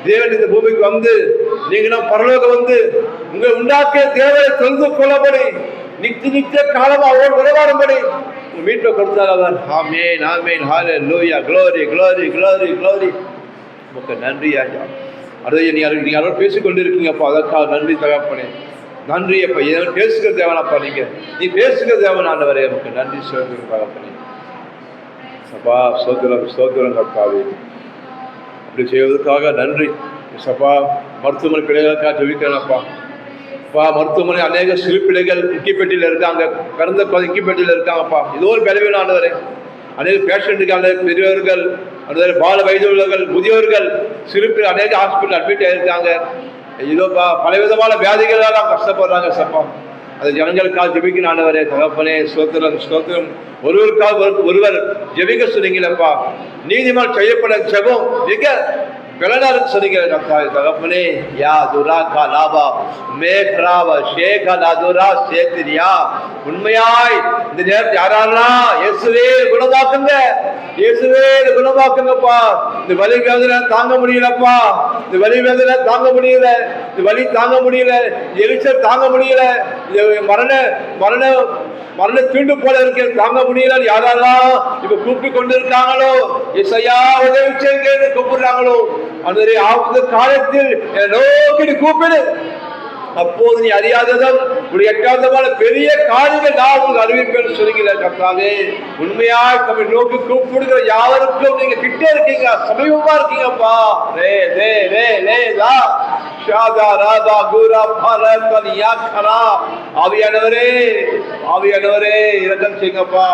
தேவன் இந்த பூமிக்கு வந்து, நீங்க பரலோகம் வந்து உங்களை உண்டாக்கிய தேவனை தெரிந்து கொள்ளபடி, நித்திய காலமா அவரோடு உறவாடும்படி மீட்பை கொடுத்தார் அவர். Amen amen hallelujah. Glory glory glory glory. உங்களுக்கு நன்றி ஐயா. அடுத்து நீங்க யாரோட பேசிக் கொண்டிருக்கீங்கப்பா, அதற்காக நன்றி தகப்பனே. நன்றி அப்பா. பேசுகிற தேவனாப்பா, நீ பேசுகிற தேவன் ஆண்டவரே. நமக்கு நன்றி சொல்லுங்க தகப்பனே. சப்பா சோத்திரம் சோத்திரம் கர்த்தாவே. அப்படி செய்வதற்காக நன்றி சப்பா. மருத்துவமனை பிள்ளைகளுக்காக ஜெபிக்கிறேன்ப்பா. மருத்துவமனை அநேக சிறு பிள்ளைகள் இக்கிப்பெட்டியில் இருக்காங்க, பிறந்த இக்கிப்பெட்டியில் இருக்காங்கப்பா. ஏதோ ஒரு பலவீனம் ஆண்டவரே. அநேக பேஷண்ட்டுக்கான பெரியவர்கள், பால வயதுள்ளவர்கள், முதியோர்கள், சிறு அநேக ஹாஸ்பிட்டல் அட்மிட் ஆகியிருக்காங்க. இதோப்பா பலவிதமான வியாதிகளால் கஷ்டப்படுறாங்க சப்பா. அந்த ஜனங்களுக்காக ஜெபிக்க ஆண்டவரே தகப்பனே. ஸ்தோத்திரம் ஸ்தோத்திரம். ஒருவருக்காக ஒருவர் ஜெபிக்க சொன்னீங்களப்பா. நீதிமான் செய்யப்பட ஜெபம் மிக பலனாருக்கு சொன்னீங்க தகப்பனே. யா துரா கா லாபா மேக்ராவ ஷேகா நாதுரா சேத்திரியா. உண்மையாய் இந்த நேரத்தில் யாரெல்லாம் இயேசுவே குணமாக்குங்க, இயேசுவே குணமாக்குங்கப்பா. இந்த வலி வேதனை தாங்க முடியலப்பா, இந்த வலி வேதனை தாங்க முடியல, இந்த வலி தாங்க முடியல, எரிச்சல் தாங்க முடியல, மரண தீண்டு போல இருக்க தாங்க முடியல. யாரெல்லாம் இப்ப கூப்பிட்டு கொண்டு இருக்காங்களோ, இசையா உதவி செய்யுங்க கூப்பிடுறாங்களோ, அந்த ஆபத்து காலத்தில் நோக்கி கூப்பிடு. அப்போது நீ அறியாததும் ஒரு எட்டாவது பெரிய காரியங்கள் நான் உங்களுக்கு அறிவிப்பேன்னு சொல்லுகிறேன் கர்த்தாவே. உண்மையாய் தம்மை நோக்கி கூப்பிடுகிற யாவருக்கும் நீங்க கிட்டே இருக்கீங்க, சமீபமா இருக்கீங்கப்பா. ரே ரே ரே ரே லா ஷாதா ராதா குரா பரதனியா கரா. ஆவியானவரே, ஆவியானவரே இரக்கம் செய்யுங்கப்பா.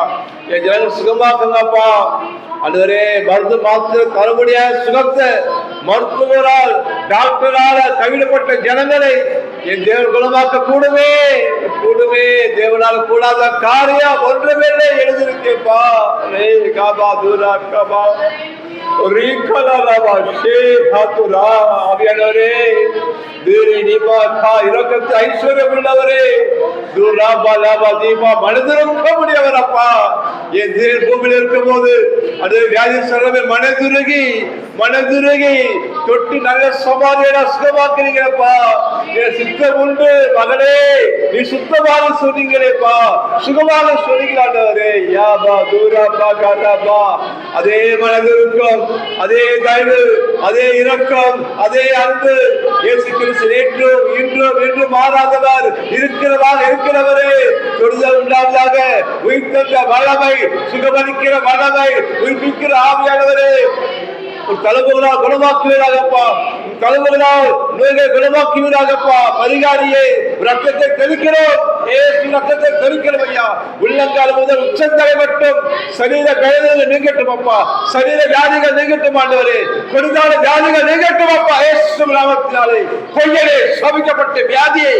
என் ஜனங்கள் சுகமாக்குங்கப்பா. ஆண்டவரே, மருந்து மாத்திர தர முடியாத சுகத்தை மருத்துவரால் டாக்டரால கைவிடப்பட்ட ஜனங்களை என் தேவன் குணமாக்க கூடுமே கூடுமே. தேவனால் கூடாத காரியம் ஒன்றுமில்லை எழுதியிருக்கேப்பா. ஐஸ்வர்யம் உள்ளவரே, மனதிருக்க முடியவரப்பா. என் பூமியில் இருக்கும் போது அது வியாதி சொல்றமே மனதுருகி மனதுருகி தொட்டு நல்ல சமாதியான சுகமாக்குறீங்களப்பா. என் சித்தம் உண்டு மகனே, நீ சுத்தமாக சொன்னீங்களேப்பா, சுகமாக சொன்னீங்களாண்டவரே. யாபா தூராபா காதாபா. அதே மனதிருக்கம், அதே தயவு, அதே இரக்கம், அதே அன்பு இயேசு கிறிஸ்து நேற்றும் இன்றும் என்று மாறாதவர் இருக்கிறவரே. தொடுதல் உண்டாவதாக. உயிர்த்தெழுந்த வல்லமை, சுகமளிக்கிற வல்லமை, உயிர்ப்பிக்கிற ஆவியானவரே, தலைவர்களால் குணமாக்குவீராகப்பா. தலைவர்களால் நோய்களை குணமாக்குவீராகப்பா. பரிகாரியே, ரத்தத்தை தெளிக்கிறோம். ரத்தத்தை தெளிக்கிறோம் ஐயா. உள்ளங்கால் முதல் உச்சந்தலை மட்டும் சரீர வேதனைகள் நீங்கட்டும் அப்பா. சரீர வியாதிகள் நீங்கட்டும் ஆண்டவரே. கொடுதான வியாதிகள் நீங்கட்டும் அப்பா. இயேசு நாமத்தினாலே பொய்யலே சபிக்கப்பட்ட வியாதியை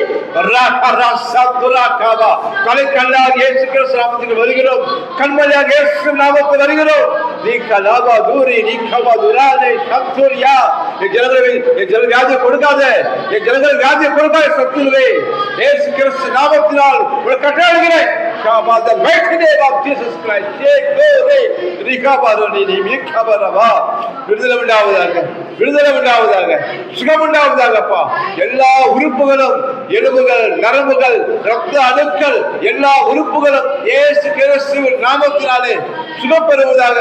கலைக்கல்லாக இயேசு கிறிஸ்து நாமத்தில் வருகிறோம். கண்மலையாக இயேசு நாமத்தில் வருகிறோம். நீ கலாபா தூரி நீ கபா துரானே சத்துரியா. என் ஜனங்கள் வியாதியை கொடுக்காத, என் ஜனங்கள் வியாதியை கொடுக்காத சத்துருவே. இயேசு கிறிஸ்து நாமத்தினால் உங்களை கட்டளையிடுகிறேன். விடுதலை உண்டாவதாக, விடுதலை உண்டாவதாக, சுகம் உண்டாவதாகப்பா. எல்லா உறுப்புகளும், எலும்புகள், நரம்புகள், ரத்த அணுக்கள், எல்லா உறுப்புகளும் இயேசு கிறிஸ்துவின் நாமத்தினாலே சுகம் பெறுவதாக,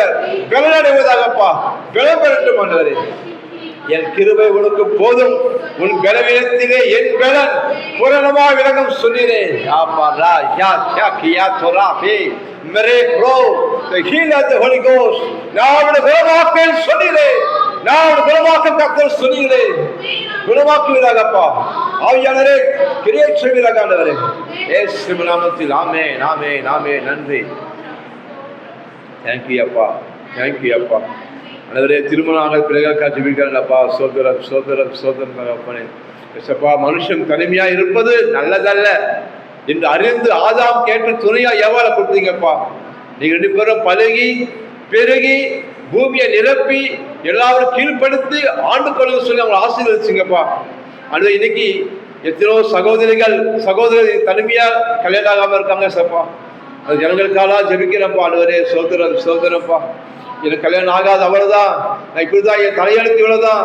பலனடைவதாகப்பா. பலம் பெறட்டும் ஆண்டவரே. என் கிருபை உனக்கு போதும், உன் பலவீனத்திலே என் பலன் பூரணமாக விளங்கும் சொன்னீரேன். குணமாக்குவீராகப்பா. ஆவியானவரே, கிரியை செய்வீராக ஆண்டவரே. இயேசு நாமத்தில் ஆமென் ஆமென் ஆமென். நன்றி. தேங்க்யூ அப்பா, தேங்க்யூ அப்பா. ஆண்டவரே, திருமணமாக பிள்ளைகளுக்காக ஜெபிக்கிறேன்ப்பா. சோதரம் சோதரம் சோதரம் தகப்பனே. ஏசப்பா, மனுஷன் தனிமையா இருப்பது நல்லதல்ல என்று அறிந்து ஆதாம் கேட்டு துணையா எவ்வாறு கொடுத்தீங்கப்பா. நீங்க 2 பேரும் பழகி பெருகி பூமியை நிரப்பி எல்லாரும் கீழ்படுத்தி ஆண்டு கொள்ளுங்க சொல்லி அவங்களை ஆசீர்வதிச்சிங்கப்பா. அது இன்னைக்கு எத்தனோ சகோதரர்கள் தனிமையா கல்யாணம் ஆகாம இருக்காங்க சப்பா. அது ஜனங்களுக்காக ஜெபிக்கிறப்பா. ஆண்டவரே, சோதரம் சோதரப்பா. எனக்கு கல்யாணம் ஆகாது, அவ்வளவுதான், நான் இப்படிதான், என் தலையெழுத்து இவ்வளவுதான்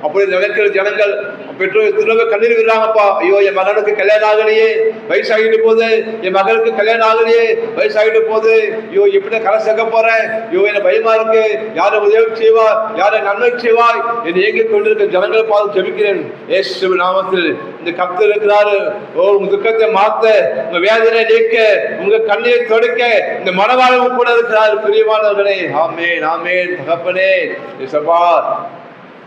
அப்படி நினைக்கிற ஜனங்கள் பெற்றோர் திரும்ப கண்ணீர் விடுறாங்கப்பா. ஐயோ, என் மகனுக்கு கல்யாணம் ஆகலையே, வயசாகிட்டு போகுது, என் மகனுக்கு கல்யாணம் ஆகலையே, வயசாகிட்டு போகுது, ஐயோ எப்படி கரை சேர்க்க போறேன், ஐயோ எனக்கு பயமா இருக்கு, யாரை உதவி செய்வாய், யாரை நன்மை செய்வாய் என்று ஏங்கி கொண்டிருக்க ஜனங்களை பார்த்து ஜெபிக்கிறேன் இயேசு நாமத்தில். இந்த கர்த்தர் இருக்கிறாரு. உங்க துக்கத்தை மாத்த, உங்க வேதனை நீக்க, உங்க கண்ணீரை துடைக்க இந்த மனவாழ்வு கூட இருக்கிறார். பிரியமானவர்களே, ஆமென் ஆமென். தகப்பனே, இயேசுப்பா,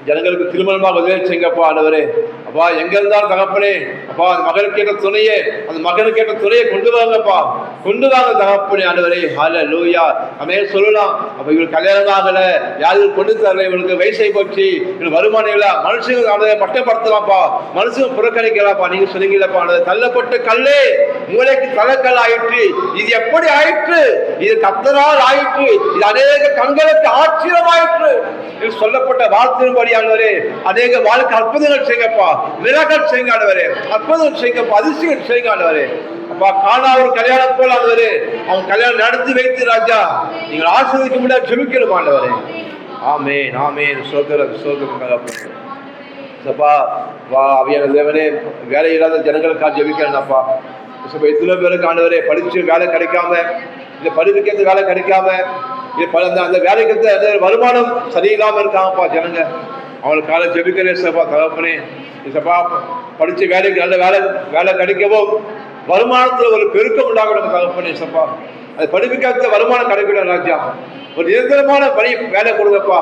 ஜனங்களுக்கு திருமணமாக உதவி செய்யுங்கப்பா. ஆண்டவரே அப்பா, எங்க இருந்தாலும் தகப்பனே அப்பா, அந்த மகனுக்கு கேட்ட துணையை, அந்த மகனுக்கு கேட்ட துணையை கொண்டு வாங்கப்பா, கொண்டு வாங்க தகப்பனே. ஆண்டவரே, ஹல்லேலூயா. நம்ம சொல்லலாம், அப்ப இவங்களுக்கு கல்யாணம் ஆகல, யாரும் கொண்டு தரல, இவங்களுக்கு வயசாகி போச்சு, இவங்களுக்கு வருமானம் இல்லை, மனுஷங்க அதை பட்டப்படுத்தலாம்ப்பா, மனுஷங்க புறக்கணிக்கலாம்ப்பா. நீங்க சொன்னீங்களப்பா, தள்ளப்பட்ட கல்லே மூளைக்கு தலைக்கல் ஆயிற்று. இது எப்படி ஆயிற்று? இது கர்த்தரால் ஆயிற்று. இது அநேக கண்களுக்கு ஆச்சரியமாயிற்று என்று சொல்லப்பட்ட வார்த்தையின்படி ஆண்டவரே, அநேக வாழ்க்கை அற்புதங்கள் செய்யுங்கப்பா, மிராக்கிள் செய்யுங்க ஆண்டவரே, அற்புதம் செய்யுங்கப்பா, அதிசயம் செய்யுங்க ஆண்டவரே. அப்பா, காணா ஒரு கல்யாணம் போல ஆண்டவரே, அவன் கல்யாணம் நடத்தி வைத்து ராஜா நீங்கள் ஆசீர்வதிக்க முடியாது ஜெபிக்கிறோம் ஆண்டவரே. ஆமென் ஆமென். சோதரம் சோதரம் சப்பா. வா அவியான தேவனே, வேலை இல்லாத ஜனங்களுக்காக ஜெபிக்கிறேன்ப்பா. எத்தனை பேருக்கு ஆண்டவரே படிச்சு வேலை கிடைக்காம, இந்த படிப்புக்கு வேலை கிடைக்காம, அந்த வேலைக்கு வருமானம் சரியில்லாம இருக்காங்கப்பா ஜனங்க, அவங்களுக்காக ஜெபிக்கிறேன் சப்பா. தகப்பனே, சப்பா, படிச்ச வேலைக்கு நல்ல வேலை கிடைக்கவும் வருமானத்துல ஒரு பெருக்கம் உண்டாகணும் தகப்பனே சப்பா. அது படிப்புக்கு வருமானம் கிடைக்கணும் ராஜா. ஒரு நிரந்தரமான வேலை கொடுங்கப்பா,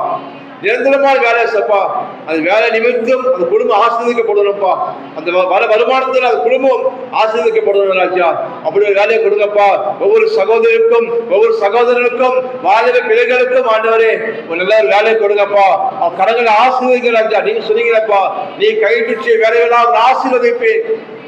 நிரந்தரமான வேலை சப்பா. அது வேலை நிமித்தம் அந்த குடும்பம் ஆசீர்வதிக்கப்படணும்ப்பா. அந்த வருமானத்தில் அந்த குடும்பம் ஆசீர்வதிக்கப்படணும் ராஜா. அப்படி ஒரு வேலையை கொடுங்கப்பா. ஒவ்வொரு சகோதரருக்கும் ஒவ்வொரு சகோதரனுக்கும் வாலிப பிள்ளைகளுக்கும் ஆண்டவரே ஒரு நல்ல ஒரு வேலையை கொடுங்கப்பா. அவன் கடங்களை ஆசீர்வதிக்க ராஜா. நீங்க சொன்னீங்களப்பா, நீ கைப்பிடிச்ச வேலைகளால் ஆசீர்வதிப்பேன்,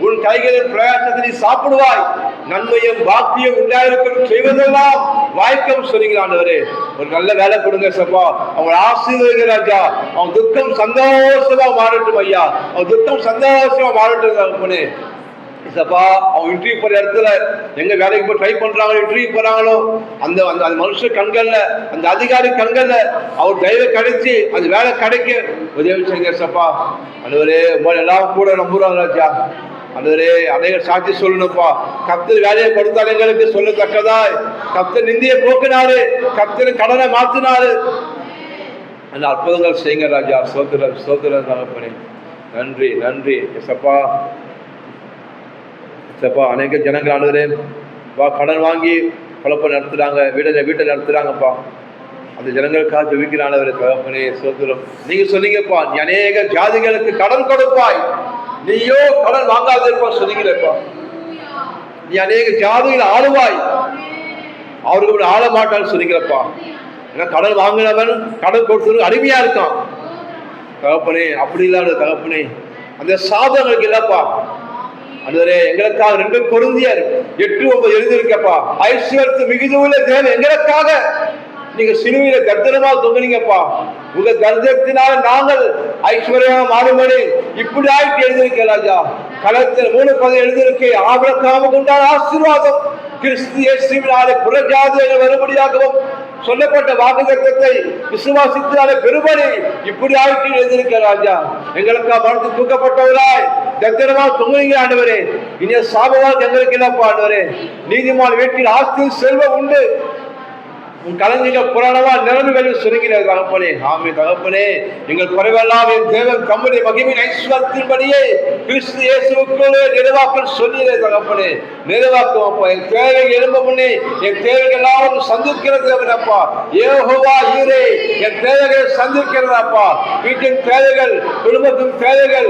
உன் கைகளின் பிரயாசத்தை நீ சாப்பிடுவாய், நன்மையும் பாக்கியம் உண்டாயிருக்கும் செய்வதெல்லாம் வாய்க்கம் சொன்னீங்களாண்டவரே. ஒரு நல்ல வேலை கொடுங்க சப்பா. அவங்க ஆசீர்வதிங்க ராஜா. அவன் துக்கம் சந்தோஷமா மாறட்டும் ஐயா. அவன் துக்கம் சந்தோஷமா மாறட்டும் சப்பா. அவன் இன்டர்வியூ போற இடத்துல எங்க வேலைக்கு போய் ட்ரை பண்றாங்களோ, இன்டர்வியூ போறாங்களோ, அந்த அந்த மனுஷ கண்கள்ல, அந்த அதிகாரி கண்கள்ல அவர் தயவு கிடைச்சி அந்த வேலை கிடைக்க உதவி செய்யுங்க சப்பா. அந்தவரே எல்லாம் கூட நம்புறாங்க ராஜா. அந்தவரே அநேக சாட்சி சொல்லணும்ப்பா. கர்த்தர் வேலையை கொடுத்தால் எங்களுக்கு சொல்லத்தக்கதாய் கர்த்தர் நிந்தியை போக்கினாரு, கர்த்தர் கடனை மாத்தினாரு. அந்த அற்புதங்கள் செய்யுங்க ராஜா. சோதரர் சோதரர் தகப்பனே, நன்றி நன்றி சப்பா. சப்பா அநேக ஜனங்கள் ஆளுகிறே கடன் வாங்கி குழப்பம் நடத்துறாங்க, வீட்டை நடத்துறாங்கப்பா. அந்த ஜனங்களுக்காக ஜெபிக்கிறானவரே தகப்பனே சோதரம். நீங்க சொன்னீங்கப்பா, நீ அநேக ஜாதிகளுக்கு கடன் கொடுப்பாய், நீயோ கடன் வாங்காதிருப்பா சொன்னீங்களேப்பா. நீ அநேக ஜாதிகளை ஆளுவாய், அவருக்கு ஆள மாட்டான்னு சொன்னீங்களப்பா. ஏன்னா கடன் வாங்கினவன் கடன் கொடுத்து அடிமையா இருக்கான் தகப்பனே. அப்படி இல்லாத தகப்பனே, அந்த சாதங்களுக்கு இல்லப்பா. அதுவரே எங்களுக்காக 2 கொரிந்தியர் 8:9 எழுதியிருக்கப்பா. ஐஸ்வர்யத்து மிகுதியுள்ள தேவன் எங்களுக்காக நீங்க சிலுவையில கர்த்தனமா தொங்குனீங்கப்பா. உங்க கர்த்தத்தினால நாங்கள் ஐஸ்வர்யமா மாறும்படி இப்படி ஆயிட்டு எழுதியிருக்க ராஜா. களத்தில் 3:10 எழுதியிருக்க ஆபிரகாமுக்கு உண்டான ஆசீர்வாதம் கிறிஸ்து இயேசுவினாலே புறஜாதிகள் வரும்படியாகவும் சொல்லப்பட்ட வாக்குத்தத்தத்தை விசுவாசித்தாலே பெருமடி இப்படி ஆயிட்டு எழுதியிருக்க ராஜா. எங்களுக்கா மனது தூக்கப்பட்டவராய் கர்த்தனமா தொங்குனீங்க ஆண்டவரே. இனி சாபமாக எங்களுக்கு இல்லப்பா ஆண்டவரே. நீதிமான் வீட்டில் ஆஸ்தி செல்வம் உண்டு, உன் கலைஞர்கள் புராணமா நிரம்பி சுருங்கின தகப்பனே. ஆமே தகப்பனே, எங்கள் குறைவெல்லாம் என் தேவன் கம்பெனி மகிமின் ஐஸ்வரத்தின்படியே கிறிஸ்து இயேசுவுக்குள்ளே நிறைவாக்க சொன்னீரே தகப்பனே. நிறைவாக்கும் அப்பா. என் தேவை எழும்ப முன்னே என் தேவைகள் எல்லாம் சந்திக்கிறது அப்பா. யெகோவா ஈரே என் தேவைகளை சந்திக்கிறதாப்பா. வீட்டின் தேவைகள், குடும்பத்தின் தேவைகள்,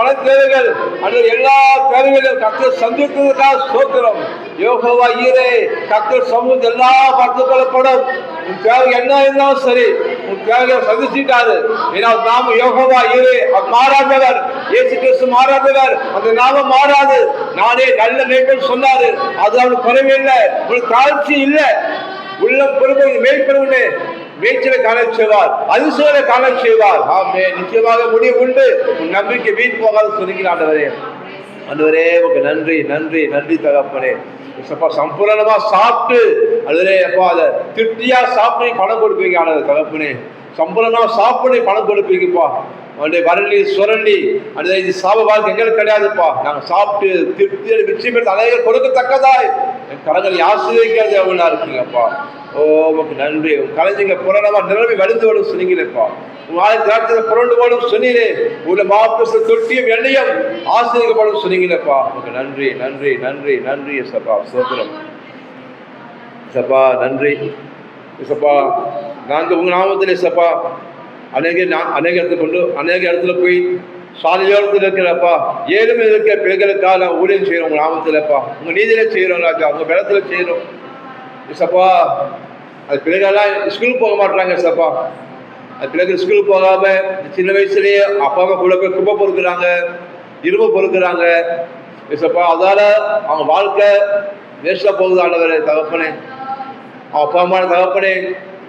பல தேவைகள், அந்த எல்லா தேவைகளும் கர்த்தர் சந்திக்கிறதுக்காக ஸ்தோத்திரம். யெகோவா ஈரே கர்த்தர் சமூகத்தில் எல்லா கொள்ளப்படும். உன் தேவை என்ன இருந்தாலும் சரி, உன் தேவையை சந்திச்சிட்டாரு. ஏன்னா நாம யெகோவா ஈரே மாறாதவர், இயேசு கிறிஸ்து மாறாதவர், அந்த நாமம் மாறாது. நானே நல்ல மேய்ப்பன் சொன்னாரு, அது அவனுக்கு குறைவே இல்லை, உனக்கு தாழ்ச்சி இல்லை. உள்ளம் பொறுமை மேய்ப்பனே மேய்ச்சலை காண செய்வார், அதிசயங்களை காண செய்வார். ஆமே, நிச்சயமாக முடிவு உண்டு. உன் நம்பிக்கை வீண் போகாது சொல்லுகிறாண்டவரே. ஆண்டவரே உங்க நன்றி நன்றி நன்றி தகப்பனே. சம்பூர்ணமா சாப்பிட்டு அதுவே அப்பா அதை திருப்தியா சாப்பிட்டு பணம் கொடுப்பீங்க ஆனது தகப்பனே. சம்பூர்ணமா சாப்பிட்டு பணம் கொடுப்பீங்கப்பா. அவனுடைய வரலி சுரண்டி அந்த இது சாபவாக்கு எங்களுக்கு கிடையாதுப்பா. நாங்கள் சாப்பிட்டு திருப்தி நிச்சயம் எடுத்து அநேக கொடுக்கத்தக்கதாய் என் கலைஞரை ஆசிரியக்கிறது எவ்வளோ இருக்குங்கப்பா. ஓ உமக்கு நன்றி. உன் கலைஞங்க புரணமா நிரம்பி வடிந்து வரும் சொன்னீங்களேப்பா. உன் ஆயிரத்தி புரண்டு போடும் சொன்னீங்களே. உள்ள மாப்பிச தொட்டியும் எண்ணையும் ஆசிரியப்படும் சொன்னீங்களேப்பா. உமக்கு நன்றி நன்றி நன்றி நன்றி சப்பா. சோதரம் சப்பா நன்றி சப்பா. நாங்கள் உங்கள் நாமத்திலே சப்பா அநேக இடத்துல கொண்டு அநேக இடத்துல போய் சாலையோரத்தில் இருக்கிறப்பா ஏழுமே இருக்கிற பிள்ளைகளுக்காக நான் ஊழியம் செய்கிறோம். உங்கள் நாமத்தில்ப்பா உங்கள் நீதியில செய்கிறோம் ராஜா, உங்கள் பலத்துல செய்கிறோம் சப்பா. அது பிள்ளைகள்லாம் ஸ்கூலுக்கு போக மாட்டாங்க சப்பா. அது பிள்ளைகள் ஸ்கூலுக்கு போகாம சின்ன வயசுலேயே அப்பா அம்மா கூட போய் குப்பை பொறுக்கிறாங்க, இரும்பு பொறுக்கிறாங்க சப்பா. அதால அவங்க வாழ்க்கை வேஸ்டாக போகுது ஆண்டவரே தகப்பனே. அப்பா அம்மா தகப்பனே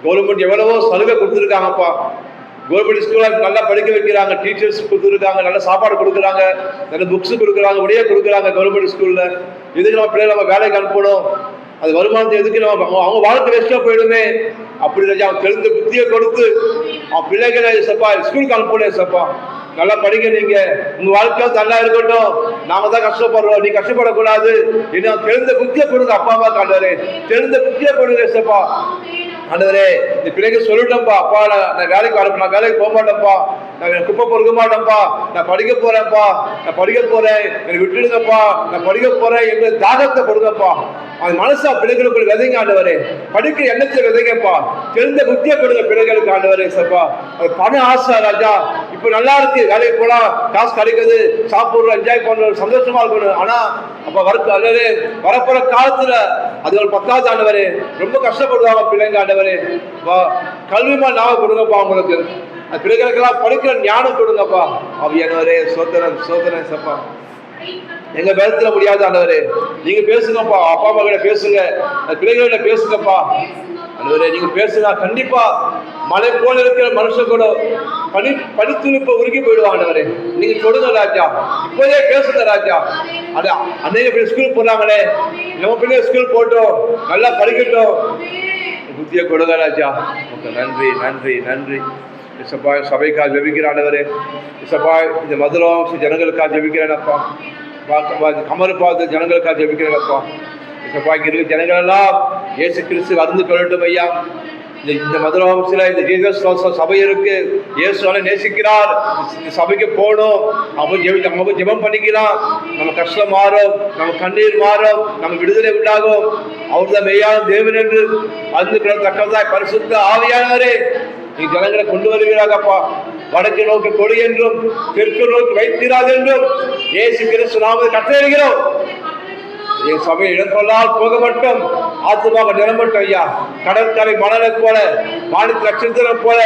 கவர்மெண்ட் எவ்வளவோ சலுகை கொடுத்துருக்காங்கப்பா. கவர்மெண்ட் ஸ்கூலில் நல்லா படிக்க வைக்கிறாங்க, டீச்சர்ஸ் கொடுத்துருக்காங்க, நல்ல சாப்பாடு கொடுக்குறாங்க, நல்ல புக்ஸ் கொடுக்குறாங்க, உடைய கொடுக்குறாங்க கவர்மெண்ட் ஸ்கூலில். எதுக்கு நம்ம பிள்ளைகளை நம்ம வேலைக்கு அனுப்பணும்? அது வருமானத்தை எதுக்கு நம்ம அவங்க வாழ்க்கை வேஸ்ட்டாக போயிடுமே அப்படி அவன் தெரிந்த புத்தியை கொடுத்து அவன் பிள்ளைகளை சப்பா ஸ்கூலுக்கு அனுப்பணும் சப்பா. நல்லா படிக்க, நீங்க உங்க வாழ்க்கையும் நல்லா இருக்கட்டும். நாம தான் கஷ்டப்படுறோம், நீ கஷ்டப்படக்கூடாது. இன்னும் தெரிந்த புத்தியை கொடுங்க அப்பா அம்மா காண்டவரே, தெரிந்த புத்தியை கொடுங்க சப்பா. ஆண்டவரே இந்த பிள்ளைங்க சொல்லிட்டோம்ப்பா, அப்பா நான் வேலைக்கு அனுப்ப, நான் வேலைக்கு போக மாட்டேன்ப்பா, நான் குப்பை பொறுக்க மாட்டேன்ப்பா, நான் படிக்க போறேன்ப்பா, நான் படிக்க போறேன், என்னை விட்டுடுங்கப்பா, நான் படிக்க போறேன் என்ற தாகத்தை கொடுங்கப்பா. அது மனசா பிள்ளைகளுக்குள்ள விதைங்க ஆண்டவரே. படிக்கிற எண்ணத்தை விதைங்கப்பா. தெரிந்த புத்தியை கொடுங்க பிள்ளைகளுக்கு ஆண்டவரே. சப்பா அது பண ஆசை ராஜா. இப்ப நல்லா இருக்கு, வேலைக்கு போலாம், காசு கிடைக்குது, சாப்பிடுறோம், என்ஜாய் பண்றோம், சந்தோஷமா இருக்கணும். ஆனா அப்ப அல்லது வரப்போற காலத்துல அது ஒரு 10வது ஆண்டவரே ரொம்ப கஷ்டப்படுவாங்க பிள்ளைங்க ஆண்டவரே. கல்விமா நாம கொடுங்கப்பா உங்களுக்கு. அந்த பிள்ளைகளுக்கெல்லாம் படிக்கிற ஞானம் கொடுங்கப்பா. அவியானவரே சோதரன் சோதரன் சப்பா எங்க பேரத்துல முடியாது ஆண்டவரே. நீங்க பேசுங்கப்பா, அப்பா அம்மா கிட்ட பேசுங்க, பிள்ளைகளிட பேசுங்கப்பா ஆண்டவரே. நீங்க பேசுங்க, கண்டிப்பா மலை போல இருக்கிற மனுஷன் கூட படித்துணிப்ப உருகி போயிடுவாங்க ஆண்டவரே. நீங்க கொடுங்க ராஜா, இப்போதே பேசுங்க ராஜா. அநேக பேர் ஸ்கூல் போறாங்களே, நம்ம பிள்ளைங்க ஸ்கூல் போட்டோம், நல்லா படிக்கட்டும், புத்திய கொடுங்க ராஜா. நன்றி நன்றி நன்றி. இசப்பா சபைக்காக ஜெபிக்கிற ஆண்டவரே. இசப்பா இந்த மதுரம் ஜனங்களுக்காக ஜெபிக்கிறேனப்பா. கமரு பார்த்து ஜனங்களுக்காக ஜெபிக்கிறேனப்பா. இசப்பா இங்க இருக்க ஜனங்கள் எல்லாம் இயேசு கிறிஸ்து அறிந்து கொள்ளட்டும் ஐயா. இந்த மதுரவம்சில இந்த ஜீசஸ் சபை இருக்கு, இயேசுவால நேசிக்கிறார். இந்த சபைக்கு போகணும், அவங்க ஜெபம் பண்ணிக்கலாம், நம்ம கஷ்டம் மாறும், நம்ம கண்ணீர் மாறும், நம்ம விடுதலை உண்டாகும். அவர் தான் மெய்யான தேவன் என்று அறிந்து கொள்ளத்தக்கதாய் பரிசுத்த ஆவியானவரே நீ ஜனங்களை கொண்டு வருகிறாங்கப்பா. வடக்கு நோக்கி கொடு என்றும் தெற்கு நோக்கி வைத்திராது என்றும் இயேசு கிறிஸ்து நாமத்தை கட்டளையிடுகிறோம். என் சபையை இடம் கொள்ளால் போக மட்டும் ஆத்துமாக நிரம்பட்டும் ஐயா. கடற்கரை மணலை போல மாநில நட்சத்திர போல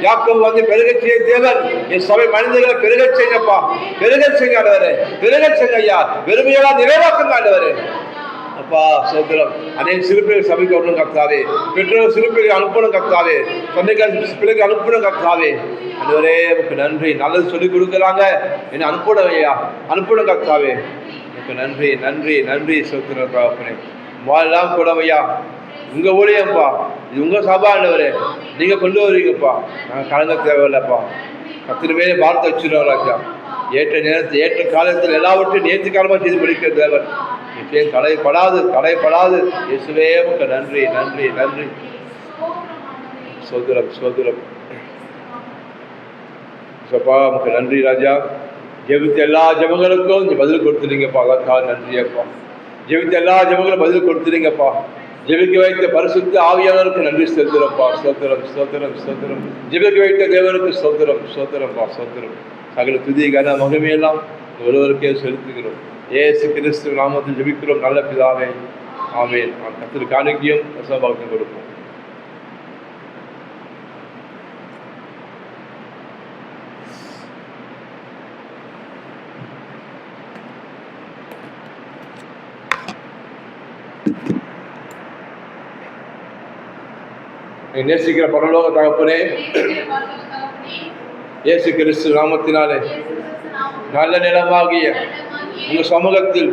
யாக்கோபு வந்து பெருகச் செய்ய தேவன் என் சபை மனிதர்களை பெருகச் செய்யப்பா. பெருகச் செய்ய ஆண்டவரே, பெருகச் செய்ய ஐயா. வெறுமையெல்லாம் நிறைவாக்குங்க ஆண்டவரே. அப்பா சோதரம் அநேக சிறுப்பிள்ளைகள் சபைக்கு வரணும் கர்த்தாவே. பெற்றோர் சிறுப்பிள்ளைகள் அனுப்பணும் கர்த்தாவே. சொந்தக்கார பிள்ளைகள் அனுப்பணும் கர்த்தாவே. ஆண்டவரே உங்களுக்கு நன்றி. நல்லது சொல்லிக் கொடுக்குறாங்க, என்ன அனுப்பணும் ஐயா, அனுப்பணும் கர்த்தாவே. நன்றி நன்றி நன்றி சோத்திரப்பனே. எல்லாம் கூட ஐயா உங்க ஊழியப்பா, இது உங்க சபாண்டவரே, நீங்க கொண்டு வருவீங்கப்பா. நாங்கள் கலங்க தேவையில்லப்பா. கத்திர மேலே பார்த்து வச்சுருவோம் ராஜா. ஏற்ற நேரத்தில் ஏற்ற காலத்தில் எல்லாவற்றையும் நேற்று காலமாக செய்து முடிக்கிற தேவன். நிச்சயம் தடைப்படாது தடைப்படாது. இயேசுவே உங்க நன்றி நன்றி நன்றி. சோதரம் சோதரம் சப்பா உங்க நன்றி ராஜா. ஜெபித்த எல்லா ஜெபங்களுக்கும் நீ பதில் கொடுத்துட்டீங்கப்பா, அதற்காக நன்றியப்பா. ஜெபித்த எல்லா ஜெபங்களும் பதில் கொடுத்துட்டீங்கப்பா. ஜெபிக்க வைத்த பரிசுத்த ஆவியானவருக்கு நன்றி செலுத்துறப்பா. ஸ்தோத்திரம் ஸ்தோத்திரம் ஸ்தோத்திரம். ஜெபிக்க வைத்த தேவனுக்கு ஸ்தோத்திரம் ஸ்தோத்திரப்பா ஸ்தோத்திரம். சகல துதி கன மகிமையெல்லாம் ஒருவருக்கே செலுத்துகிறோம். இயேசு கிறிஸ்து நாமத்தில் ஜெபிக்கிறோம் நல்ல பிதாவே, ஆமென். கர்த்தருக்கு காணிக்கையும் பக்தம் கொடுப்போம். நேசிக்கிற பரலோக தகப்பனே, இயேசு கிறிஸ்து நாமத்தினாலே நல்ல நிலமாகிய உங்க சமூகத்தில்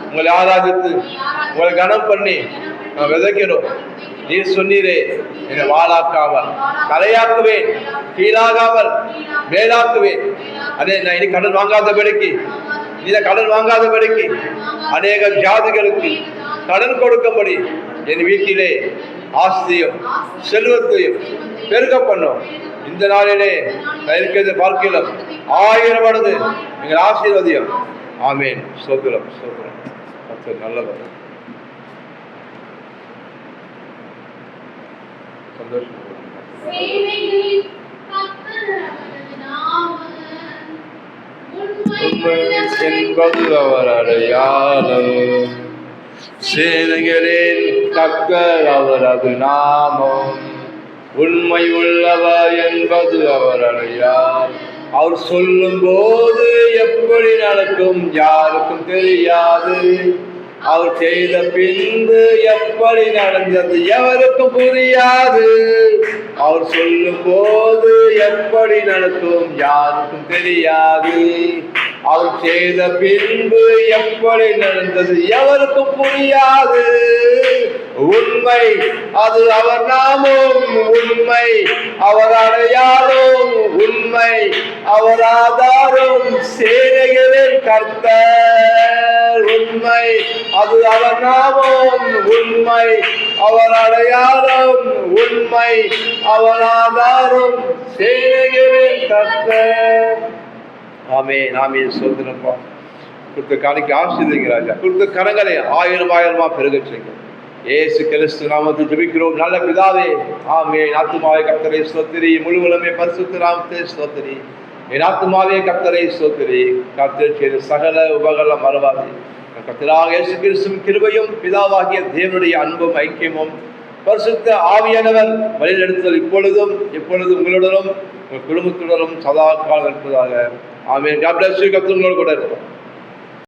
உங்களை ஆராதித்து உங்களை கனம் பண்ணி நான் விதைக்கிறோம். நீர் சொன்னீரே, என்னை வாழாக்காமல் தலையாக்குவேன், கீழாகாமல் மேலாக்குவேன். அதே நான் இனி கடன் வாங்காதபடிக்கு, இதை கடன் வாங்காதபடிக்கு அநேக ஜாதிகளுக்கு கடன் கொடுக்கும்படி என் வீட்டிலே ஆஸ்தியும் செல்வத்தையும் பெருக்க பண்ணும். இந்த நாளிலே நான் இருக்கிறது பார்க்கலாம் 1000 மடங்கு எங்கள் ஆசீர்வதியம். ஆமேன். சோத்திரம் சோத்திரம். கர்த்தர் நல்லவர். சந்தோஷம். என்பது அவர் அடையாளம். சேனைகளின் கர்த்தர் அவரது நாமம். உண்மை உள்ளவர் என்பது அவர் அடையாளம். அவர் சொல்லும் போது எப்படி நடக்கும் யாருக்கும் தெரியாது. அவர் செய்த பின்பு எப்படி நடந்தது எவருக்கும் புரியாது. அவர் சொல்லும் போது எப்படி நடக்கும் யாருக்கும் தெரியாது. அவர் செய்த பின்பு எப்படி நடந்தது எவருக்கும் புரியாது. உண்மை அது அவர் நாமம், உண்மை அவர் அடையாளம், உண்மை அவர் ஆதாரம், சேனைகளின் கர்த்தர். உண்மை அது அவர் நாமம், உண்மை அவர் அடையாளம், உண்மை அவர் ஆதாரம், சேனைகளின் கர்த்தர். ஆமென் ஆமென். சோதனப்பா கொடுத்த காணிக்கு ஆசீர்வதிங்க ராஜா. கொடுத்த கரங்களை ஆயிரம் ஆயிரமா பெருக செய்யுங்க. இயேசு கிறிஸ்து நாமத்தில் ஜெபிக்கிறோம் நல்ல பிதாவே. ஆமென். ஆத்துமாவே கர்த்தரை ஸ்தோத்திரி, முழு உலகமே பரிசுத்த நாமத்தை ஸ்தோத்திரி. என் ஆத்துமாவே கர்த்தரை ஸ்தோத்திரி. கர்த்தர் செய்த சகல உபகரணம் மறவாதே. கர்த்தராகிய இயேசு கிறிஸ்துவின் கிருபையும் பிதாவாகிய தேவனுடைய அன்பும் ஐக்கியமும் பரிசுத்த ஆவியானவர் வழிநடத்துதல் இப்பொழுதும் எப்பொழுதும் உங்களுடனும் உங்கள் குடும்பத்துடனும் சதா காலம் இருப்பதாக. ஆமென். God bless you. கர்த்தர் உங்களோடு கூட இருக்கும்.